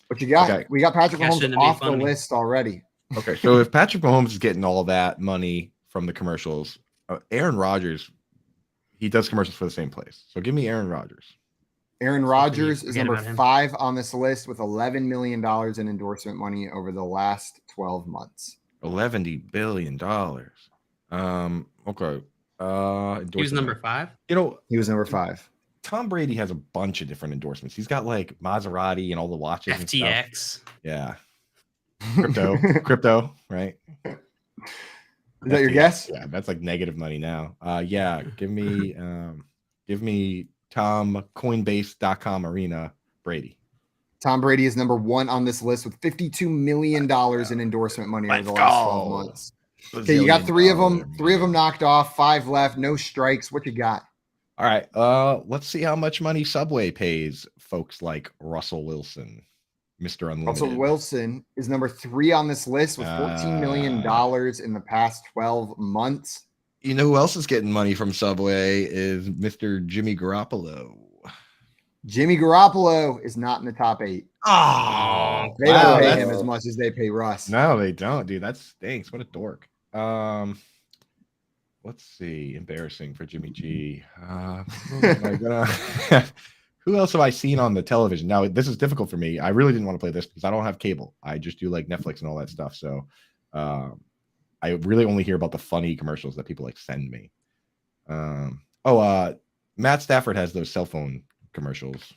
what you got? Okay. We got Patrick Cash Mahomes in to make off the fun of me. list already. Okay, so if Patrick Mahomes is getting all that money from the commercials, Aaron Rodgers, he does commercials for the same place. So give me Aaron Rodgers. Aaron Rodgers is forget number about him. 5 on this list with $11 million in endorsement money over the last 12 months. $11 billion. Okay. He was Endorsement number money. 5. You know, He was number 5. Tom Brady has a bunch of different endorsements. He's got like Maserati and all the watches and stuff. FTX. Yeah. Crypto, right? Is that your guess? Yeah, that's like negative money now. Yeah, give me Tom Coinbase.com Arena Brady. Tom Brady is number 1 on this list with $52 million in endorsement money over Let's the last 12 go. months. Okay, you got 3 of them. $1 3 of them knocked off. 5 left. No strikes. What you got? All right. Let's see how much money Subway pays folks like Russell Wilson, Mr. Unlimited. Russell Wilson is number 3 on this list with $14 million in the past 12 months. You know who else is getting money from Subway is Mr. Jimmy Garoppolo. Jimmy Garoppolo is not in the top 8. Oh, They don't pay him as much as they pay Russ. No, they don't, dude. That stinks. What a dork. Let's see. Embarrassing for Jimmy G. Who am I gonna- Who else have I seen on the television? Now, this is difficult for me. I really didn't want to play this because I don't have cable. I just do like Netflix and all that stuff. So I really only hear about the funny commercials that people like send me. Matt Stafford has those cell phone commercials.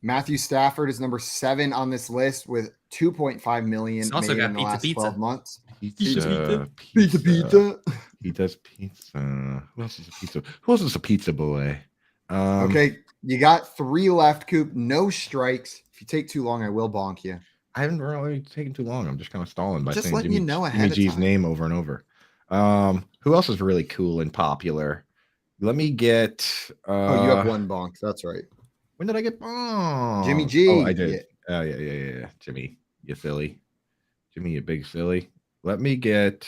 Matthew Stafford is number 7 on this list with $2.5 million He's also made got in the pizza, last pizza. 12 months. Pizza. Pizza. He does pizza. Who else is a pizza? Who else is a pizza boy? Okay, you got 3 left, Coop. No strikes. If you take too long, I will bonk you. I haven't really taken too long. I'm just kind of stalling by Just saying letting Jimmy, you know Jimmy ahead of G's time. name over and over. Who else is really cool and popular? Let me get. You have 1 bonk. That's right. When did I get? Jimmy G. Oh, I did. Yeah. Oh, yeah. Jimmy, you silly. Jimmy, you big silly. Let me get.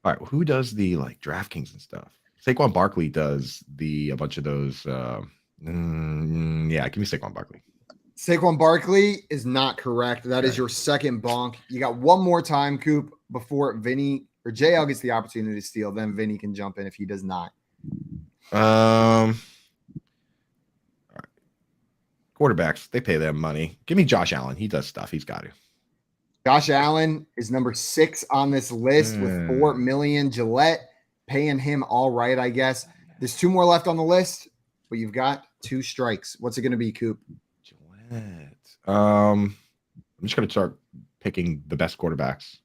All right, who does the like DraftKings and stuff? Saquon Barkley does a bunch of those. Yeah, give me Saquon Barkley. Saquon Barkley is not correct. That is your second bonk. You got 1 more time, Coop, before Vinny or JL gets the opportunity to steal. Then Vinny can jump in if he does not. All right. Quarterbacks, they pay them money. Give me Josh Allen. He does stuff. He's got to. Josh Allen is number 6 on this list with $4 million. Gillette paying him all right, I guess. There's 2 more left on the list, but you've got 2 strikes. What's it going to be, Coop? Gillette. I'm just going to start picking the best quarterbacks.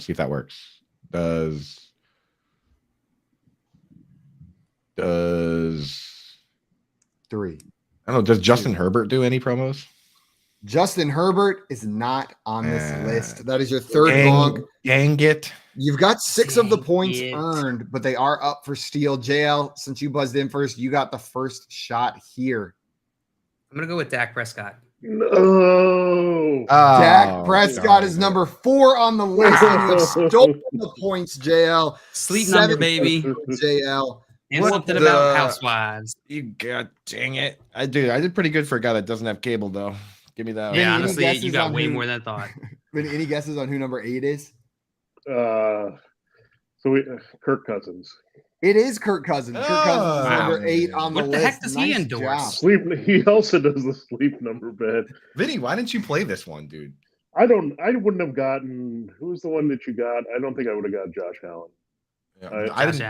See if that works. Does 3. I don't know. Does Justin Herbert do any promos? Justin Herbert is not on this list. That is your third bonk. Dang it. You've got 6 of the points earned, but they are up for steal. JL, since you buzzed in first, you got the first shot here. I'm going to go with Dak Prescott. No. Dak Prescott is number 4 on the list, and you have stolen the points, JL. Sleep number, baby. JL. And something about Housewives. You got dang it. I did pretty good for a guy that doesn't have cable, though. Give me that. Yeah, honestly, you got way more than I thought. Any guesses on who number 8 is? Kirk Cousins. It is Kirk Cousins. Kirk Cousins is number 8 on the list. What the heck does he endorse? He also does the sleep number bet. Vinny, why didn't you play this one, dude? I wouldn't have gotten. Who was the one that you got? I don't think I would have got Josh Allen. Yeah,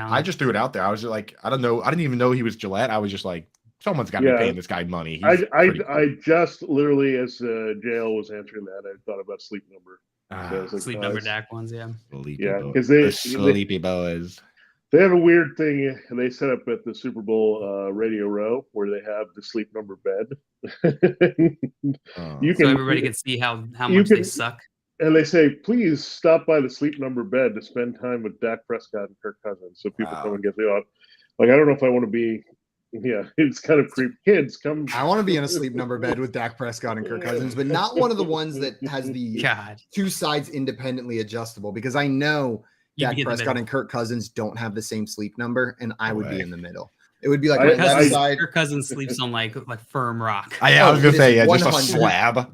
I just threw it out there. I was just like, I don't know. I didn't even know he was Gillette. I was just like, someone's got to be paying this guy money. I just literally, as JL was answering that, I thought about sleep number. Sleep number Dak ones, yeah. Because sleepy boys. They have a weird thing they set up at the Super Bowl Radio Row where they have the sleep number bed. So everybody can see how much they suck. And they say, please stop by the sleep number bed to spend time with Dak Prescott and Kirk Cousins. So people come and get the odd. Like, I don't know if I want to be. Yeah, it's kind of creepy. Kids, come. I want to be in a sleep number bed with Dak Prescott and Kirk Cousins, but not one of the ones that has the 2 sides independently adjustable, because I know Dak Prescott and Kirk Cousins don't have the same sleep number, and I would be in the middle. It would be like Kirk Cousins sleeps on like firm rock. I was gonna say, just a slab.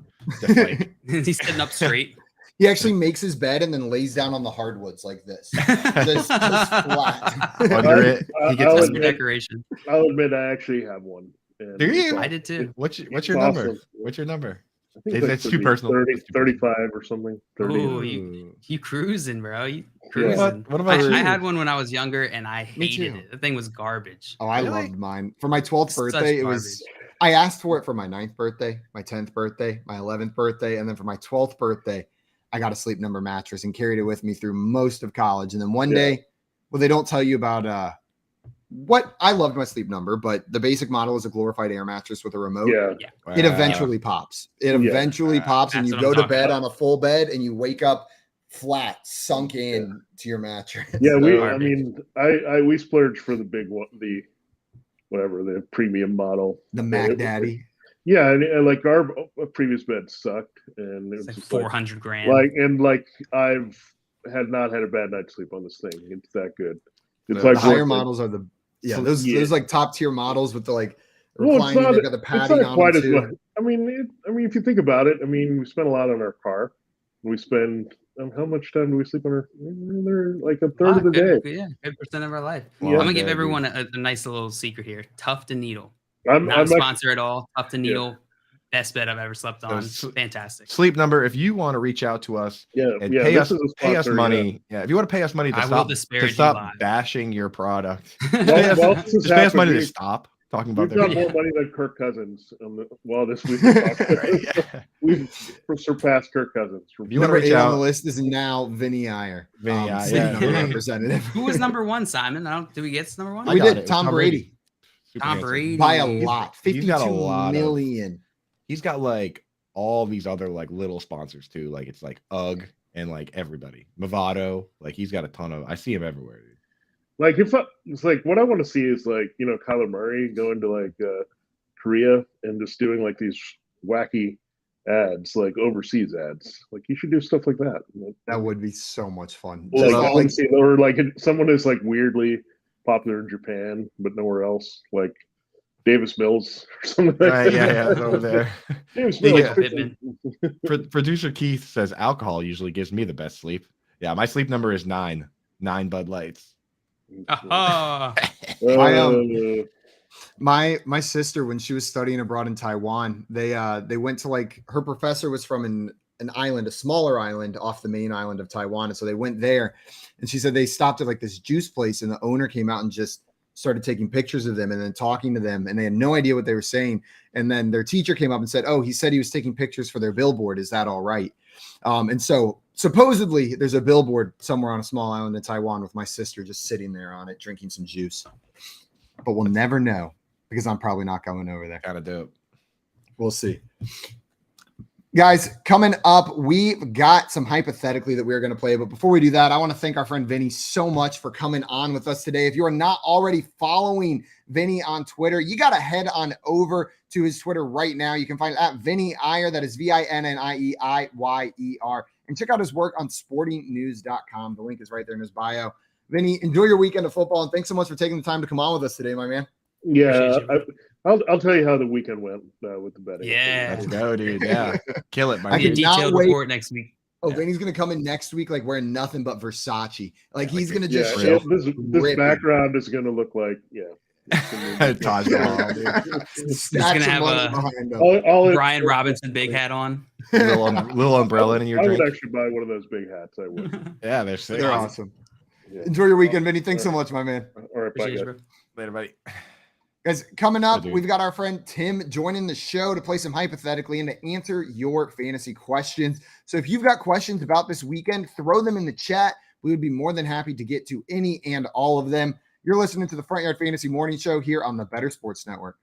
He's sitting up straight. He actually makes his bed and then lays down on the hardwoods like this. Just flat. Under it. He gets decoration. I'll admit I actually have one. Do you? I did too. What's your number? What's your number? I think it's too personal. 35 or something. 30. Oh, you cruising, bro. You cruising. What about I had one when I was younger and I hated it. The thing was garbage. Oh, I loved mine. For my 12th birthday, it was I asked for it for my 9th birthday, my 10th birthday, my 11th birthday, and then for my 12th birthday, I got a sleep number mattress and carried it with me through most of college. And then one day, well, they don't tell you about what I loved my sleep number, but the basic model is a glorified air mattress with a remote. It eventually pops. It eventually pops, and you go to bed on a full bed and you wake up flat, sunk in to your mattress. Yeah, we splurged for the big one, the premium model, the Mac Daddy. Yeah, and like our previous bed sucked, and it was like just $400 grand. I've not had a bad night's sleep on this thing. It's that good. It's the higher models are those like top tier models with the like reclining. They've got the padding on them too. I mean, if you think about it, we spend a lot on our car. We spend how much time do we sleep on our? Like a third of the day. Yeah, 50% of our life. I'm gonna give everyone a nice little secret here. Tough to Needle. I'm not a sponsor at all. Tough to Needle. Best bed I've ever slept on. Fantastic. Sleep number. If you want to reach out to us and pay us money. Yeah, if you want to pay us money to stop bashing your product. Pay us money to stop talking about We've got more money than Kirk Cousins this week. We've surpassed Kirk Cousins. Number 8 on the list is now Vinny Iyer. Representative. Who was number 1, Simon? Did we get number 1? We did. Tom Brady. Tom Brady by a lot. 52 million. He's got like all these other like little sponsors too. Like it's like UGG and like everybody. Movado. Like he's got a ton of. I see him everywhere. Dude. Like it's like what I want to see is like Kyler Murray going to like Korea and just doing like these wacky ads, like overseas ads. Like you should do stuff like that. That would be so much fun. Or like someone is like weirdly popular in Japan, but nowhere else, like Davis Mills or something. Right, yeah, over there. Davis Mills. Producer Keith says alcohol usually gives me the best sleep. Yeah, my sleep number is 9 Bud Lights. My sister, when she was studying abroad in Taiwan, they went to like her professor was from an island, a smaller island off the main island of Taiwan. And so they went there, and she said they stopped at like this juice place, and the owner came out and just started taking pictures of them and then talking to them, and they had no idea what they were saying. And then their teacher came up and said, "Oh, he said he was taking pictures for their billboard. Is that all right?" And so supposedly there's a billboard somewhere on a small island in Taiwan with my sister just sitting there on it, drinking some juice, but we'll never know because I'm probably not going over there. Gotta do it. We'll see. Guys, coming up, we've got some hypothetically that we're going to play. But before we do that, I want to thank our friend Vinny so much for coming on with us today. If you are not already following Vinny on Twitter, you got to head on over to his Twitter right now. You can find it at Vinny Iyer. That is VINNIEIYER. And check out his work on sportingnews.com. The link is right there in his bio. Vinny, enjoy your weekend of football. And thanks so much for taking the time to come on with us today, my man. Yeah, I'll tell you how the weekend went with the betting. Yeah, let's go, dude. Yeah, kill it, man. I Be a cannot detailed wait. report next week. Oh, Vinny's gonna come in next week like wearing nothing but Versace. Like he's gonna just yeah, show this background is gonna look like Taj Mahal, dude. He's gonna have a Brian Robinson big hat on. little umbrella in your I drink. would actually buy one of those big hats. I would. Yeah, they're sick. They're awesome. Yeah. Enjoy your weekend, Vinny. Thanks so much, my man. All right, bye, guys. Later, buddy. Guys, coming up, we've got our friend Tim joining the show to play some hypothetically and to answer your fantasy questions. So if you've got questions about this weekend, throw them in the chat. We would be more than happy to get to any and all of them. You're listening to the Front Yard Fantasy Morning Show here on the Better Sports Network.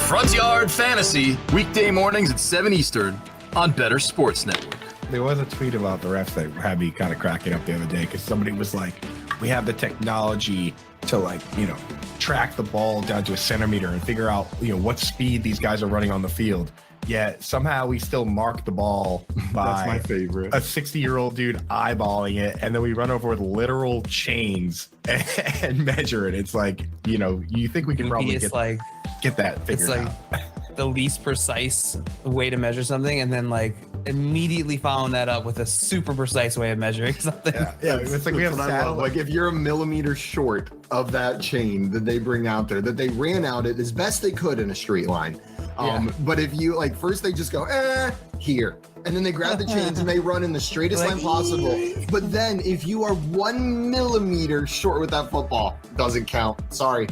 Front Yard Fantasy, weekday mornings at 7 Eastern on Better Sports Network. There was a tweet about the refs that had me kind of cracking up the other day because somebody was like, we have the technology to track the ball down to a centimeter and figure out, what speed these guys are running on the field. Yet somehow we still mark the ball by That's my favorite. a 60-year-old dude eyeballing it. And then we run over with literal chains and measure it. It's like, you think we can probably get that figured out. The least precise way to measure something, and then immediately following that up with a super precise way of measuring something. Yeah, it's like we have satellite. Like if you're a millimeter short of that chain that they bring out there, that they ran out it as best they could in a straight line. But if you first they just go here, and then they grab the chains and they run in the straightest line possible. But then if you are 1 millimeter short with that football, doesn't count. Sorry.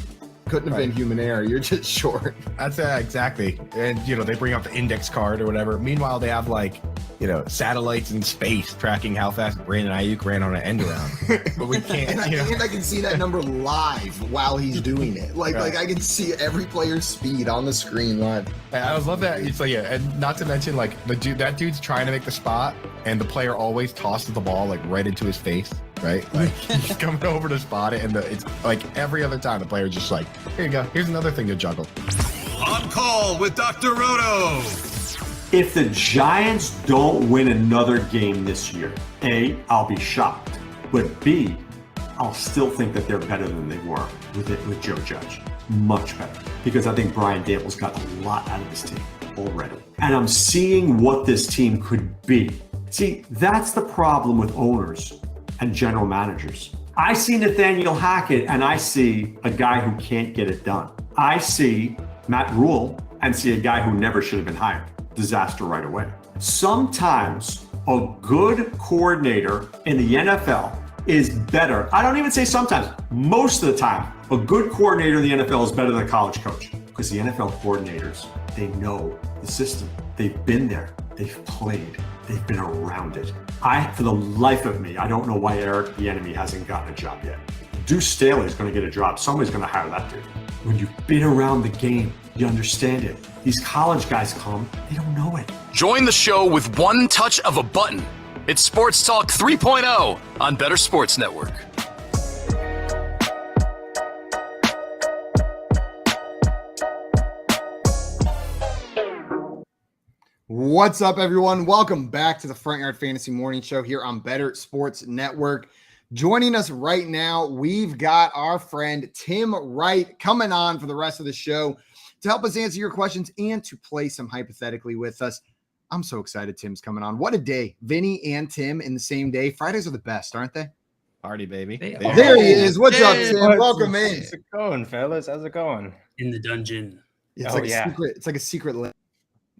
Couldn't have been human error. You're just short. That's exactly. And they bring out the index card or whatever. Meanwhile, they have satellites in space tracking how fast Brandon Ayuk ran on an end around. But we can't. And I can see that number live while he's doing it. Like I can see every player's speed on the screen live. I love that. It's and not to mention that dude's trying to make the spot, and the player always tosses the ball right into his face. Right? He's coming over to spot it, and it's every other time the player just here you go. Here's another thing to juggle. On call with Dr. Roto. If the Giants don't win another game this year, A, I'll be shocked. But B, I'll still think that they're better than they were with Joe Judge. Much better. Because I think Brian Dable's got a lot out of this team already. And I'm seeing what this team could be. See, that's the problem with owners and general managers. I see Nathaniel Hackett and I see a guy who can't get it done. I see Matt Rule and see a guy who never should have been hired. Disaster right away. Sometimes a good coordinator in the NFL is better. I don't even say sometimes. Most of the time, a good coordinator in the NFL is better than a college coach because the NFL coordinators, they know the system. They've been there. They've played. They've been around it. For the life of me, I don't know why Eric Bieniemy hasn't gotten a job yet. Deuce Staley's going to get a job. Somebody's going to hire that dude. When you've been around the game, you understand it. These college guys come, they don't know it. Join the show with one touch of a button. It's Sports Talk 3.0 on Better Sports Network. What's up, everyone? Welcome back to the Front Yard Fantasy Morning Show here on Better Sports Network. Joining us right now, we've got our friend Tim Wright coming on for the rest of the show to help us answer your questions and to play some hypothetically with us. I'm so excited Tim's coming on. What a day. Vinny and Tim in the same day. Fridays are the best, aren't they? Party, baby. There he is. What's up, Tim? Welcome in. How's it going, fellas? How's it going? In the dungeon. It's like a secret layer.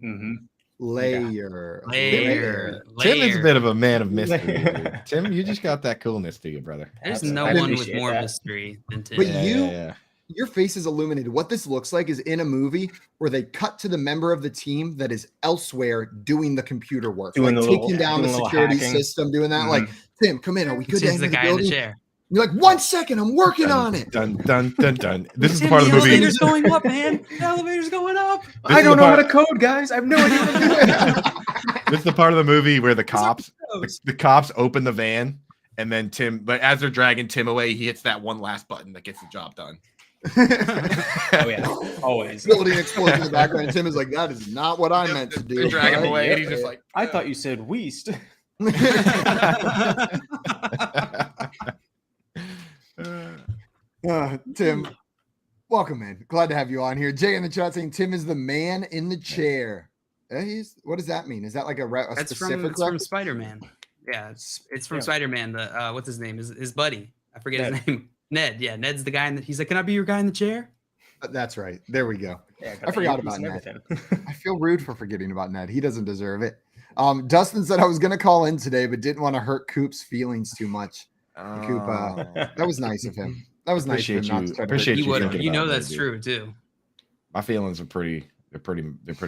Mm-hmm. Layer. Tim is a bit of a man of mystery. Tim, you just got that coolness to you, brother. There's no one with more mystery than Tim. But your face is illuminated. What this looks like is in a movie where they cut to the member of the team that is elsewhere doing the computer work, taking down the security system, doing that. Like, Tim, come in. Are we good to enter the building? You're like, 1 second, I'm working on it. Dun dun dun dun. This is the Tim, part of the movie. elevator's going up, man. The elevator's going up. This I is don't the know how part- to code, guys. I have no idea what I'm doing. This is the part of the movie where the cops open the van, and then but as they're dragging Tim away, he hits that one last button that gets the job done. Oh yeah, always. Building explodes in the background. And Tim is like, that is not what I meant to do. They drag him Right? away, and he's just like, I thought you said Weast. Tim, welcome in. Glad to have you on here. Jay in the chat saying Tim is the man in the chair. What does that mean? Is that like a That's specific from Spider-Man. Yeah, it's from Spider-Man. The what's his name? His buddy. I forget his name. Ned. Yeah, Ned's the guy. He's like, can I be your guy in the chair? That's right. There we go. Yeah, I forgot about Ned. I feel rude for forgetting about Ned. He doesn't deserve it. Dustin said I was going to call in today, but didn't want to hurt Coop's feelings too much. Coop, that was nice of him. That was nice of him. Not to Appreciate you. You know that's true too. My feelings are pretty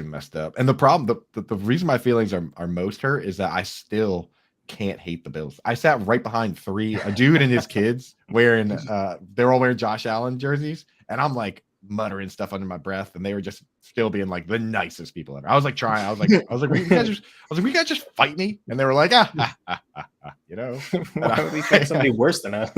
messed up. And the problem, the reason my feelings are most hurt is that I still can't hate the Bills. I sat right behind a dude and his kids wearing they're all wearing Josh Allen jerseys, and I'm like muttering stuff under my breath, and they were just still being like the nicest people ever. I was like trying. I was like, will you guys just fight me? And they were like, you know. Why would we fight somebody worse than us?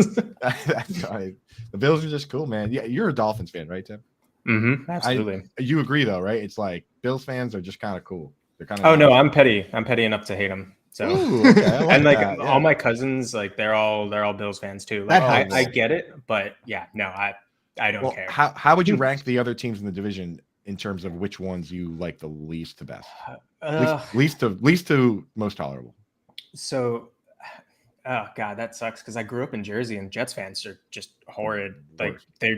That's right. The Bills are just cool, man. Yeah, you're a Dolphins fan, right, Tim? Mm-hmm. Absolutely. You agree though, right? It's like Bills fans are just kind of cool. They're kind of. Oh no, I'm petty. I'm petty enough to hate them. So, ooh, okay, and like all my cousins, like they're all Bills fans too. Like I get it, but yeah, no, I don't care. How would you rank the other teams in the division in terms of which ones you like the least to best? Least to most tolerable. So, oh god, that sucks because I grew up in Jersey and Jets fans are just horrid. Like they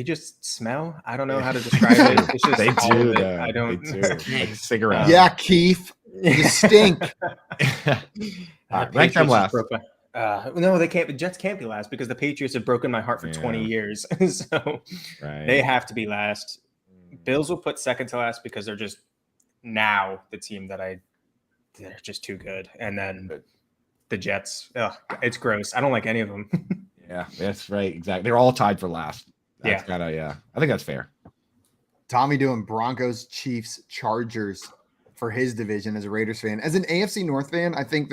just smell. I don't know how to describe it. It's just they do. I don't. They do. Like cigarettes. Yeah, Keith, you stink. Rank them last. No, they can't. The Jets can't be last because the Patriots have broken my heart for 20 years. So they have to be last. Bills will put second to last because they're just now the team they're just too good. And then the Jets, it's gross. I don't like any of them. Yeah, that's right. Exactly. They're all tied for last. That's I think that's fair. Tommy doing Broncos, Chiefs, Chargers for his division as a Raiders fan. As an AFC North fan, I think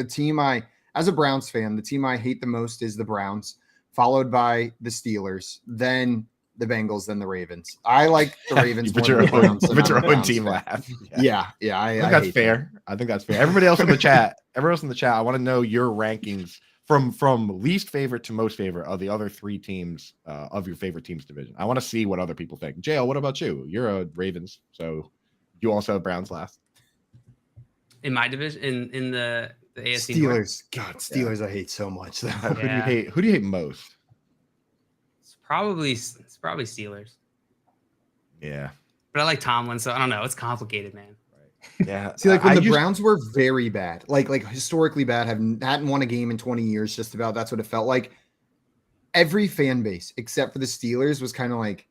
as a Browns fan, the team I hate the most is the Browns, followed by the Steelers, then the Bengals, then the Ravens. I like the Ravens. Put your own team last. Yeah. I think that's fair. I think that's fair. Everybody else in the chat, I want to know your rankings from least favorite to most favorite of the other three teams of your favorite teams division. I want to see what other people think. JL, what about you? You're a Ravens, so you also have Browns last. In my division, in the AFC Steelers. North. God, Steelers I hate so much. Though. Who do you hate most? It's probably Steelers. Yeah. But I like Tomlin, so I don't know. It's complicated, man. Yeah. See, like when the Browns were very bad, like historically bad, hadn't won a game in 20 years, just about. That's what it felt like. Every fan base, except for the Steelers, was kind of like,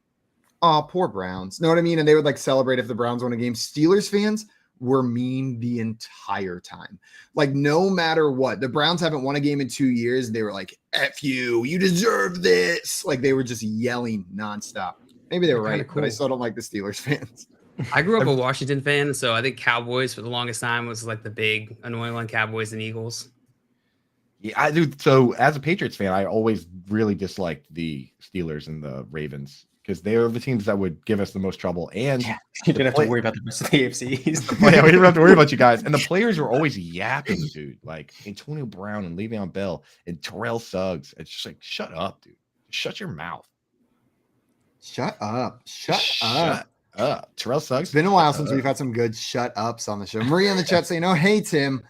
oh, poor Browns. Know what I mean? And they would like celebrate if the Browns won a game. Steelers fans were mean the entire time. Like no matter what, the Browns haven't won a game in 2 years. They were like, F you deserve this. Like they were just yelling nonstop. Maybe they were right, but I still don't like the Steelers fans. I grew up a Washington fan, so I think Cowboys for the longest time was like the big annoying one, Cowboys and Eagles. Yeah, I do. So as a Patriots fan, I always really disliked the Steelers and the Ravens because they are the teams that would give us the most trouble. And you didn't have to worry about the rest of the AFC. Yeah, we didn't have to worry about you guys. And the players were always yapping, dude. Like Antonio Brown and Le'Veon Bell and Terrell Suggs. It's just like, shut up, dude. Shut your mouth. Shut up. Shut up. Terrell Suggs. It's been a while since we've had some good shut ups on the show. Maria in the chat saying, "Oh, hey Tim."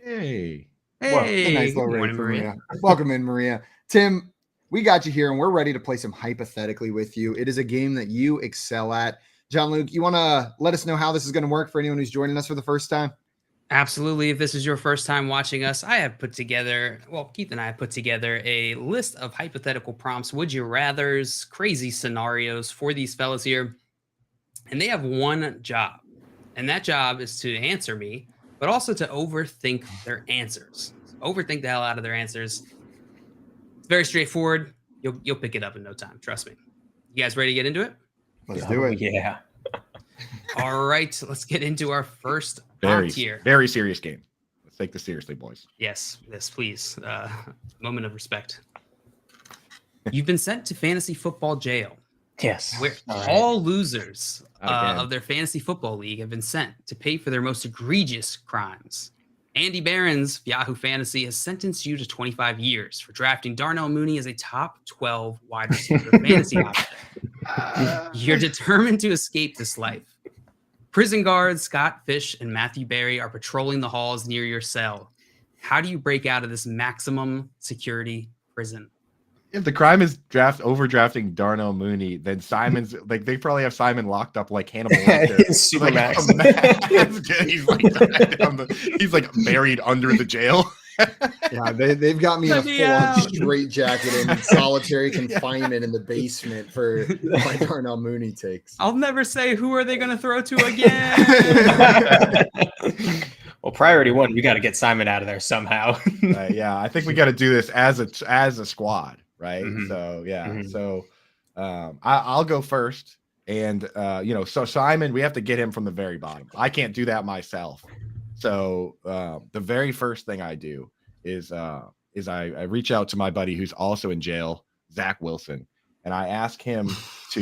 Hey. A nice little raid for Maria. Welcome in, Maria. Tim, we got you here, and we're ready to play some Hypothetically with you. It is a game that you excel at. John Luke, you want to let us know how this is going to work for anyone who's joining us for the first time? Absolutely. If this is your first time watching us, Keith and I have put together a list of hypothetical prompts, would you rathers, crazy scenarios for these fellas here. And they have one job, and that job is to answer me, but also to overthink their answers. Overthink the hell out of their answers. It's very straightforward. You'll pick it up in no time. Trust me. You guys ready to get into it? Let's do it. Yeah. All right, let's get into our first Very, tier. very serious game. Let's take this seriously, boys. Yes, please. Moment of respect. You've been sent to fantasy football jail. Yes. Where All all losers Okay. of their fantasy football league have been sent to pay for their most egregious crimes. Andy Barron's Yahoo Fantasy has sentenced you to 25 years for drafting Darnell Mooney as a top 12 wide receiver fantasy option. You're determined to escape this life. Prison guards Scott Fish and Matthew Berry are patrolling the halls near your cell. How do you break out of this maximum security prison? If the crime is overdrafting Darnell Mooney, then Simon's like they probably have Simon locked up like Hannibal Lecter. He's like buried under the jail. Yeah, they've got me in a full-on straitjacket in solitary confinement in the basement for my Darnell Mooney takes. I'll never say who are they going to throw to again. Well, priority one, we got to get Simon out of there somehow. Yeah, I think we got to do this as a squad, right? Mhm. So yeah, Mhm. so I'll go first, and so Simon, we have to get him from the very bottom. I can't do that myself. So the very first thing I do is I reach out to my buddy who's also in jail, Zach Wilson, and I ask him to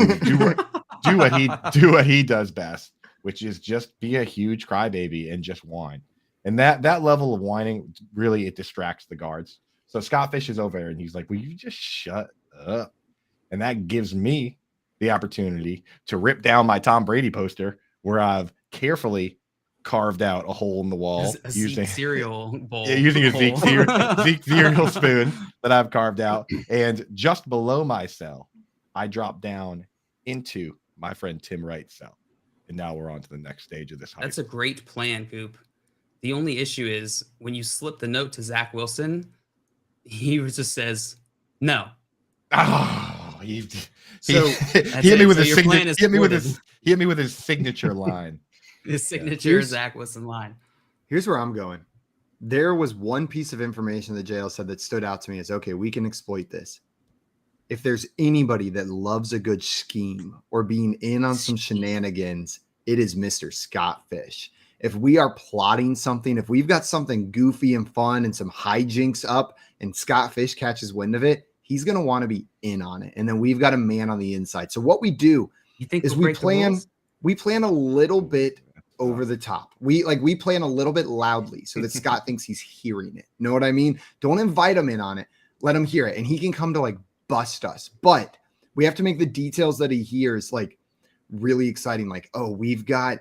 do what he does best, which is just be a huge crybaby and just whine. And that level of whining really it distracts the guards. So Scott Fish is over there and he's like, "Will you just shut up?" And that gives me the opportunity to rip down my Tom Brady poster where I've carefully carved out a hole in the wall using cereal bowl. Yeah, using a Zeke cereal spoon that I've carved out. And just below my cell, I drop down into my friend Tim Wright's cell. And now we're on to the next stage of this hype. That's a great plan, Coop. The only issue is when you slip the note to Zach Wilson, he just says no. Oh, he So hit me with his signature. Hit me with his signature line. His signature Zach Wilson line. Here's where I'm going. There was one piece of information the jail said that stood out to me as okay, we can exploit this. If there's anybody that loves a good scheme or being in on some shenanigans, it is Mr. Scott Fish. If we are plotting something, if we've got something goofy and fun and some hijinks up and Scott Fish catches wind of it, he's going to want to be in on it. And then we've got a man on the inside. So what we do is we plan a little bit over the top. We plan a little bit loudly so that Scott thinks he's hearing it. Know what I mean? Don't invite him in on it. Let him hear it. And he can come to like bust us. But we have to make the details that he hears like really exciting. Like, oh, we've got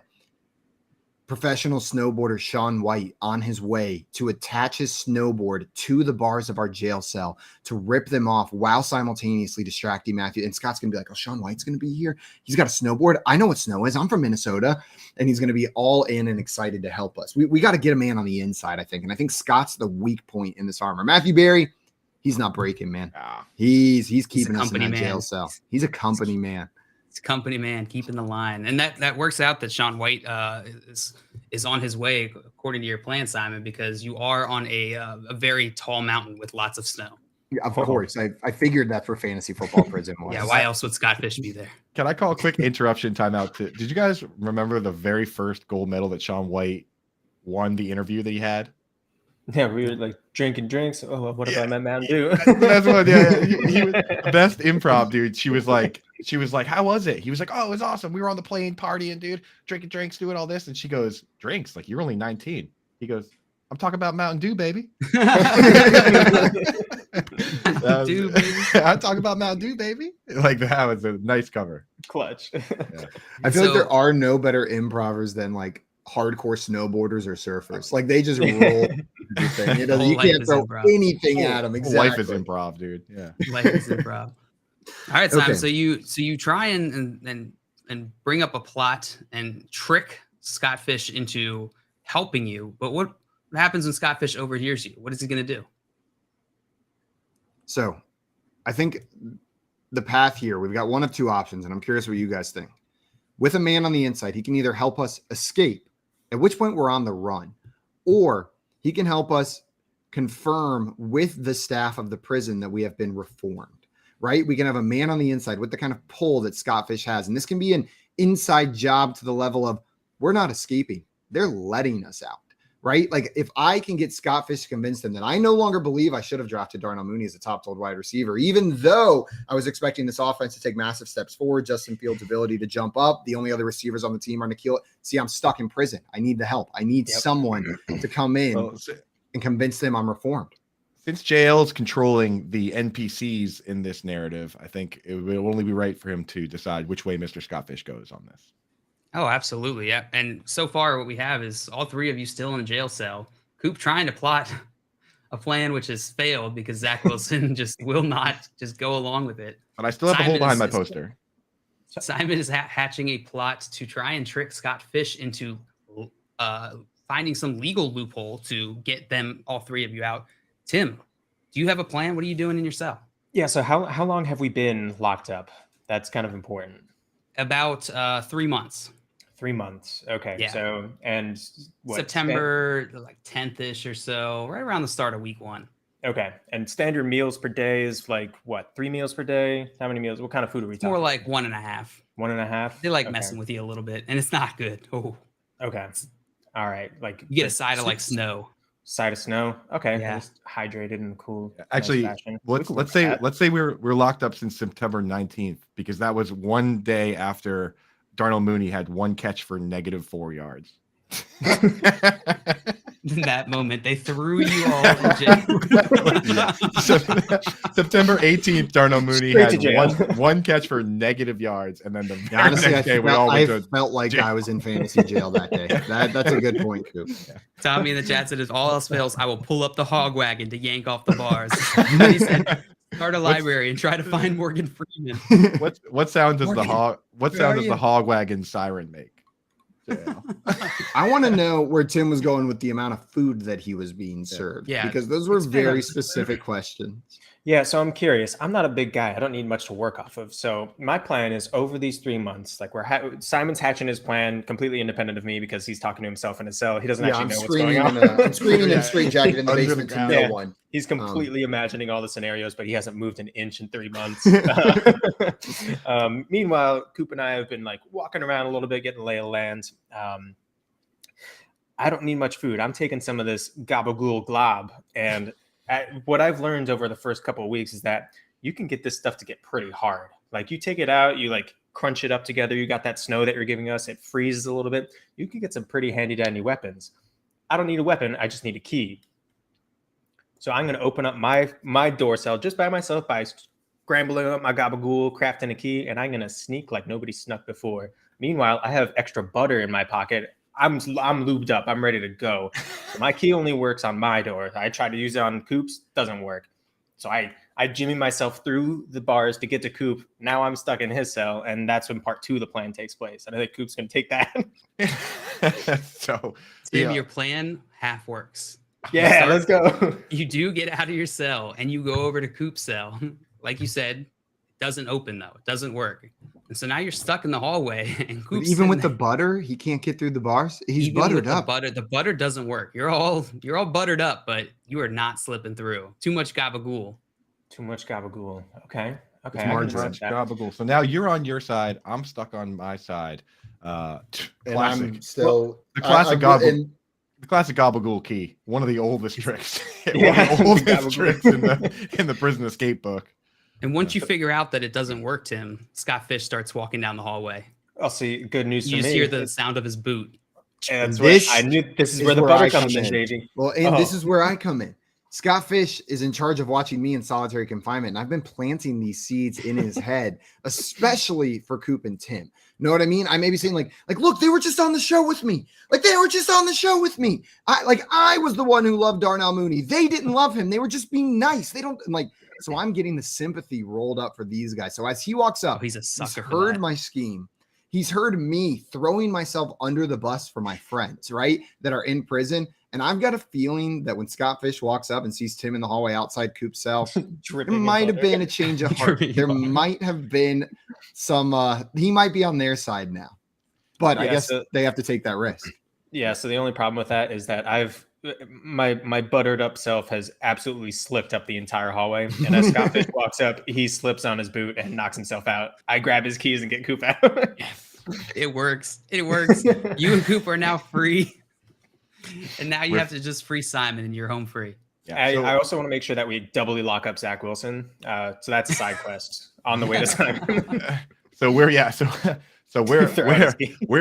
professional snowboarder Shaun White on his way to attach his snowboard to the bars of our jail cell to rip them off while simultaneously distracting Matthew. And Scott's going to be like, oh, Shaun White's going to be here. He's got a snowboard. I know what snow is. I'm from Minnesota. And he's going to be all in and excited to help us. We got to get a man on the inside, I think. And I think Scott's the weak point in this armor. Matthew Berry, he's not breaking, man. He's keeping us in that jail cell. He's a company man. It's company man keeping the line, and that works out that Shaun White is on his way according to your plan, Simon, because you are on a very tall mountain with lots of snow. Yeah, of course, I figured that for fantasy football prison. Yeah, why else would Scott Fish be there? Can I call a quick interruption timeout? Did you guys remember the very first gold medal that Shaun White won? The interview that he had. Yeah, we were like drinking drinks. Oh, what if I met Mountain Dew? That's what. Yeah, he was best improv, dude. She was like, how was it? He was like, oh, it was awesome. We were on the plane partying, dude, drinking drinks, doing all this. And she goes, drinks? Like, you're only 19. He goes, I'm talking about Mountain Dew, baby. Dew, baby. I'm talking about Mountain Dew, baby. Like, that was a nice cover. Clutch. Yeah. I feel like there are no better improvers than like hardcore snowboarders or surfers. Like they just roll everything. You can't throw anything at them. Exactly. Life is improv, dude. Yeah. Life is improv. All right, Simon. Okay. So you try and bring up a plot and trick Scott Fish into helping you. But what happens when Scott Fish overhears you? What is he going to do? So I think the path here, we've got one of two options, and I'm curious what you guys think. With a man on the inside, he can either help us escape, at which point we're on the run, or he can help us confirm with the staff of the prison that we have been reformed, right? We can have a man on the inside with the kind of pull that Scott Fish has. And this can be an inside job to the level of we're not escaping. They're letting us out, right? Like if I can get Scott Fish to convince them that I no longer believe I should have drafted Darnell Mooney as a top 12 wide receiver, even though I was expecting this offense to take massive steps forward, Justin Fields' ability to jump up. The only other receivers on the team are Nikhil. See, I'm stuck in prison. I need the help. I need someone to come in and convince them I'm reformed. Since JL's controlling the NPCs in this narrative, I think it will only be right for him to decide which way Mr. Scott Fish goes on this. Oh, absolutely. Yeah. And so far, what we have is all three of you still in a jail cell. Coop trying to plot a plan which has failed because Zach Wilson just will not just go along with it. But I still have a hole behind my poster. Simon is hatching a plot to try and trick Scott Fish into finding some legal loophole to get them, all three of you, out. Tim, do you have a plan? What are you doing in your cell? Yeah. So how long have we been locked up? That's kind of important. About 3 months. 3 months. Okay. Yeah. So, and what, September like 10th-ish or so, right around the start of week 1. Okay. And standard meals per day is like what? 3 meals per day? How many meals? What kind of food are we talking? More like 1.5. 1.5? They like messing with you a little bit, and it's not good. Oh. Okay. All right. Like you get a side of like snow. Side of snow. Okay. Yeah. Just hydrated and cool. Actually, let's say we're locked up since September 19th because that was one day after Darnell Mooney had one catch for -4 yards. In that moment, they threw you all in jail. September 18th, Darnell Mooney had one catch for negative yards, and then the honestly, next day I felt like I was in fantasy jail that day. That's a good point, Coop. Yeah. Tommy in the chat said, if all else fails, I will pull up the hog wagon to yank off the bars. He said, start a library and try to find Morgan Freeman. What sound does the hog wagon siren make? Yeah. I want to know where Tim was going with the amount of food that he was being served. Yeah, because those were very specific questions. Yeah, so I'm curious. I'm not a big guy. I don't need much to work off of. So my plan is over these 3 months, like Simon's hatching his plan completely independent of me because he's talking to himself in his cell. He doesn't actually know what's going on. I'm screaming in a straight jacket in the basement to no one. He's completely imagining all the scenarios, but he hasn't moved an inch in 3 months. Meanwhile, Coop and I have been like walking around a little bit, getting lay of land. I don't need much food. I'm taking some of this gabagool glob, and what I've learned over the first couple of weeks is that you can get this stuff to get pretty hard. Like you take it out, you like crunch it up together. You got that snow that you're giving us. It freezes a little bit. You can get some pretty handy dandy weapons. I don't need a weapon. I just need a key. So I'm going to open up my door cell just by myself by scrambling up my gabagool, crafting a key, and I'm going to sneak like nobody snuck before. Meanwhile, I have extra butter in my pocket. I'm lubed up. I'm ready to go. My key only works on my door. I try to use it on Coop's, doesn't work. So I jimmy myself through the bars to get to Coop. Now I'm stuck in his cell, and that's when part 2 of the plan takes place. And I think Coop's going to take that. So, Tim, your plan half works. Yeah, let's go. You do get out of your cell, and you go over to Coop's cell. Like you said, it doesn't open, though. It doesn't work. And so now you're stuck in the hallway. And Coop's even with the butter, he can't get through the bars. He's buttered up. The butter doesn't work. You're all buttered up, but you are not slipping through. Too much gabagool. Too much gabagool. Okay. It's margarine. Gabagool. So now you're on your side. I'm stuck on my side. Classic. And I'm still the classic gabagool. The classic gabagool key. One of the oldest tricks. One of the oldest tricks in the prison escape book. And once you figure out that it doesn't work, Tim, Scott Fish starts walking down the hallway. I'll see. Good news for me. You just hear the sound of his boot. And I knew this is where the butter comes in, JG. Well, and this is where I come in. Scott Fish is in charge of watching me in solitary confinement, and I've been planting these seeds in his head, especially for Coop and Tim. Know what I mean? I may be saying like, look, they were just on the show with me. I was the one who loved Darnell Mooney. They didn't love him. They were just being nice. They don't like. So I'm getting the sympathy rolled up for these guys. So as he walks up, he's a sucker. He's heard my scheme. He's heard me throwing myself under the bus for my friends, right, that are in prison. And I've got a feeling that when Scott Fish walks up and sees Tim in the hallway outside Coop's cell, there might have been a change of heart. There might have been some, he might be on their side now. But I guess they have to take that risk. Yeah, so the only problem with that is that I've my buttered up self has absolutely slipped up the entire hallway. And as Scott Fish walks up, he slips on his boot and knocks himself out. I grab his keys and get Coop out. It works. It works. You and Coop are now free. And now you have to just free Simon and you're home free. Yeah, I also want to make sure that we doubly lock up Zach Wilson. So that's a side quest on the way to Simon. So we're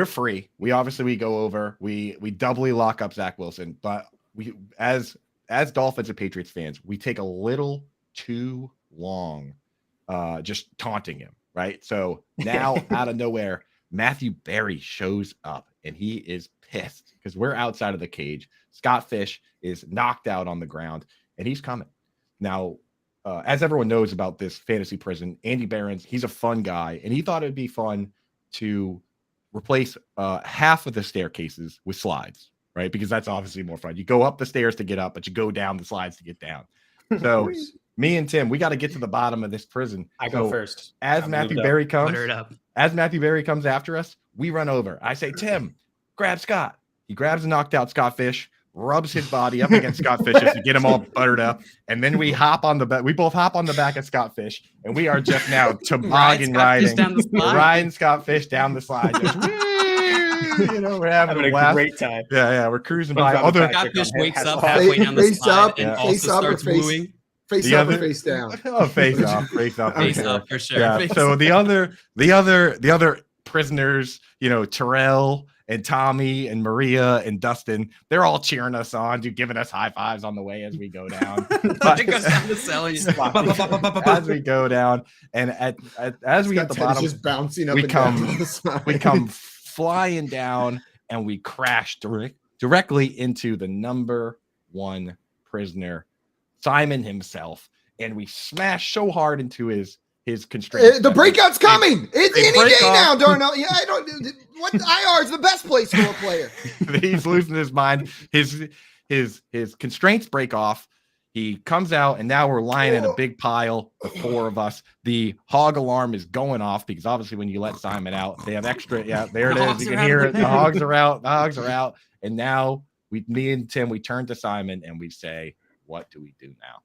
free. We go over. We doubly lock up Zach Wilson, but we as Dolphins and Patriots fans, we take a little too long just taunting him, right? So now out of nowhere, Matthew Berry shows up and he is pissed because we're outside of the cage. Scott Fish is knocked out on the ground and he's coming. Now, as everyone knows about this fantasy prison, Andy Behrens, he's a fun guy and he thought it'd be fun to replace half of the staircases with slides, right? Because that's obviously more fun. You go up the stairs to get up, but you go down the slides to get down. So me and Tim, we got to get to the bottom of this prison. I go first. As Matthew Berry comes after us, we run over. I say, Tim, grab Scott. He grabs a knocked out Scott Fish, rubs his body up against Scott Fish to get him all buttered up, and then we hop on the back. We both hop on the back of Scott Fish, and we are just now toboggan riding Scott Fish down the slide. Just, we're having a blast. Great time. Yeah, we're cruising by. Scott Fish wakes up halfway down the slide and also starts wooing. Face up or face down? Oh, face up. Face up. Face up for sure. Yeah. So the other prisoners, Terrell and Tommy and Maria and Dustin, they're all cheering us on, giving us high fives on the way as we go down. It goes down the cell and as we go down, and as we hit the bottom, just bouncing up. We come flying down, and we crash directly into the number one prisoner, Simon himself, and we smash so hard into his constraints. The breakout's coming. It's any day now, Darnell. Yeah, I don't. What IR is the best place for a player. He's losing his mind. His constraints break off. He comes out, and now we're lying in a big pile, the four of us. The hog alarm is going off because obviously when you let Simon out, they have extra. Yeah, there it is. You can hear it. The hogs are out. The hogs are out. And now me and Tim, we turn to Simon and we say, what do we do now?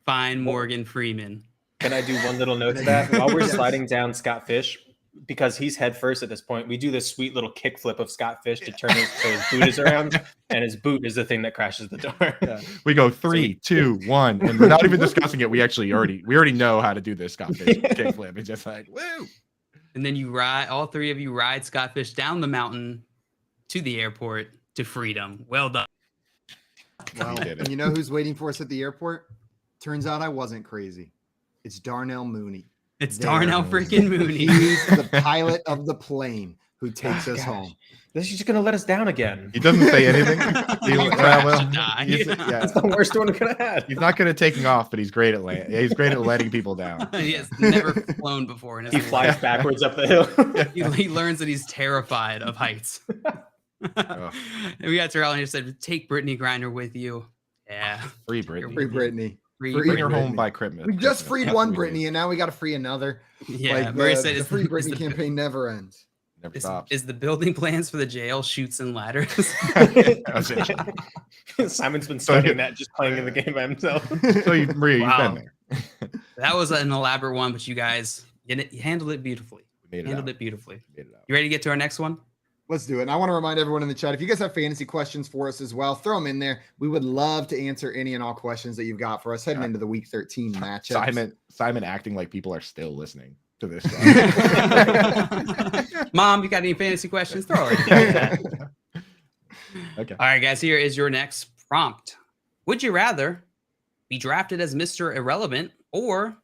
Find Morgan Freeman. Can I do one little note to that? While we're sliding down Scott Fish, because he's head first at this point, we do this sweet little kick flip of Scott Fish to turn his boot is around, and his boot is the thing that crashes the door. Yeah. We go 3, 2, 1, and we're not even discussing it. We already know how to do this Scott Fish kick flip. It's just like, woo! And then all three of you ride Scott Fish down the mountain to the airport to freedom. Well done. Well, and you know who's waiting for us at the airport? Turns out I wasn't crazy. It's Darnell Mooney. It's Darnell freaking Mooney. He's the pilot of the plane who takes us home. This is just going to let us down again. He doesn't say anything. He's That's the worst one we could have had. He's not good at taking off, but he's great at letting people down. He has never flown before in his life. Flies backwards up the hill. He learns that he's terrified of heights. And we got Terrell and he said, take Brittany Griner with you. Yeah. Free Brittany. Free Brittany. Bring her home by Christmas. We just freed one Brittany, and now we got to free another. Yeah, the Free Brittany campaign never ends. Never stops. Is the building plans for the jail chutes and ladders? Simon's been studying that, just playing in the game by himself. So Maria, you've been there. That was an elaborate one, but you guys you handled it beautifully. Handled it beautifully. You ready to get to our next one? Let's do it. And I want to remind everyone in the chat, if you guys have fantasy questions for us as well, throw them in there. We would love to answer any and all questions that you've got for us heading into the Week 13 matchup. Simon acting like people are still listening to this. Mom, you got any fantasy questions? Throw it. Okay. All right, guys, here is your next prompt. Would you rather be drafted as Mr. Irrelevant or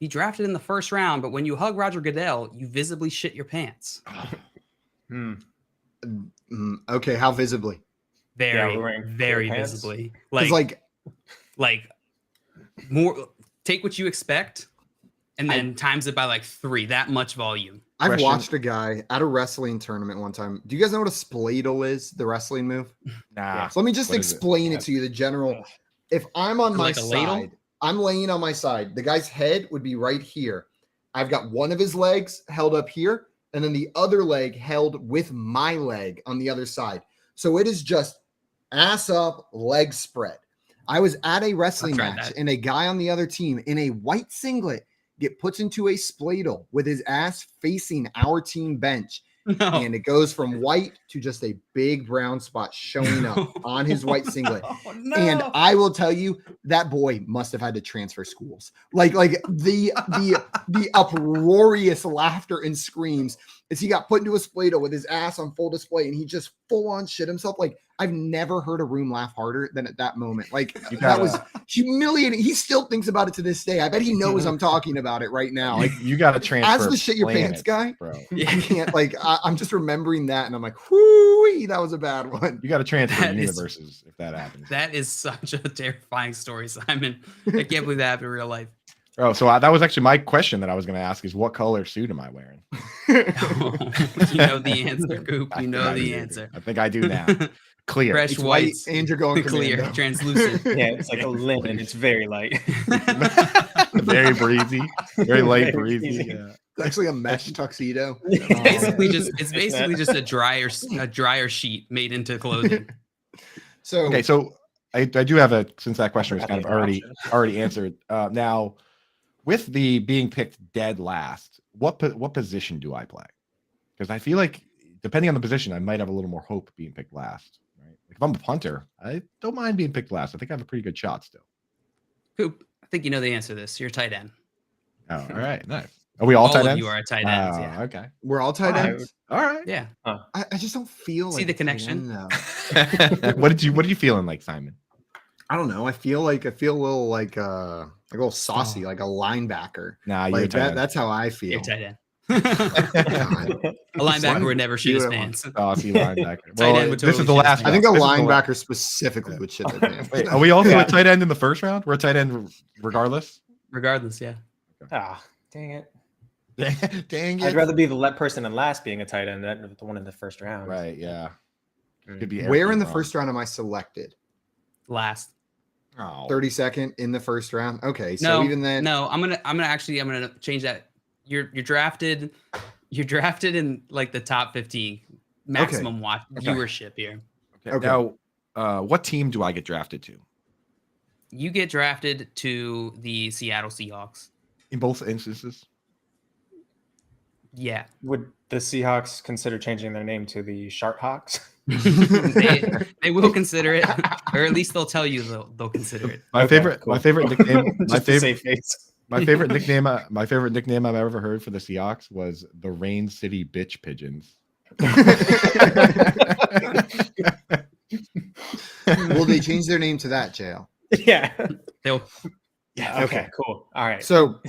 be drafted in the first round, but when you hug Roger Goodell, you visibly shit your pants? Okay, how visibly? Very visibly. Like more. Take what you expect, and then times it by like 3. That much volume. I've watched a guy at a wrestling tournament one time. Do you guys know what a spladle is? The wrestling move? Nah. So let me just explain it to you. The general. If I'm on my side, I'm laying on my side. The guy's head would be right here. I've got one of his legs held up here, and then the other leg held with my leg on the other side. So it is just ass up, leg spread. I was at a wrestling match and a guy on the other team in a white singlet get puts into a spladle with his ass facing our team bench. No. And it goes from white to just a big brown spot showing up on his white singlet. Oh, no. And I will tell you, that boy must have had to transfer schools. Like the uproarious laughter and screams as he got put into a spladle with his ass on full display, and he just full on shit himself. Like, I've never heard a room laugh harder than at that moment. Like, that was humiliating. He still thinks about it to this day. I bet he knows I'm talking about it right now. Like, you got to transfer. As the shit your pants guy, bro. I can't. Like, I'm just remembering that, and I'm like, whoo, that was a bad one. You got to transfer universes if that happens. That is such a terrifying story, Simon. I can't believe that happened in real life. Oh, so that was actually my question that I was going to ask is what color suit am I wearing? You know the answer, Coop. You know the answer. I think I do now. Clear. Fresh It's white, and you're going clear, commando. translucent. Yeah, it's like a linen. It's very light. Very breezy. Very light breezy. Yeah. It's actually a mesh tuxedo. It's basically just a dryer sheet made into clothing. So okay, so I do have since that question was kind of already answered. Now, with the being picked dead last, what position do I play? Because I feel like depending on the position, I might have a little more hope being picked last. Right? Like if I'm a punter, I don't mind being picked last. I think I have a pretty good shot still. Coop, I think you know the answer to this. You're tight end. Oh, all right, nice. Are we all tight ends? You are tight ends. Yeah. Okay. We're all tight ends. All right. Yeah. I just don't feel See like the a tight connection? end, though. What are you feeling like, Simon? I don't know. I feel a little like a little saucy, like a linebacker. Nah, you're like tight end. that's how I feel. You're tight end. A linebacker would never shit his pants. Saucy linebacker. Tight end would this is totally the shit last. his I think a this is the linebacker specifically would shit their pants. Wait, are we also a tight end in the first round? We're a tight end regardless. Regardless, yeah. Ah, dang it. Dang it. I'd rather be the person in last being a tight end than the one in the first round. Right, yeah. Could be Where in the wrong. first round am I selected? Last. Oh. 32nd in the first round. Okay, so even then, no, I'm gonna change that. You're drafted in like the top 15 maximum viewership here. Okay. Now, what team do I get drafted to? You get drafted to the Seattle Seahawks. In both instances? Yeah. Would the Seahawks consider changing their name to the Sharkhawks? they will consider it, or at least they'll tell you they'll consider it. My favorite nickname. My favorite nickname I've ever heard for the Seahawks was the Rain City Bitch Pigeons. will they change their name to that, JL? Yeah. They'll. Yeah. Okay. Cool. All right. So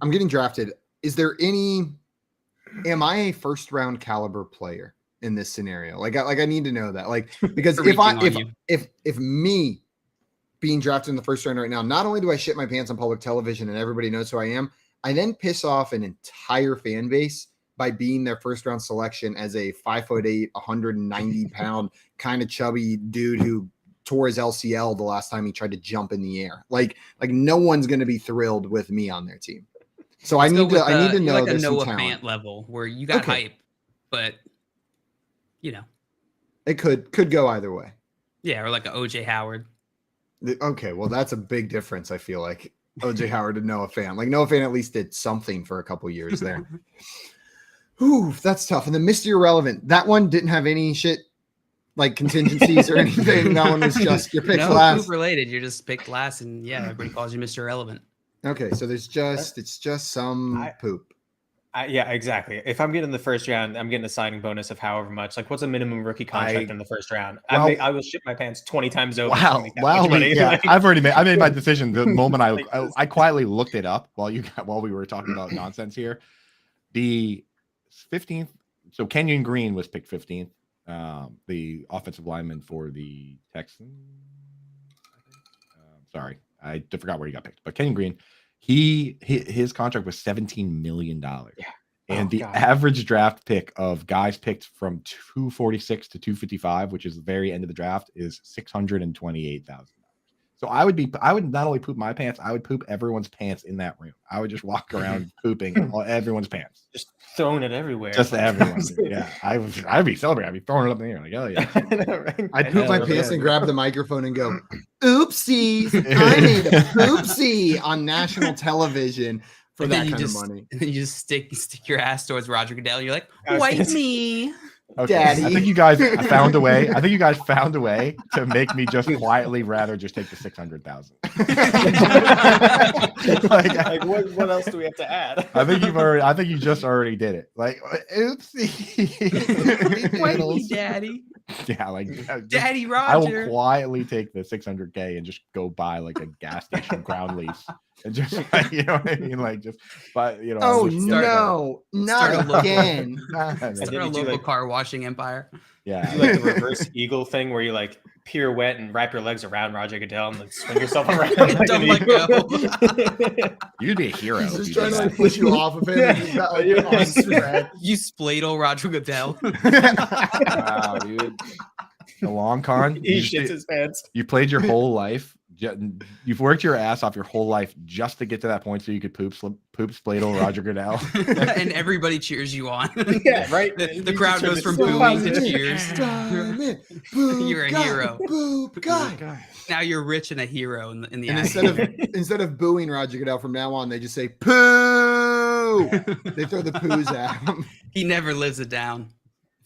I'm getting drafted. Is there am I a first round caliber player in this scenario? Like I need to know that. Like, because if me being drafted in the first round right now, not only do I shit my pants on public television and everybody knows who I am, I then piss off an entire fan base by being their first round selection as a 5'8", 190 pound kind of chubby dude who tore his LCL the last time he tried to jump in the air. Like no one's going to be thrilled with me on their team. So I need to know like a there's Noah some talent. Fant level where you got hype, but it could go either way. Yeah, or like an OJ Howard. Okay, well that's a big difference. I feel like OJ Howard and Noah Fant. Like Noah Fant at least did something for a couple years there. Ooh, that's tough. And the Mr. Irrelevant, that one didn't have any shit like contingencies or anything. That one was just you're picked last. Poop related. You're just picked last, and everybody calls you Mr. Irrelevant. Okay, so it's just some poop. Yeah, exactly. If I'm getting the first round, I'm getting a signing bonus of however much. Like, what's a minimum rookie contract in the first round? I will shit my pants 20 times over. Wow. I made my decision the moment I quietly looked it up while we were talking about nonsense here. The 15th. So Kenyon Green was picked 15th. The offensive lineman for the Texans. Sorry, I forgot where he got picked, but Kenyon Green. His contract was $17 million. Yeah. And the average draft pick of guys picked from 246 to 255, which is the very end of the draft, is $628,000. So I would not only poop my pants, I would poop everyone's pants in that room. I would just walk around pooping everyone's pants. Just throwing it everywhere. Just everyone. Yeah. I'd be celebrating. I'd be throwing it up in the air. Like, oh yeah. I know, right? I'd poop my pants and grab the microphone and go, oopsies, I made a poopsie on national television for that kind of money. And then you just stick your ass towards Roger Goodell. You're like, wipe me. Okay. Daddy. I think you guys found a way. I think you guys found a way to make me just quietly rather just take the 600,000. like what else do we have to add? I think you just already did it. Like, oopsie. Wipe me, Daddy. Yeah, like Daddy Roger. I will quietly take the 600K and just go buy like a gas station ground lease. And just like, you know what I mean? Like just but you know. Oh no, not again. Start a local car washing empire. Yeah. You like the reverse eagle thing where you like pirouette and wrap your legs around Roger Goodell and like swing yourself around. Don't let go. You'd be a hero. He's just trying to like push you off of him. And he's got, like, you spladle Roger Goodell. Wow, dude. The long con. He shits his pants. You played your whole life. You've worked your ass off your whole life just to get to that point so you could poop spladle Roger Goodell. And everybody cheers you on. Yeah, right. The crowd goes from booing to cheers. You're a hero. Boop, guy. Now you're rich and a hero in the and eye. instead of booing Roger Goodell from now on, they just say poo. They throw the poos at him. He never lives it down.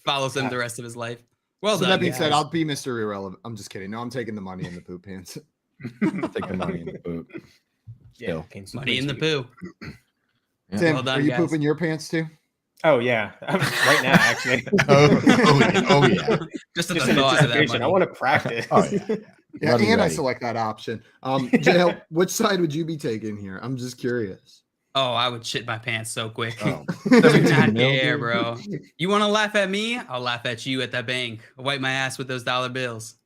Follows him the rest of his life. Well done. That being said, I'll be Mr. Irrelevant. I'm just kidding. No, I'm taking the money in the poop pants. Take the money in the poop. Still. Yeah, money in the poo. Yeah. Tim, Well done, are you guys. pooping your pants too? Oh yeah, right now actually. Oh yeah. Just at Just the in thought of that anticipation. I money. want to practice. Oh yeah. Yeah, Let me and I ready. select that option. JL, which side would you be taking here? I'm just curious. Oh, I would shit my pants so quick. Oh. Do not care, bro. You want to laugh at me? I'll laugh at you at that bank. I'll wipe my ass with those dollar bills.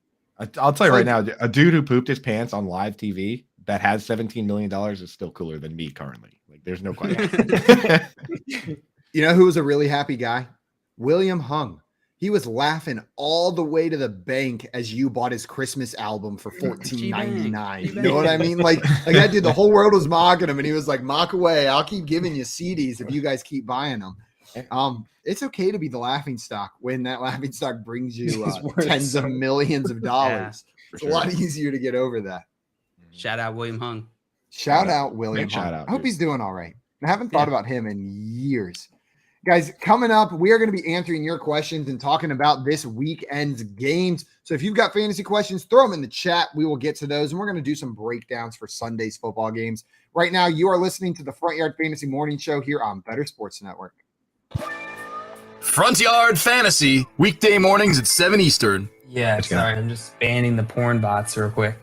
I'll tell you right now, a dude who pooped his pants on live TV that has $17 million is still cooler than me currently. Like, there's no question. You know who was a really happy guy? William Hung. He was laughing all the way to the bank as you bought his Christmas album for $14.99. You know what I mean? Like that dude, the whole world was mocking him, and he was like, "Mock away! I'll keep giving you CDs if you guys keep buying them." It's okay to be the laughing stock when that laughing stock brings you tens of millions of dollars. Yeah, it's a lot easier to get over that. Shout out William Hung. Shout out William Hung. Shout out, I hope dude. he's doing all right. I haven't thought about him in years. Guys, coming up, we are going to be answering your questions and talking about this weekend's games. So if you've got fantasy questions, throw them in the chat. We will get to those, and we're going to do some breakdowns for Sunday's football games. Right now, you are listening to the Front Yard Fantasy Morning Show here on Better Sports Network. Front Yard Fantasy, weekday mornings at 7 Eastern. Yeah, sorry. I'm just banning the porn bots real quick.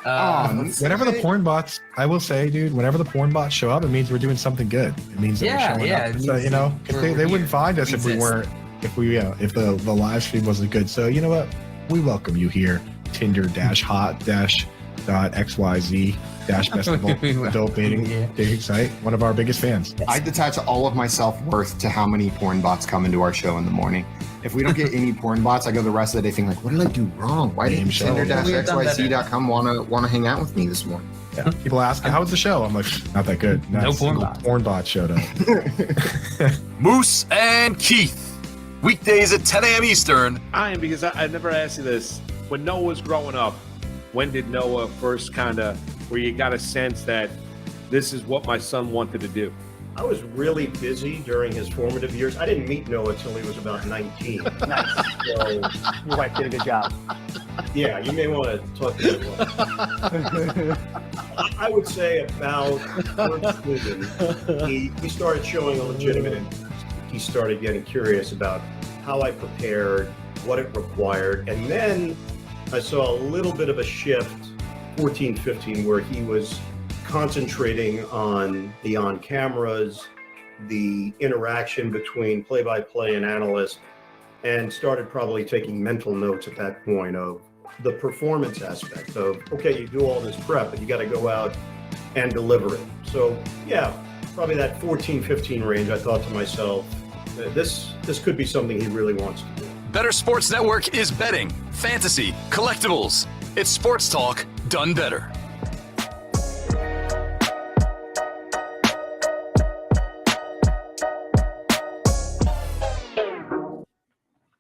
Whenever the porn bots, I will say, dude, whenever the porn bots show up, it means we're doing something good. It means that we're showing up. So, you know, they wouldn't find us if we weren't, if the live stream wasn't good. So, you know what? We welcome you here. Tinder-hot-xyz-festival adult dating site. One of our biggest fans. I detach all of my self-worth to how many porn bots come into our show in the morning. If we don't get any porn bots, I go the rest of the day thinking, like, what did I do wrong? Why didn't Tinder-xyz.com want to hang out with me this morning? Yeah. People ask, how was the show? I'm like, not that good. No porn bot showed up. Moose and Keith, weekdays at 10 a.m. Eastern. Because I never asked you this. When Noah was growing up, when did Noah first where you got a sense that this is what my son wanted to do? I was really busy during his formative years. I didn't meet Noah until he was about 19. Nice. So, your wife did a good job. Yeah, you may want to talk to him. I would say about he started showing a legitimate interest. He started getting curious about how I prepared, what it required, and then I saw a little bit of a shift, 14, 15, where he was concentrating on the on-cameras, the interaction between play-by-play and analyst, and started probably taking mental notes at that point of the performance aspect of, okay, you do all this prep, but you got to go out and deliver it. So, yeah, probably that 14, 15 range, I thought to myself, this could be something he really wants to do. Better Sports Network is betting, fantasy, collectibles. It's sports talk done better.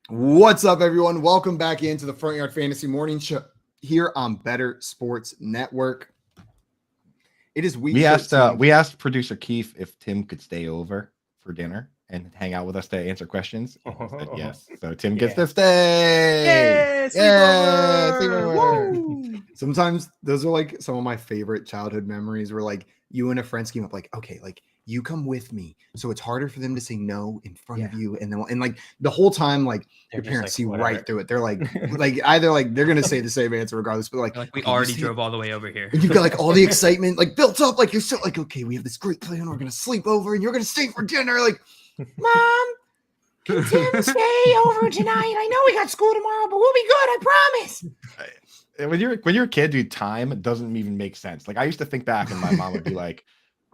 What's up, everyone? Welcome back into the Front Yard Fantasy Morning Show here on Better Sports Network. It is week 13. We asked producer Keith if Tim could stay over for dinner and hang out with us to answer questions. He said yes. So Tim gets to stay. Sleepover. Sometimes those are like some of my favorite childhood memories where like you and a friend scheme up like, okay, like you come with me. So it's harder for them to say no in front of you. And then, and like the whole time, like your parents see right through it. They're like, either like they're going to say the same answer regardless, but like we already drove all the way over here. And you've got like all the excitement like built up. Like you're still like, okay, we have this great plan. We're going to sleep over and you're going to stay for dinner. Like, Mom, can Tim stay over tonight? I know we got school tomorrow, but we'll be good. I promise. When you're a kid, dude, time doesn't even make sense. Like I used to think back and my mom would be like,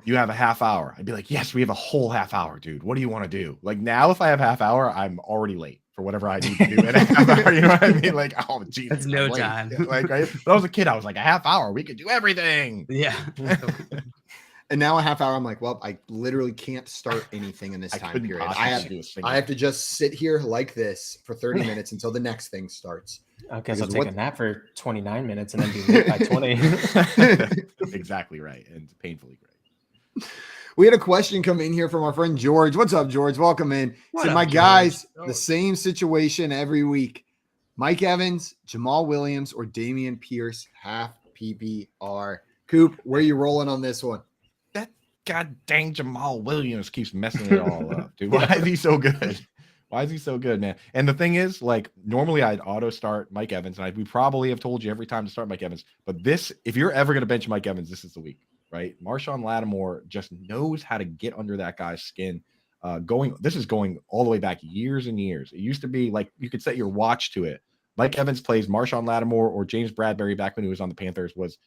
you have a half hour. I'd be like, yes, we have a whole half hour, dude. What do you want to do? Like now, if I have half hour, I'm already late for whatever I need to do in a half hour. You know what I mean? Like, oh, geez, that's no time. Like, right? When I was a kid, I was like, a half hour, we could do everything. Yeah. And now a half hour, I'm like, well, I literally can't start anything in this time period. I have to just sit here like this for 30 minutes until the next thing starts. I guess I'll take a nap for 29 minutes and then be late by 20. Exactly right. And painfully great. We had a question come in here from our friend George. What's up, George? Welcome in. So my guys, the same situation every week. Mike Evans, Jamal Williams, or Damian Pierce, half PPR. Coop, where are you rolling on this one? God dang Jamal Williams keeps messing it all up, dude. Why is he so good? Why is he so good, man? And the thing is, like, normally I'd auto start Mike Evans, and we probably have told you every time to start Mike Evans. But this, if you're ever going to bench Mike Evans, this is the week, right? Marshon Lattimore just knows how to get under that guy's skin. This is going all the way back years and years. It used to be like you could set your watch to it. Mike Evans plays Marshon Lattimore or James Bradbury back when he was on the Panthers was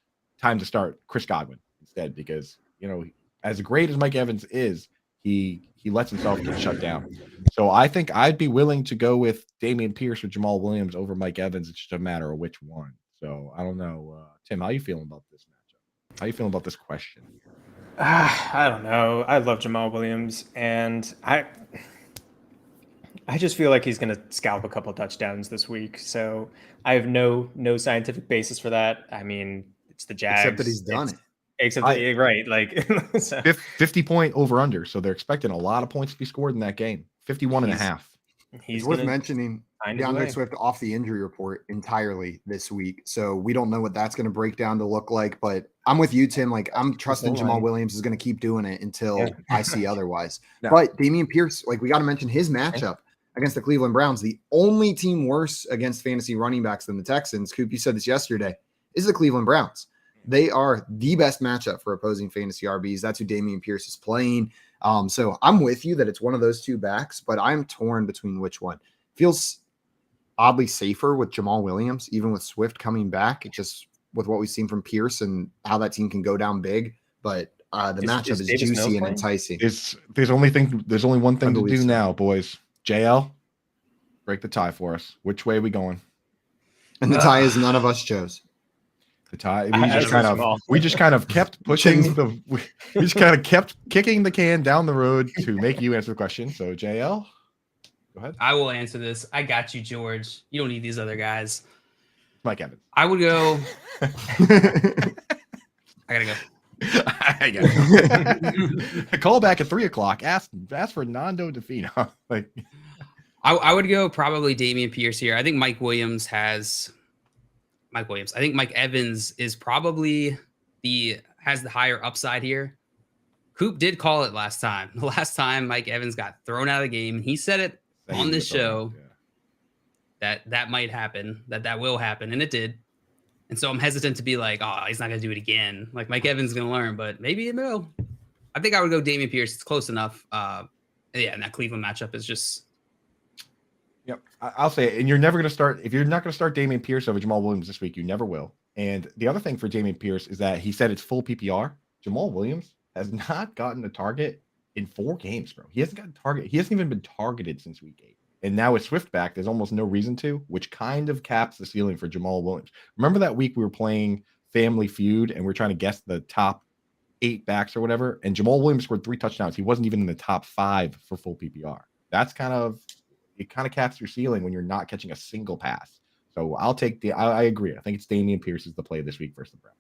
time to start Chris Godwin instead because, you know, as great as Mike Evans is, he lets himself get shut down. So I think I'd be willing to go with Damian Pierce or Jamal Williams over Mike Evans. It's just a matter of which one. So I don't know. Tim, how you feeling about this matchup? How you feeling about this question? I don't know. I love Jamal Williams, and I just feel like he's going to scalp a couple of touchdowns this week. So I have no scientific basis for that. I mean, it's the Jags. Except that he's done it. Except that, right, like so. 50-point over under. So they're expecting a lot of points to be scored in that game. 51.5. It's worth mentioning DeAndre Swift off the injury report entirely this week. So we don't know what that's going to break down to look like. But I'm with you, Tim. Like I'm trusting Jamal Williams is going to keep doing it until I see otherwise. No. But Damian Pierce, like we got to mention his matchup against the Cleveland Browns. The only team worse against fantasy running backs than the Texans, Coop, you said this yesterday, is the Cleveland Browns. They are the best matchup for opposing fantasy RBs. That's who Damian Pierce is playing. So I'm with you that it's one of those two backs, but I'm torn between which one. Feels oddly safer with Jamal Williams, even with Swift coming back. It just with what we've seen from Pierce and how that team can go down big. But the matchup is juicy and enticing. There's only one thing to do now, boys. JL, break the tie for us. Which way are we going? And the tie is none of us chose. The tie. We just kind of kept pushing we just kind of kept kicking the can down the road to make you answer the question. So JL, go ahead. I will answer this. I got you, George. You don't need these other guys. Mike Evans. I would go. I gotta go. I gotta go. Call back at 3:00. Ask for Nando DeFino. Like, I would go probably Damian Pierce here. I think Mike Williams. I think Mike Evans is probably has the higher upside here. Coop did call it last time. The last time Mike Evans got thrown out of the game, and he said it on this show that might happen, that will happen, and it did. And so I'm hesitant to be like, oh, he's not going to do it again. Like Mike Evans is going to learn, but maybe it will. I think I would go Damian Pierce. It's close enough. And that Cleveland matchup is just. Yep, I'll say it. And you're never going to start, if you're not going to start Damian Pierce over Jamal Williams this week, you never will. And the other thing for Damian Pierce is that he said it's full PPR. Jamal Williams has not gotten a target in 4 games, bro. He hasn't gotten a target. He hasn't even been targeted since week 8. And now with Swift back, there's almost no reason to, which kind of caps the ceiling for Jamal Williams. Remember that week we were playing family feud and we're trying to guess the top 8 backs or whatever, and Jamal Williams scored 3 touchdowns, he wasn't even in the top 5 for full PPR. That's kind of caps your ceiling when you're not catching a single pass. So I'll take I agree. I think it's Dameon Pierce is the play this week versus the Browns.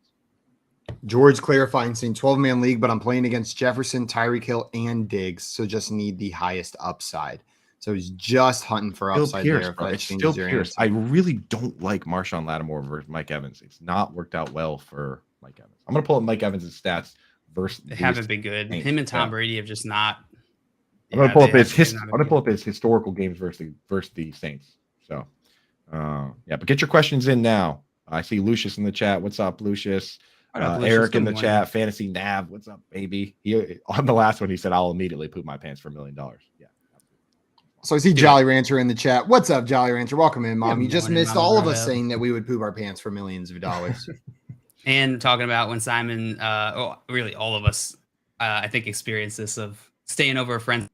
George clarifying, saying 12-man league, but I'm playing against Jefferson, Tyreek Hill, and Diggs, so just need the highest upside. So he's just hunting for upside Pierce, there. bro. It's still Pierce. I really don't like Marshon Lattimore versus Mike Evans. It's not worked out well for Mike Evans. I'm going to pull up Mike Evans' stats versus. They haven't been good. Him and Tom Brady have just not. I'm going to pull up his historical games versus the Saints. So, but get your questions in now. I see Lucius in the chat. What's up, Lucius? Eric in the chat. Fantasy Nav. What's up, baby? On the last one, he said, "I'll immediately poop my pants for $1 million." Yeah. So I see Jolly Rancher in the chat. What's up, Jolly Rancher? Welcome in, Mom. You just missed all of us saying that we would poop our pants for millions of dollars. And talking about when Simon, really all of us, I think experienced this of staying over a friend's.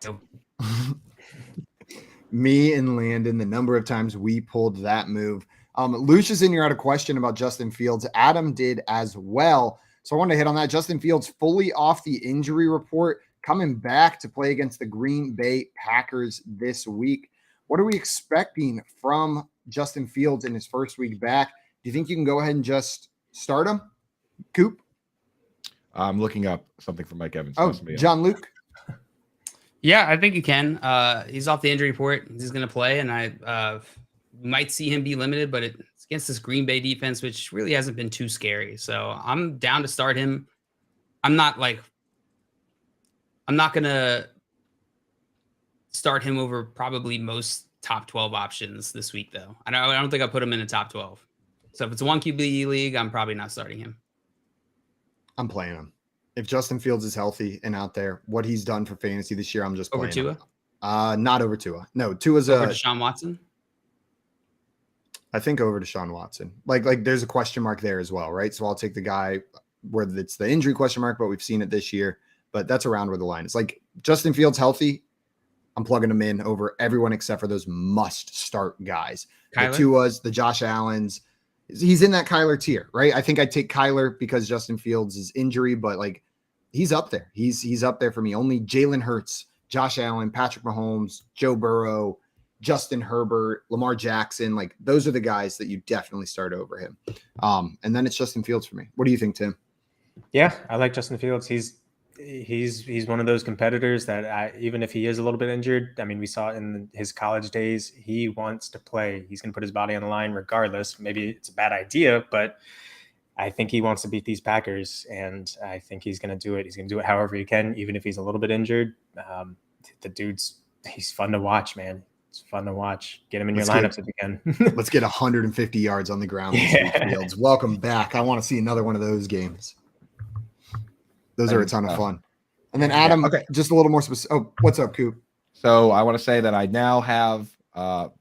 So. Me and Landon, the number of times we pulled that move. Lucius in here had a question about Justin Fields. Adam did as well. So I wanted to hit on that. Justin Fields fully off the injury report, coming back to play against the Green Bay Packers this week. What are we expecting from Justin Fields in his first week back? Do you think you can go ahead and just start him? Coop? I'm looking up something from Mike Evans. Oh, John Luke? Yeah, I think you can. He's off the injury report. He's going to play, and I might see him be limited, but it's against this Green Bay defense, which really hasn't been too scary. So I'm down to start him. I'm not going to start him over probably most top 12 options this week, though. I don't think I'll put him in the top 12. So if it's a 1 QB league, I'm probably not starting him. I'm playing him. If Justin Fields is healthy and out there, what he's done for fantasy this year, I'm just playing Tua? him. Not over Tua. No, Tua's over Deshaun Watson. I think over Deshaun Watson. Like there's a question mark there as well, right? So I'll take the guy where it's the injury question mark, but we've seen it this year. But that's around where the line is. Like Justin Fields healthy, I'm plugging him in over everyone except for those must-start guys. Kyler? The Tuas, the Josh Allens. He's in that Kyler tier, right? I think I'd take Kyler because Justin Fields is injury, but like he's up there. He's up there for me. Only Jalen Hurts, Josh Allen, Patrick Mahomes, Joe Burrow, Justin Herbert, Lamar Jackson. Like those are the guys that you definitely start over him. And then it's Justin Fields for me. What do you think, Tim? Yeah, I like Justin Fields. He's one of those competitors that even if he is a little bit injured, I mean, we saw in his college days, he wants to play. He's going to put his body on the line regardless. Maybe it's a bad idea, but I think he wants to beat these Packers, and I think he's going to do it. He's going to do it however he can, even if he's a little bit injured. The dude's he's fun to watch, man. It's fun to watch. Get him in your lineups if you can. Let's get 150 yards on the ground this week, Fields. Welcome back. I want to see another one of those games. Those are a ton of fun. And then Adam, just a little more specific. Oh, what's up, Coop? So I want to say that I now have,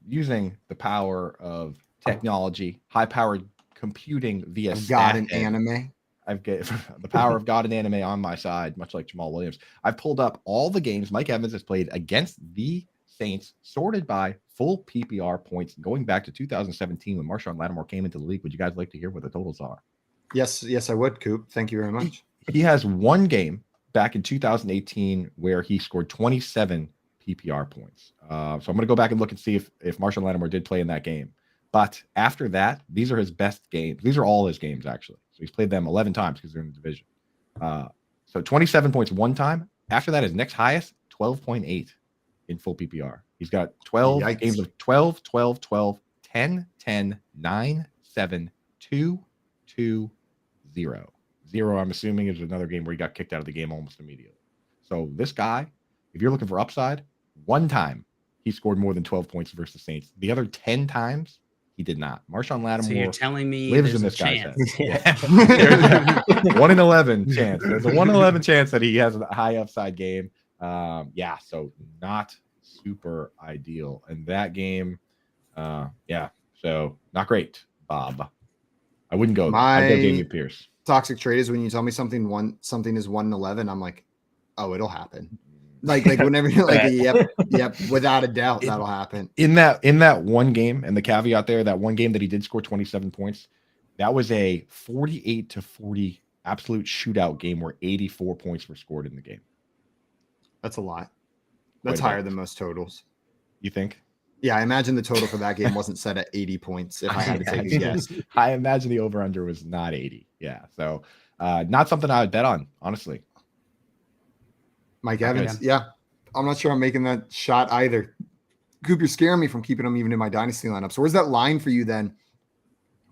using the power of technology, high-powered computing via God and anime. I've got the power of God and anime on my side, much like Jamal Williams. I've pulled up all the games Mike Evans has played against the Saints, sorted by full PPR points, going back to 2017 when Marshon Lattimore came into the league. Would you guys like to hear what the totals are? Yes, I would, Coop. Thank you very much. He has one game back in 2018 where he scored 27 PPR points. So I'm going to go back and look and see if Marshon Lattimore did play in that game. But after that, these are his best games. These are all his games, actually. So he's played them 11 times because they're in the division. So 27 points one time. After that, his next highest, 12.8 in full PPR. He's got 12 games of 12, 12, 12, 10, 10, 9, 7, 2, 2, 0. 0, I'm assuming, is another game where he got kicked out of the game almost immediately. So this guy, if you're looking for upside, one time he scored more than 12 points versus the Saints. The other 10 times, he did not. Marshon Lattimore so you're telling me lives in this guy's head. 1 in 11 chance. There's a 1 in 11 chance that he has a high upside game. So not super ideal. And that game, so not great, Bob. I wouldn't go. I'd go Dameon Pierce. Toxic trade is when you tell me something is 1 in 11, I'm like, oh, it'll happen. Like whenever you're like, yep, without a doubt, that'll happen. In that one game, and the caveat there, that one game that he did score 27 points, That was a 48-40 absolute shootout game where 84 points were scored in the game. That's a lot. That's higher than most totals. You think? Yeah, I imagine the total for that game wasn't set at 80 points, if I had to take a guess. I imagine the over-under was not 80. Yeah, so not something I would bet on, honestly. Mike Evans, yeah. I'm not sure I'm making that shot either. Coop, you're scaring me from keeping him even in my dynasty lineup. So where's that line for you then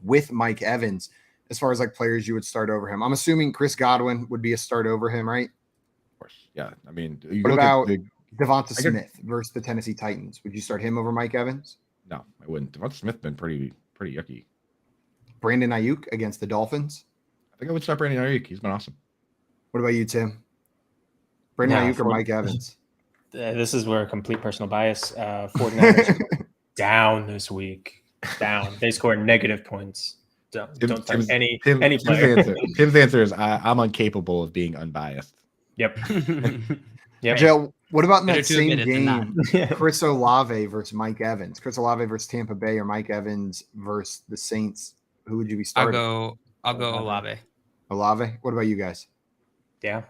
with Mike Evans as far as like players you would start over him? I'm assuming Chris Godwin would be a start over him, right? Of course, yeah. I mean, what about Devonta Smith versus the Tennessee Titans? Would you start him over Mike Evans? No, I wouldn't. Devonta Smith been pretty yucky. Brandon Ayuk against the Dolphins? I think I would start Brandon Ayuk. He's been awesome. What about you, Tim? Brandon Ayuk or Mike Evans? This is where complete personal bias. 49ers down this week. Down. They scored negative points. Don't start any player. Tim's answer is I'm incapable of being unbiased. Yep. Yep. Joe, what about in that same game? Chris Olave versus Mike Evans. Chris Olave versus Tampa Bay or Mike Evans versus the Saints. Who would you be starting? I'll go Olave. Olave. What about you guys? Yeah.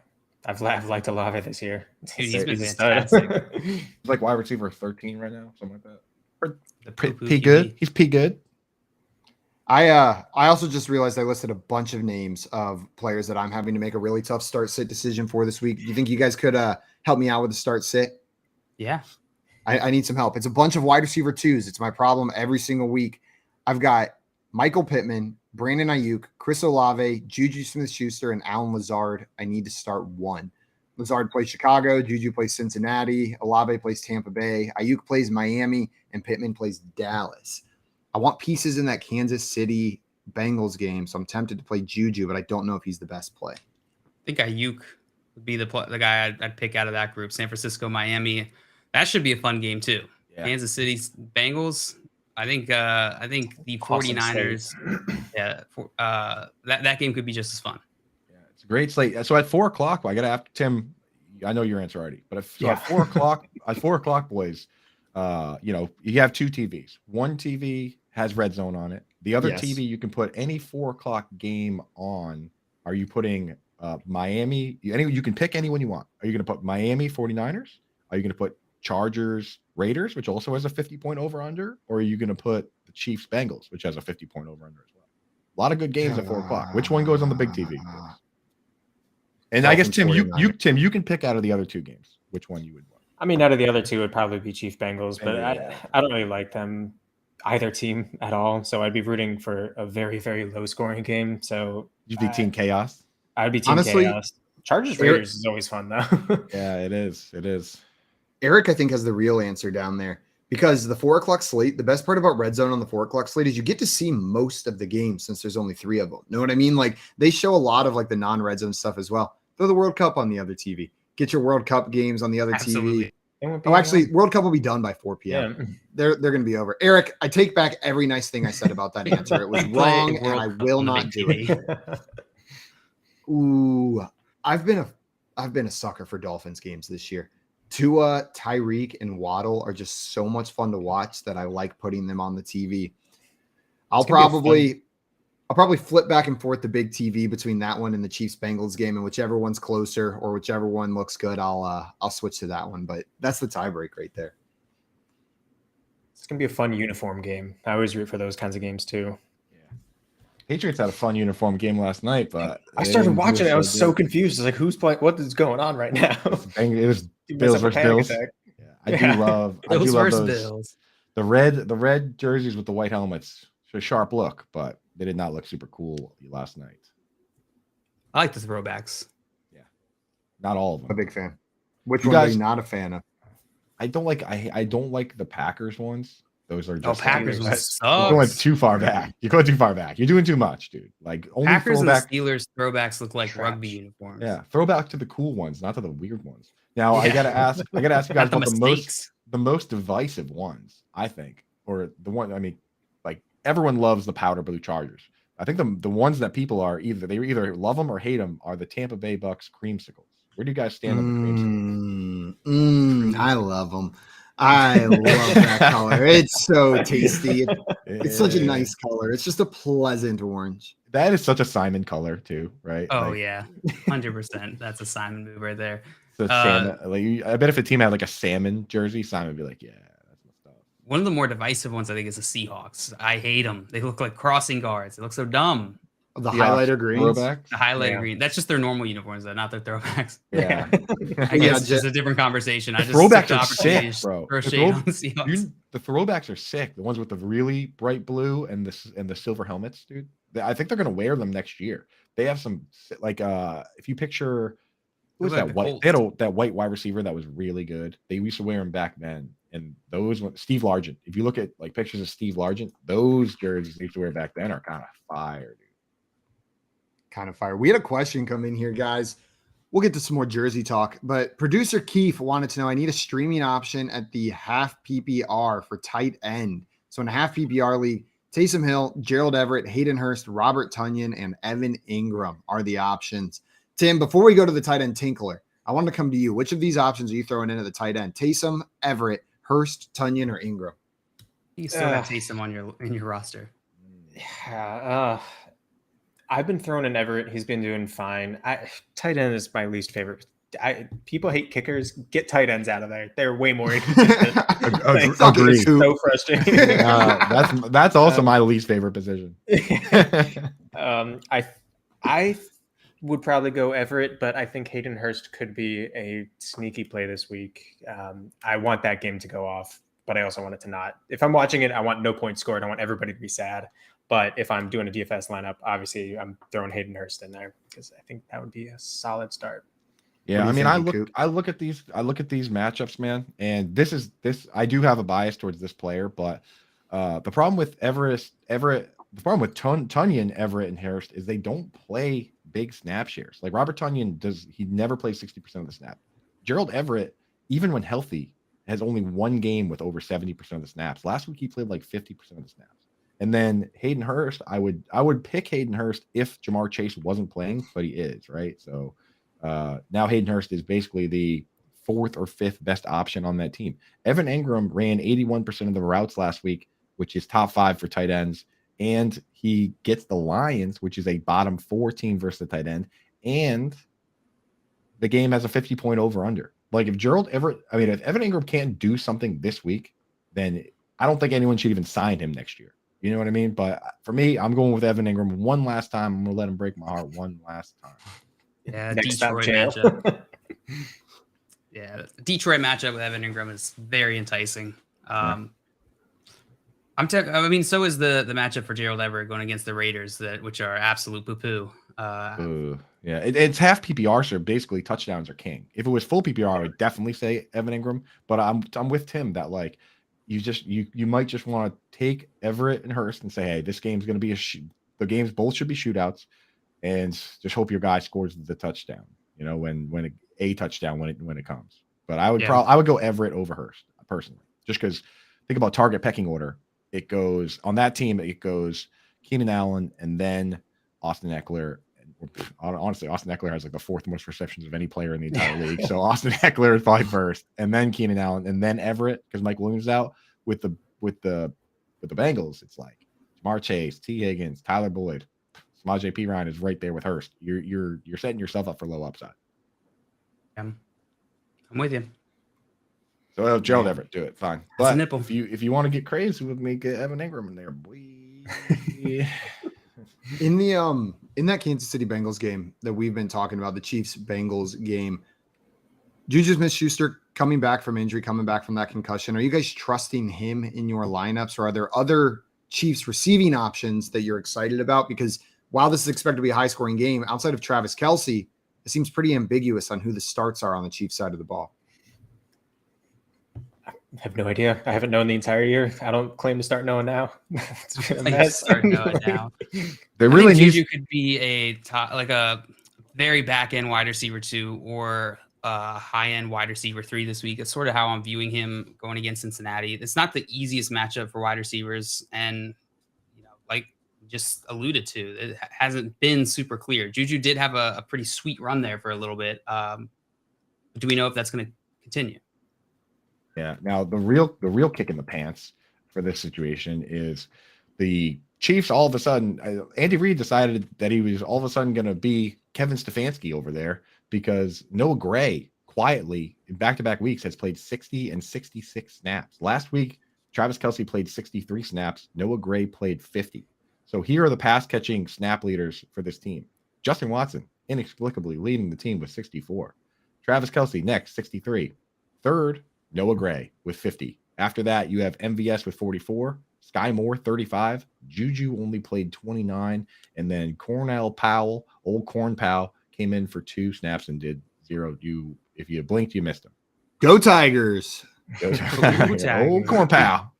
I've liked Olave this year. Dude, he's been fantastic. He's like wide receiver 13 right now, something like that. Pretty good. He's pretty good. I also just realized I listed a bunch of names of players that I'm having to make a really tough start sit decision for this week. Do you think you guys could help me out with the start sit? Yeah. I need some help. It's a bunch of wide receiver twos. It's my problem every single week. I've got Michael Pittman, Brandon Ayuk, Chris Olave, Juju Smith-Schuster, and Allen Lazard. I need to start one. Lazard plays Chicago, Juju plays Cincinnati, Olave plays Tampa Bay, Ayuk plays Miami, and Pittman plays Dallas. I want pieces in that Kansas City Bengals game, so I'm tempted to play Juju, but I don't know if he's the best play. I think Ayuk would be the guy I'd pick out of that group. San Francisco, Miami. That should be a fun game too. Yeah. Kansas City Bengals. I think the 49ers. That game could be just as fun. Yeah, it's a great slate. So at 4:00, I got to ask Tim. I know your answer already, but at 4:00, at 4:00, boys, you have two TVs. One TV has Red Zone on it. The other TV, you can put any 4:00 game on. Are you putting Miami? You can pick anyone you want. Are you going to put Miami 49ers? Are you going to put Chargers Raiders, which also has a 50-point over-under? Or are you going to put the Chiefs Bengals, which has a 50-point over-under as well? A lot of good games at 4:00. Which one goes on the big TV? And I guess, Tim, you can pick out of the other two games which one you would want. I mean, out of the other two would probably be Chief Bengals, but I don't really like them, either team at all. So I'd be rooting for a very, very low scoring game. So you'd be Team Chaos? I'd be Team Chaos. Chargers Raiders is always fun, though. Yeah, it is. It is. Eric, I think, has the real answer down there because the 4:00 slate, the best part about Red Zone on the 4:00 slate is you get to see most of the games since there's only 3 of them. Know what I mean? Like they show a lot of like the non-Red Zone stuff as well. Throw the World Cup on the other TV. Get your World Cup games on the other TV. Oh, actually, World Cup will be done by 4 p.m. Yeah. They're going to be over. Eric, I take back every nice thing I said about that answer. It was wrong, and I will not do it. Ooh, I've been a sucker for Dolphins games this year. Tua, Tyreek, and Waddle are just so much fun to watch that I like putting them on the TV. I'll probably flip back and forth the big TV between that one and the Chiefs Bengals game, and whichever one's closer or whichever one looks good, I'll switch to that one. But that's the tiebreak right there. It's gonna be a fun uniform game. I always root for those kinds of games too. Patriots had a fun uniform game last night, but I started watching it. I was so confused. I was like, who's playing? What is going on right now? It was Bills versus Bills. Yeah, I do love those. The red jerseys with the white helmets. It's a sharp look, but they did not look super cool last night. I like the throwbacks. Yeah, not all of them. I'm a big fan. Which one are you not a fan of? I don't like the Packers ones. Those are just Packers ones You're going too far back. You're going too far back. You're doing too much, dude. Like only Packers and Steelers throwbacks look like rugby uniforms. Yeah, throwback to the cool ones, not to the weird ones. Now I gotta ask you guys about the most divisive ones, I think, or the one. I mean, like everyone loves the powder blue Chargers. I think the ones that people are either love them or hate them are the Tampa Bay Bucks creamsicles. Where do you guys stand on the creamsicles? I love them. I love that color. It's so tasty. It's such a nice color. It's just a pleasant orange. That is such a Simon color too, right? Oh yeah, 100%. That's a Simon move right there. So salmon, I bet if a team had like a salmon jersey, Simon would be like, yeah, that's my stuff. One of the more divisive ones, I think, is the Seahawks. I hate them. They look like crossing guards. They look so dumb. The highlighter greens. The highlighter green. That's just their normal uniforms, though, not their throwbacks. Yeah. I guess it's just a different conversation. The throwbacks are sick, bro. The throwbacks are sick. The ones with the really bright blue and the silver helmets, dude. I think they're gonna wear them next year. They have some like if you picture who was that white? They had that white wide receiver that was really good. They used to wear them back then. And those Steve Largent. If you look at like pictures of Steve Largent, those jerseys they used to wear back then are kind of fire, dude. Kind of fire. We had a question come in here, guys. We'll get to some more jersey talk, but producer Keith wanted to know, I need a streaming option at the half PPR for tight end. So in a half PPR league, Taysom Hill, Gerald Everett, Hayden Hurst, Robert Tonyan, and Evan Ingram are the options. Tim, before we go to the tight end Tinkler, I want to come to you. Which of these options are you throwing in at the tight end? Taysom, Everett, Hurst, Tonyan, or Ingram? You still have Taysom in your roster. Yeah, I've been throwing in Everett. He's been doing fine. Tight end is my least favorite. People hate kickers. Get tight ends out of there. They're way more inconsistent. Agreed. So frustrating. That's also my least favorite position. I would probably go Everett, but I think Hayden Hurst could be a sneaky play this week. I want that game to go off, but I also want it to not. If I'm watching it, I want no points scored. I want everybody to be sad. But if I'm doing a DFS lineup, obviously I'm throwing Hayden Hurst in there because I think that would be a solid start. Yeah, I mean, I look at these matchups, man, and I do have a bias towards this player, but the problem with Tonyan, Everett, and Hurst is they don't play big snap shares. Like Robert Tonyan he never plays 60% of the snap. Gerald Everett, even when healthy, has only one game with over 70% of the snaps. Last week he played like 50% of the snaps. And then Hayden Hurst, I would pick Hayden Hurst if Jamar Chase wasn't playing, but he is, right? So now Hayden Hurst is basically the fourth or fifth best option on that team. Evan Ingram ran 81% of the routes last week, which is top 5 for tight ends. And he gets the Lions, which is a bottom 4 team versus the tight end. And the game has a 50-point over-under. Like if Evan Ingram can't do something this week, then I don't think anyone should even sign him next year. You know what I mean? But for me, I'm going with Evan Ingram one last time. I'm going to let him break my heart one last time. Yeah, Detroit matchup. Yeah, Detroit matchup with Evan Ingram is very enticing. So is the matchup for Gerald Everett going against the Raiders, which are absolute poo-poo. Yeah, it's half PPR, so basically touchdowns are king. If it was full PPR, I would definitely say Evan Ingram. But I'm with Tim that like you might just want to take Everett and Hurst and say, hey, this game's going to be the games both should be shootouts, and just hope your guy scores the touchdown. You know, when a touchdown when it comes. But I would go Everett over Hurst personally, just because think about target pecking order. It goes on that team. It goes Keenan Allen and then Austin Eckler. Honestly, Austin Eckler has like the 4th most receptions of any player in the entire league. So Austin Eckler is probably first, and then Keenan Allen, and then Everett because Mike Williams is out with the Bengals. It's like Jamar Chase, T. Higgins, Tyler Boyd, Samaje Perine is right there with Hurst. You're setting yourself up for low upside. I'm with you. So Gerald Everett, do it fine. But if you want to get crazy with me, get Evan Ingram in there, boy. In that Kansas City Bengals game that we've been talking about, the Chiefs Bengals game, Juju Smith-Schuster coming back from injury, coming back from that concussion. Are you guys trusting him in your lineups, or are there other Chiefs receiving options that you're excited about? Because while this is expected to be a high scoring game, outside of Travis Kelce, it seems pretty ambiguous on who the starts are on the Chiefs side of the ball. I have no idea. I haven't known the entire year. I don't claim to start knowing now. There really Juju could be a very back end wide receiver 2 or a high end wide receiver 3 this week. It's sort of how I'm viewing him going against Cincinnati. It's not the easiest matchup for wide receivers, and like just alluded to, it hasn't been super clear. Juju did have a pretty sweet run there for a little bit. Do we know if that's going to continue? Yeah. Now the real kick in the pants for this situation is the Chiefs. All of a sudden, Andy Reid decided that he was all of a sudden going to be Kevin Stefanski over there because Noah Gray quietly in back-to-back weeks has played 60 and 66 snaps. Last week, Travis Kelce played 63 snaps. Noah Gray played 50. So here are the pass-catching snap leaders for this team. Justin Watson, inexplicably leading the team with 64. Travis Kelce next, 63. Third, Noah Gray with 50. After that, you have MVS with 44. Sky Moore, 35. Juju only played 29. And then Cornell Powell, old Corn Powell, came in for 2 snaps and did 0. If you blinked, you missed him. Go Tigers. Go Tigers. Old Corn Powell.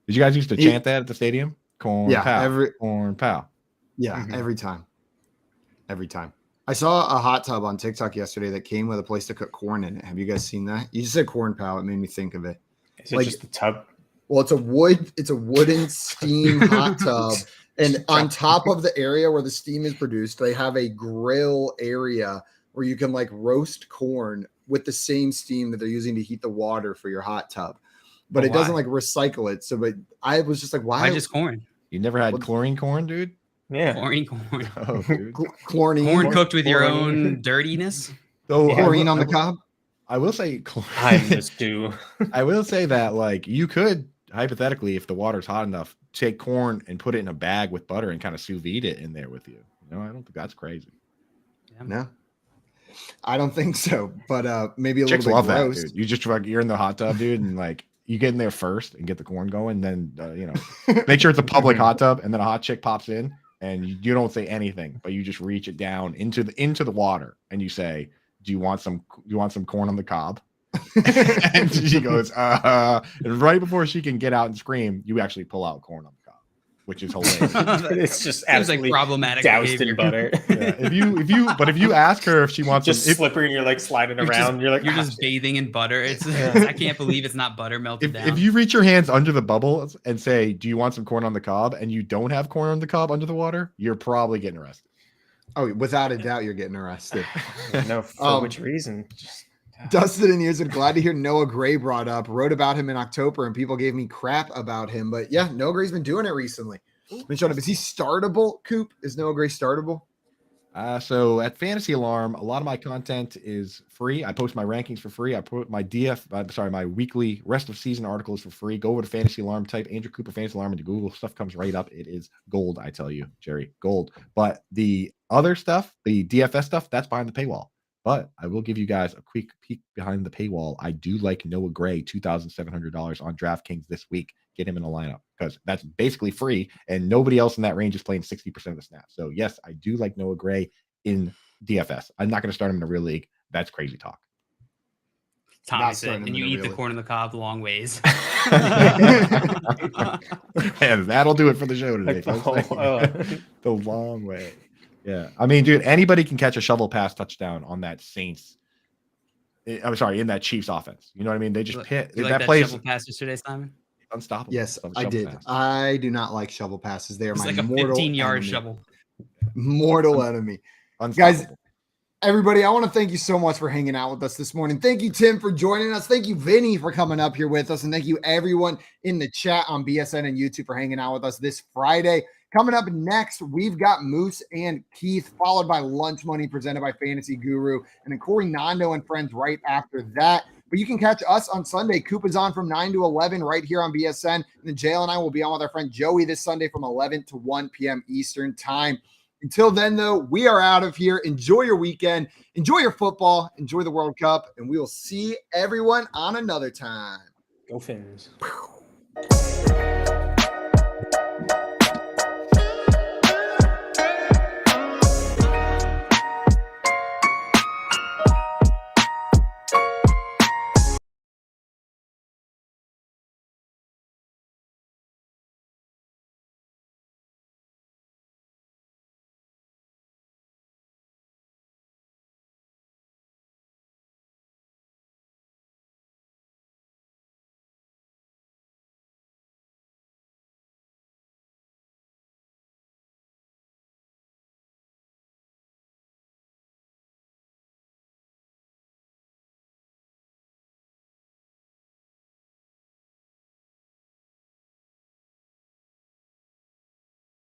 Did you guys used to chant that at the stadium? Corn Powell. Corn Powell. Yeah, every time. Every time. I saw a hot tub on TikTok yesterday that came with a place to cook corn in it. Have you guys seen that? You just said Corn Powell. It made me think of it. Is it just the tub? Well, it's a wooden steam hot tub. And on top of the area where the steam is produced, they have a grill area where you can like roast corn with the same steam that they're using to heat the water for your hot tub. But it doesn't like recycle it. So, but I was just like, why just corn? You never had chlorine corn, dude? Yeah. Chlorine corn. Oh, dude. Chlorine. Corn cooked with your own dirtiness? So chlorine on the cob? I will say I'm the stew. I will say that like you could hypothetically, if the water's hot enough, take corn and put it in a bag with butter and kind of sous vide it in there with you. You know, I don't think that's crazy. No, I don't think so. But maybe a Chicks little bit love gross. that, dude. You just you're in the hot tub, dude, and like you get in there first and get the corn going. Then you know, make sure it's a public hot tub, and then a hot chick pops in, and you don't say anything, but you just reach it down into the water, and you say, "Do you want some corn on the cob?" And she goes, and right before she can get out and scream, you actually pull out corn on the cob, which is hilarious. It's just absolutely like problematic doused behavior. in butter. Yeah, if you ask her if she wants just slippery and you're like sliding around, you're just bathing in butter. It's I can't believe it's not butter melted down. If you reach your hands under the bubble and say, "Do you want some corn on the cob?" and you don't have corn on the cob under the water, you're probably getting arrested. Oh, without a doubt, you're getting arrested. No, for which reason? Dustin and Years, glad to hear Noah Gray brought up. Wrote about him in October, and people gave me crap about him. But yeah, Noah Gray's been doing it recently. Been showing up. Is he startable, Coop? Is Noah Gray startable? So at Fantasy Alarm, a lot of my content is free. I post my rankings for free. I put my my weekly rest of season articles for free. Go over to Fantasy Alarm, type Andrew Cooper Fantasy Alarm into Google. Stuff comes right up. It is gold, I tell you, Jerry, gold. But the other stuff, the DFS stuff, that's behind the paywall. But I will give you guys a quick peek behind the paywall. I do like Noah Gray, $2,700 on DraftKings this week. Get him in a lineup because that's basically free, and nobody else in that range is playing 60% of the snaps. So yes, I do like Noah Gray in DFS. I'm not going to start him in a real league. That's crazy talk. Tommy said, and you eat the corn on the cob the long ways. And that'll do it for the show today, folks. The long way. Yeah. I mean, dude, anybody can catch a shovel pass touchdown on that Saints. I'm sorry, in that Chiefs offense. You know what I mean? They just hit that plays shovel pass yesterday, Simon. Unstoppable. Yes, I did. Pass. I do not like shovel passes. They are my like a mortal 15-yard enemy. shovel. Mortal enemy. Guys, everybody, I want to thank you so much for hanging out with us this morning. Thank you, Tim, for joining us. Thank you, Vinny, for coming up here with us. And thank you, everyone in the chat on BSN and YouTube for hanging out with us this Friday. Coming up next, we've got Moose and Keith, followed by Lunch Money presented by Fantasy Guru, and then Corey Nando and friends right after that. But you can catch us on Sunday. Coop is on from 9 to 11 right here on BSN. And then Jalen and I will be on with our friend Joey this Sunday from 11 to 1 p.m. Eastern time. Until then, though, we are out of here. Enjoy your weekend. Enjoy your football. Enjoy the World Cup. And we will see everyone on another time. Go Fins.